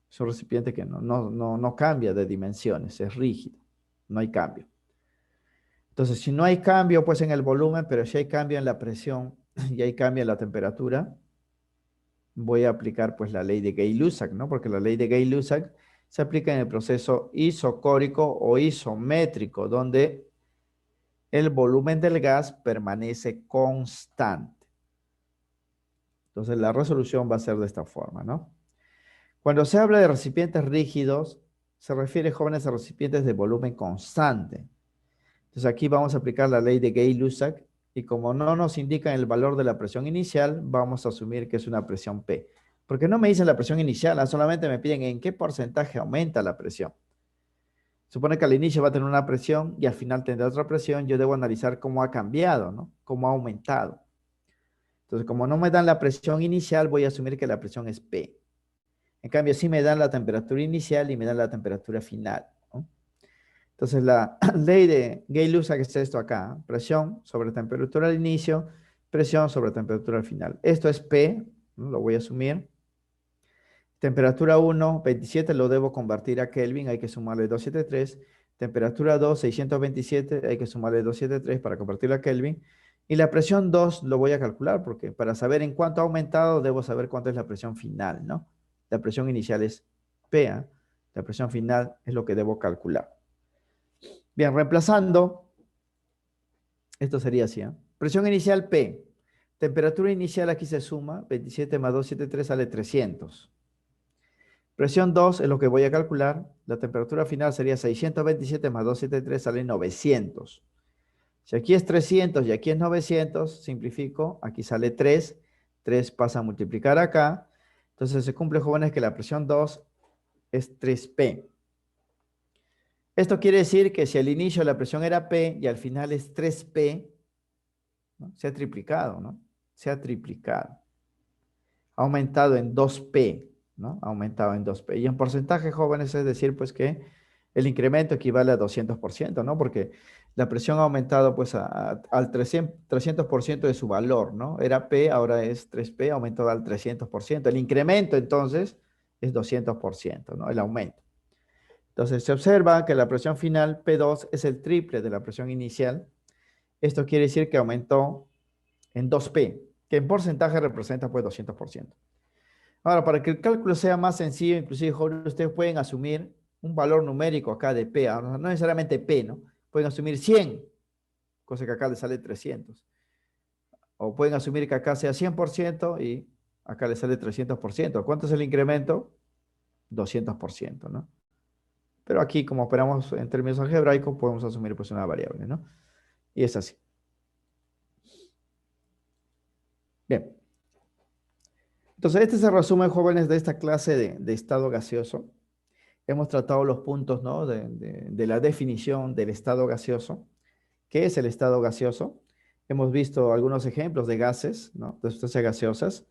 Es un recipiente que no cambia de dimensiones, es rígido, no hay cambio. Entonces, si no hay cambio pues en el volumen, pero si hay cambio en la presión y hay cambio en la temperatura, voy a aplicar pues la ley de Gay-Lussac, ¿no? Porque la ley de Gay-Lussac se aplica en el proceso isocórico o isométrico, donde el volumen del gas permanece constante. Entonces, la resolución va a ser de esta forma, ¿no? Cuando se habla de recipientes rígidos, se refiere, jóvenes, a recipientes de volumen constante. Entonces, aquí vamos a aplicar la ley de Gay-Lussac y como no nos indican el valor de la presión inicial, vamos a asumir que es una presión P. Porque no me dicen la presión inicial, solamente me piden en qué porcentaje aumenta la presión. Supone que al inicio va a tener una presión y al final tendrá otra presión. Yo debo analizar cómo ha cambiado, ¿no? Cómo ha aumentado. Entonces, como no me dan la presión inicial, voy a asumir que la presión es P. En cambio, sí me dan la temperatura inicial y me dan la temperatura final, ¿no? Entonces, la ley de Gay-Lussac es esto acá. Presión sobre temperatura al inicio, presión sobre temperatura al final. Esto es P, ¿no? Lo voy a asumir. Temperatura 1, 27, lo debo convertir a Kelvin, hay que sumarle 273. Temperatura 2, 627, hay que sumarle 273 para convertirlo a Kelvin. Y la presión 2 lo voy a calcular porque para saber en cuánto ha aumentado, debo saber cuánto es la presión final, ¿no? La presión inicial es P, ¿eh? La presión final es lo que debo calcular. Bien, reemplazando, esto sería así, ¿eh? Presión inicial P. Temperatura inicial aquí se suma, 27 más 273 sale 300. Presión 2 es lo que voy a calcular. La temperatura final sería 627 más 273 sale 900. Si aquí es 300 y aquí es 900, simplifico, aquí sale 3. 3 pasa a multiplicar acá. Entonces se cumple, jóvenes, que la presión 2 es 3P. Esto quiere decir que si al inicio la presión era P y al final es 3P, ¿no? Se ha triplicado, ¿no? Se ha triplicado. Ha aumentado en 2P, ¿no? Ha aumentado en 2P. Y en porcentaje, jóvenes, es decir, pues que el incremento equivale a 200%, ¿no? Porque la presión ha aumentado pues al 300% de su valor, ¿no? Era P, ahora es 3P, ha aumentado al 300%. El incremento, entonces, es 200%, ¿no? El aumento. Entonces, se observa que la presión final, P2, es el triple de la presión inicial. Esto quiere decir que aumentó en 2P, que en porcentaje representa pues 200%. Ahora, para que el cálculo sea más sencillo, inclusive ustedes pueden asumir un valor numérico acá de P, no necesariamente P, ¿no? Pueden asumir 100, cosa que acá les sale 300. O pueden asumir que acá sea 100% y acá le sale 300%. ¿Cuánto es el incremento? 200%, ¿no? Pero aquí, como operamos en términos algebraicos, podemos asumir pues una variable, ¿no? Y es así. Bien. Entonces, este es el resumen, jóvenes, de esta clase de estado gaseoso. Hemos tratado los puntos, ¿no? De la definición del estado gaseoso. ¿Qué es el estado gaseoso? Hemos visto algunos ejemplos de gases, ¿no? De sustancias gaseosas.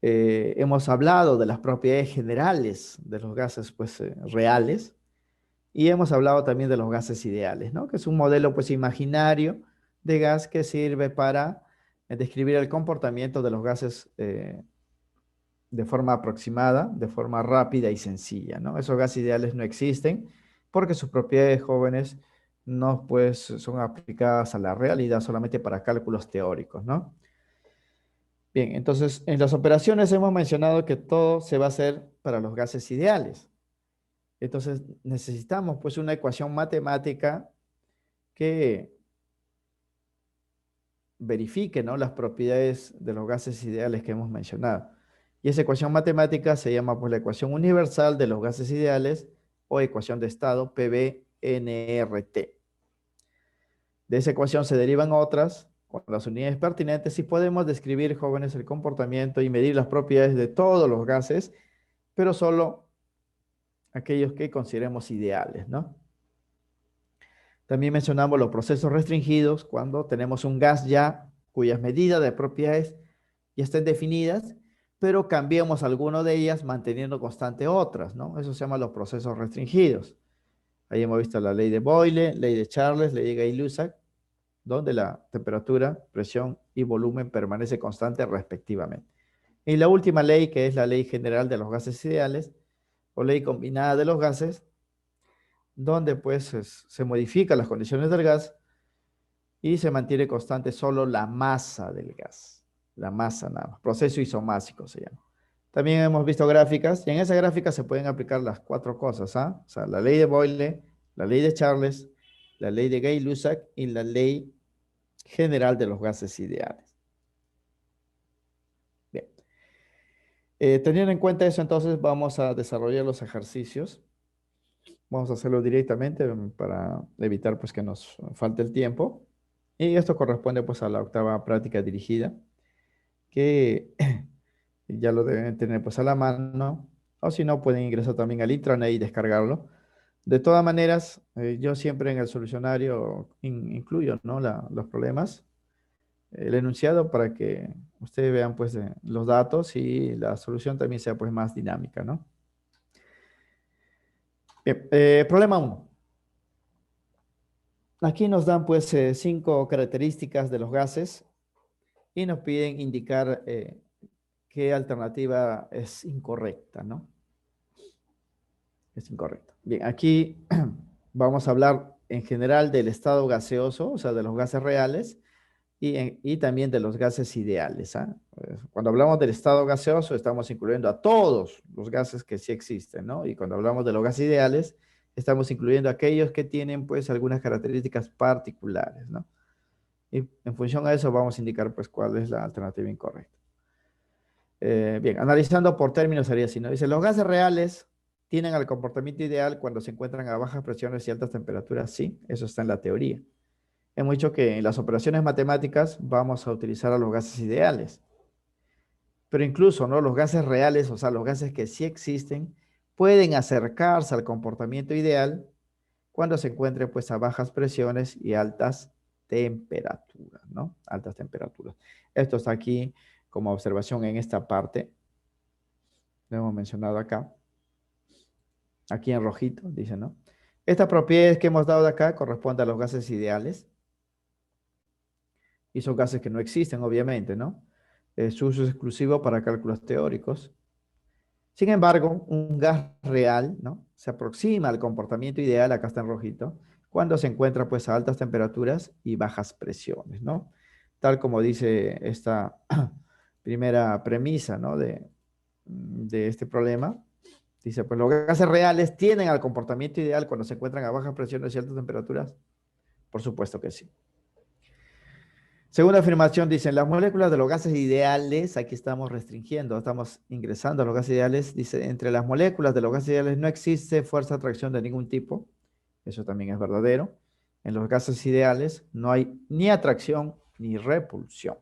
Hemos hablado de las propiedades generales de los gases, pues, reales. Y hemos hablado también de los gases ideales, ¿no? Que es un modelo, pues, imaginario de gas que sirve para describir el comportamiento de los gases de forma aproximada, de forma rápida y sencilla, ¿no? Esos gases ideales no existen porque sus propiedades, jóvenes, no, pues, son aplicadas a la realidad solamente para cálculos teóricos, ¿no? Bien, entonces, en las operaciones hemos mencionado que todo se va a hacer para los gases ideales. Entonces, necesitamos, pues, una ecuación matemática que verifique, ¿no?, las propiedades de los gases ideales que hemos mencionado. Y esa ecuación matemática se llama, pues, la ecuación universal de los gases ideales o ecuación de estado PV-NRT. De esa ecuación se derivan otras con las unidades pertinentes y podemos describir, jóvenes, el comportamiento y medir las propiedades de todos los gases, pero solo aquellos que consideremos ideales, ¿no? También mencionamos los procesos restringidos cuando tenemos un gas ya cuyas medidas de propiedades ya estén definidas, pero cambiamos alguna de ellas manteniendo constante otras, ¿no? Eso se llama los procesos restringidos. Ahí hemos visto la ley de Boyle, ley de Charles, ley de Gay-Lussac, donde la temperatura, presión y volumen permanece constante respectivamente. Y la última ley, que es la ley general de los gases ideales, o ley combinada de los gases, donde pues se modifican las condiciones del gas y se mantiene constante solo la masa del gas. La masa nada más. Proceso isomásico se llama. También hemos visto gráficas y en esa gráfica se pueden aplicar las cuatro cosas, ¿ah? O sea, la ley de Boyle, la ley de Charles, la ley de Gay-Lussac y la ley general de los gases ideales. Bien. Teniendo en cuenta eso, entonces vamos a desarrollar los ejercicios. Vamos a hacerlo directamente para evitar pues que nos falte el tiempo. Y esto corresponde pues a la octava práctica dirigida, que ya lo deben tener pues a la mano, o si no pueden ingresar también al intranet y descargarlo. De todas maneras, yo siempre en el solucionario incluyo, ¿no?, los problemas, el enunciado para que ustedes vean pues los datos y la solución también sea pues más dinámica, ¿no? Bien, problema 1. Aquí nos dan pues 5 características de los gases y nos piden indicar qué alternativa es incorrecta, ¿no? Es incorrecta. Bien, aquí vamos a hablar en general del estado gaseoso, o sea, de los gases reales y también de los gases ideales, ¿ah? Cuando hablamos del estado gaseoso, estamos incluyendo a todos los gases que sí existen, ¿no? Y cuando hablamos de los gases ideales, estamos incluyendo aquellos que tienen, pues, algunas características particulares, ¿no? Y en función a eso vamos a indicar, pues, cuál es la alternativa incorrecta. Bien, analizando por términos sería así, ¿no? Dice, los gases reales tienen el comportamiento ideal cuando se encuentran a bajas presiones y altas temperaturas. Sí, eso está en la teoría. Hemos dicho que en las operaciones matemáticas vamos a utilizar a los gases ideales. Pero incluso, ¿no?, los gases reales, o sea, los gases que sí existen, pueden acercarse al comportamiento ideal cuando se encuentren pues a bajas presiones y altas temperaturas, ¿no? Altas temperaturas. Esto está aquí como observación en esta parte. Lo hemos mencionado acá. Aquí en rojito, dice, ¿no? Estas propiedades que hemos dado de acá corresponden a los gases ideales. Y son gases que no existen, obviamente, ¿no? Su uso es exclusivo para cálculos teóricos. Sin embargo, un gas real, ¿no?, se aproxima al comportamiento ideal, acá está en rojito, cuando se encuentra pues a altas temperaturas y bajas presiones, ¿no? Tal como dice esta primera premisa, ¿no?, de este problema. Dice, pues los gases reales tienen al comportamiento ideal cuando se encuentran a bajas presiones y altas temperaturas. Por supuesto que sí. Segunda afirmación, dicen, las moléculas de los gases ideales, aquí estamos restringiendo, estamos ingresando a los gases ideales, dice, entre las moléculas de los gases ideales no existe fuerza de atracción de ningún tipo, eso también es verdadero. En los gases ideales no hay ni atracción ni repulsión.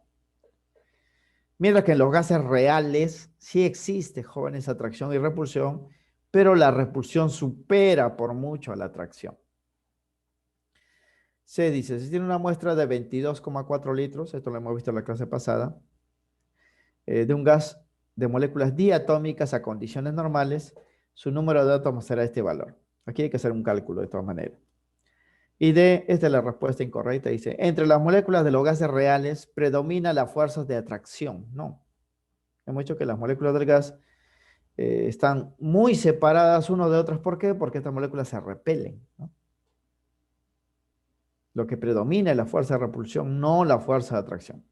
Mientras que en los gases reales sí existe, jóvenes, atracción y repulsión, pero la repulsión supera por mucho a la atracción. Se dice, si tiene una muestra de 22,4 litros, esto lo hemos visto en la clase pasada, de un gas de moléculas diatómicas a condiciones normales, su número de átomos será este valor. Aquí hay que hacer un cálculo de todas maneras. Y D, esta es la respuesta incorrecta, dice, entre las moléculas de los gases reales predomina las fuerzas de atracción. No, hemos dicho que las moléculas del gas están muy separadas uno de otras. ¿Por qué? Porque estas moléculas se repelen, ¿no? Lo que predomina es la fuerza de repulsión, no la fuerza de atracción.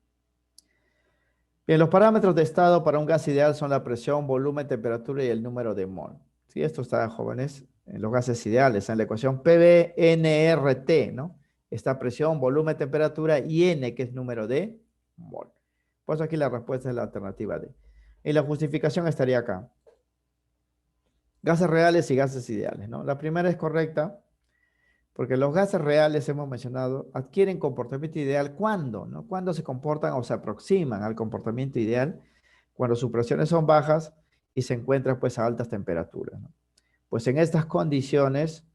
Bien, los parámetros de estado para un gas ideal son la presión, volumen, temperatura y el número de mol. Sí, esto está, jóvenes, en los gases ideales, en la ecuación PV-nRT, ¿no? Está presión, volumen, temperatura y N, que es número de mol. Pues aquí la respuesta es la alternativa D. Y la justificación estaría acá. Gases reales y gases ideales, ¿no? La primera es correcta, porque los gases reales, hemos mencionado, adquieren comportamiento ideal ¿cuándo? ¿No? Cuando se comportan o se aproximan al comportamiento ideal, cuando sus presiones son bajas y se encuentran pues a altas temperaturas, ¿no? Pues en estas condiciones,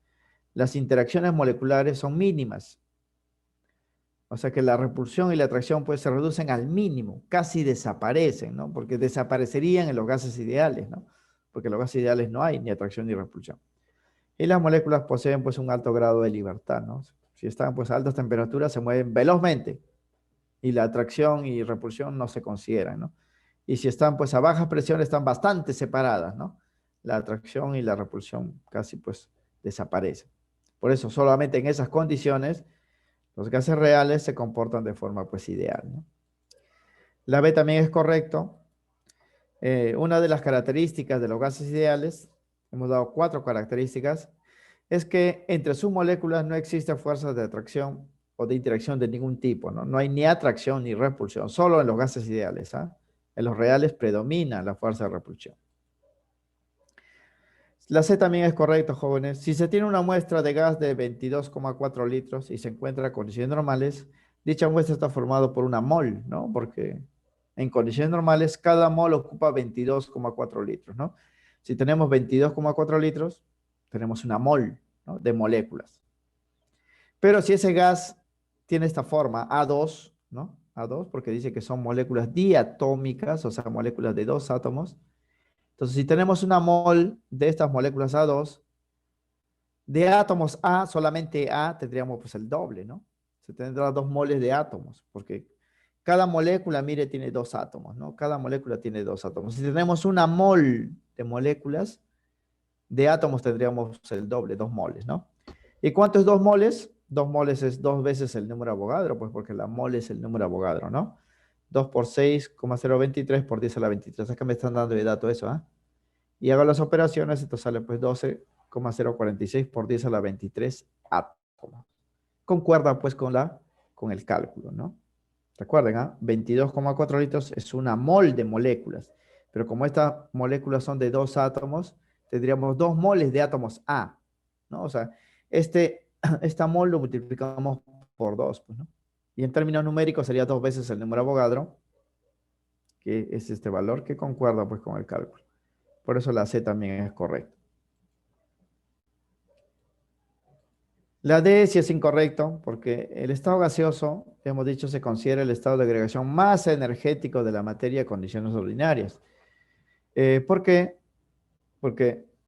las interacciones moleculares son mínimas. O sea que la repulsión y la atracción pues se reducen al mínimo, casi desaparecen, ¿no? Porque desaparecerían en los gases ideales, ¿no? Porque en los gases ideales no hay ni atracción ni repulsión. Y las moléculas poseen pues un alto grado de libertad, ¿no? Si están pues a altas temperaturas se mueven velozmente y la atracción y repulsión no se consideran, ¿no? Y si están pues a bajas presiones están bastante separadas, ¿no? La atracción y la repulsión casi pues desaparecen. Por eso solamente en esas condiciones los gases reales se comportan de forma pues ideal, ¿no? La B también es correcto. Una de las características de los gases ideales, hemos dado 4 características, es que entre sus moléculas no existe fuerzas de atracción o de interacción de ningún tipo, ¿no? No hay ni atracción ni repulsión, solo en los gases ideales, ¿ah? En los reales predomina la fuerza de repulsión. La C también es correcta, jóvenes. Si se tiene una muestra de gas de 22,4 litros y se encuentra en condiciones normales, dicha muestra está formada por una mol, ¿no? Porque en condiciones normales cada mol ocupa 22,4 litros, ¿no? Si tenemos 22,4 litros, tenemos una mol, ¿no? De moléculas. Pero si ese gas tiene esta forma, A2, ¿no? A2, porque dice que son moléculas diatómicas, o sea, moléculas de 2 átomos. Entonces, si tenemos una mol de estas moléculas A2, de átomos A, solamente A, tendríamos pues el doble, ¿no? Se tendrá 2 moles de átomos, porque cada molécula, mire, tiene 2 átomos, ¿no? Cada molécula tiene 2 átomos. Si tenemos una mol de moléculas, de átomos tendríamos el doble, 2 moles, ¿no? ¿Y cuánto es 2 moles? 2 moles es 2 veces el número Avogadro, pues porque la mol es el número Avogadro, ¿no? 2 por 6,023 por 10 a la 23. Acá me están dando de dato eso, ¿ah? Y hago las operaciones, esto sale pues 12,046 por 10 a la 23 átomos. Concuerda pues con el cálculo, ¿no? Recuerden, ¿ah? 22,4 litros es una mol de moléculas, pero como estas moléculas son de 2 átomos, tendríamos 2 moles de átomos A, ¿no? O sea, esta mol lo multiplicamos por 2, pues, ¿no? Y en términos numéricos sería 2 veces el número Avogadro, que es este valor que concuerda pues con el cálculo. Por eso la C también es correcta. La D sí es incorrecto, porque el estado gaseoso, hemos dicho, se considera el estado de agregación más energético de la materia en condiciones ordinarias. ¿Por qué? Porque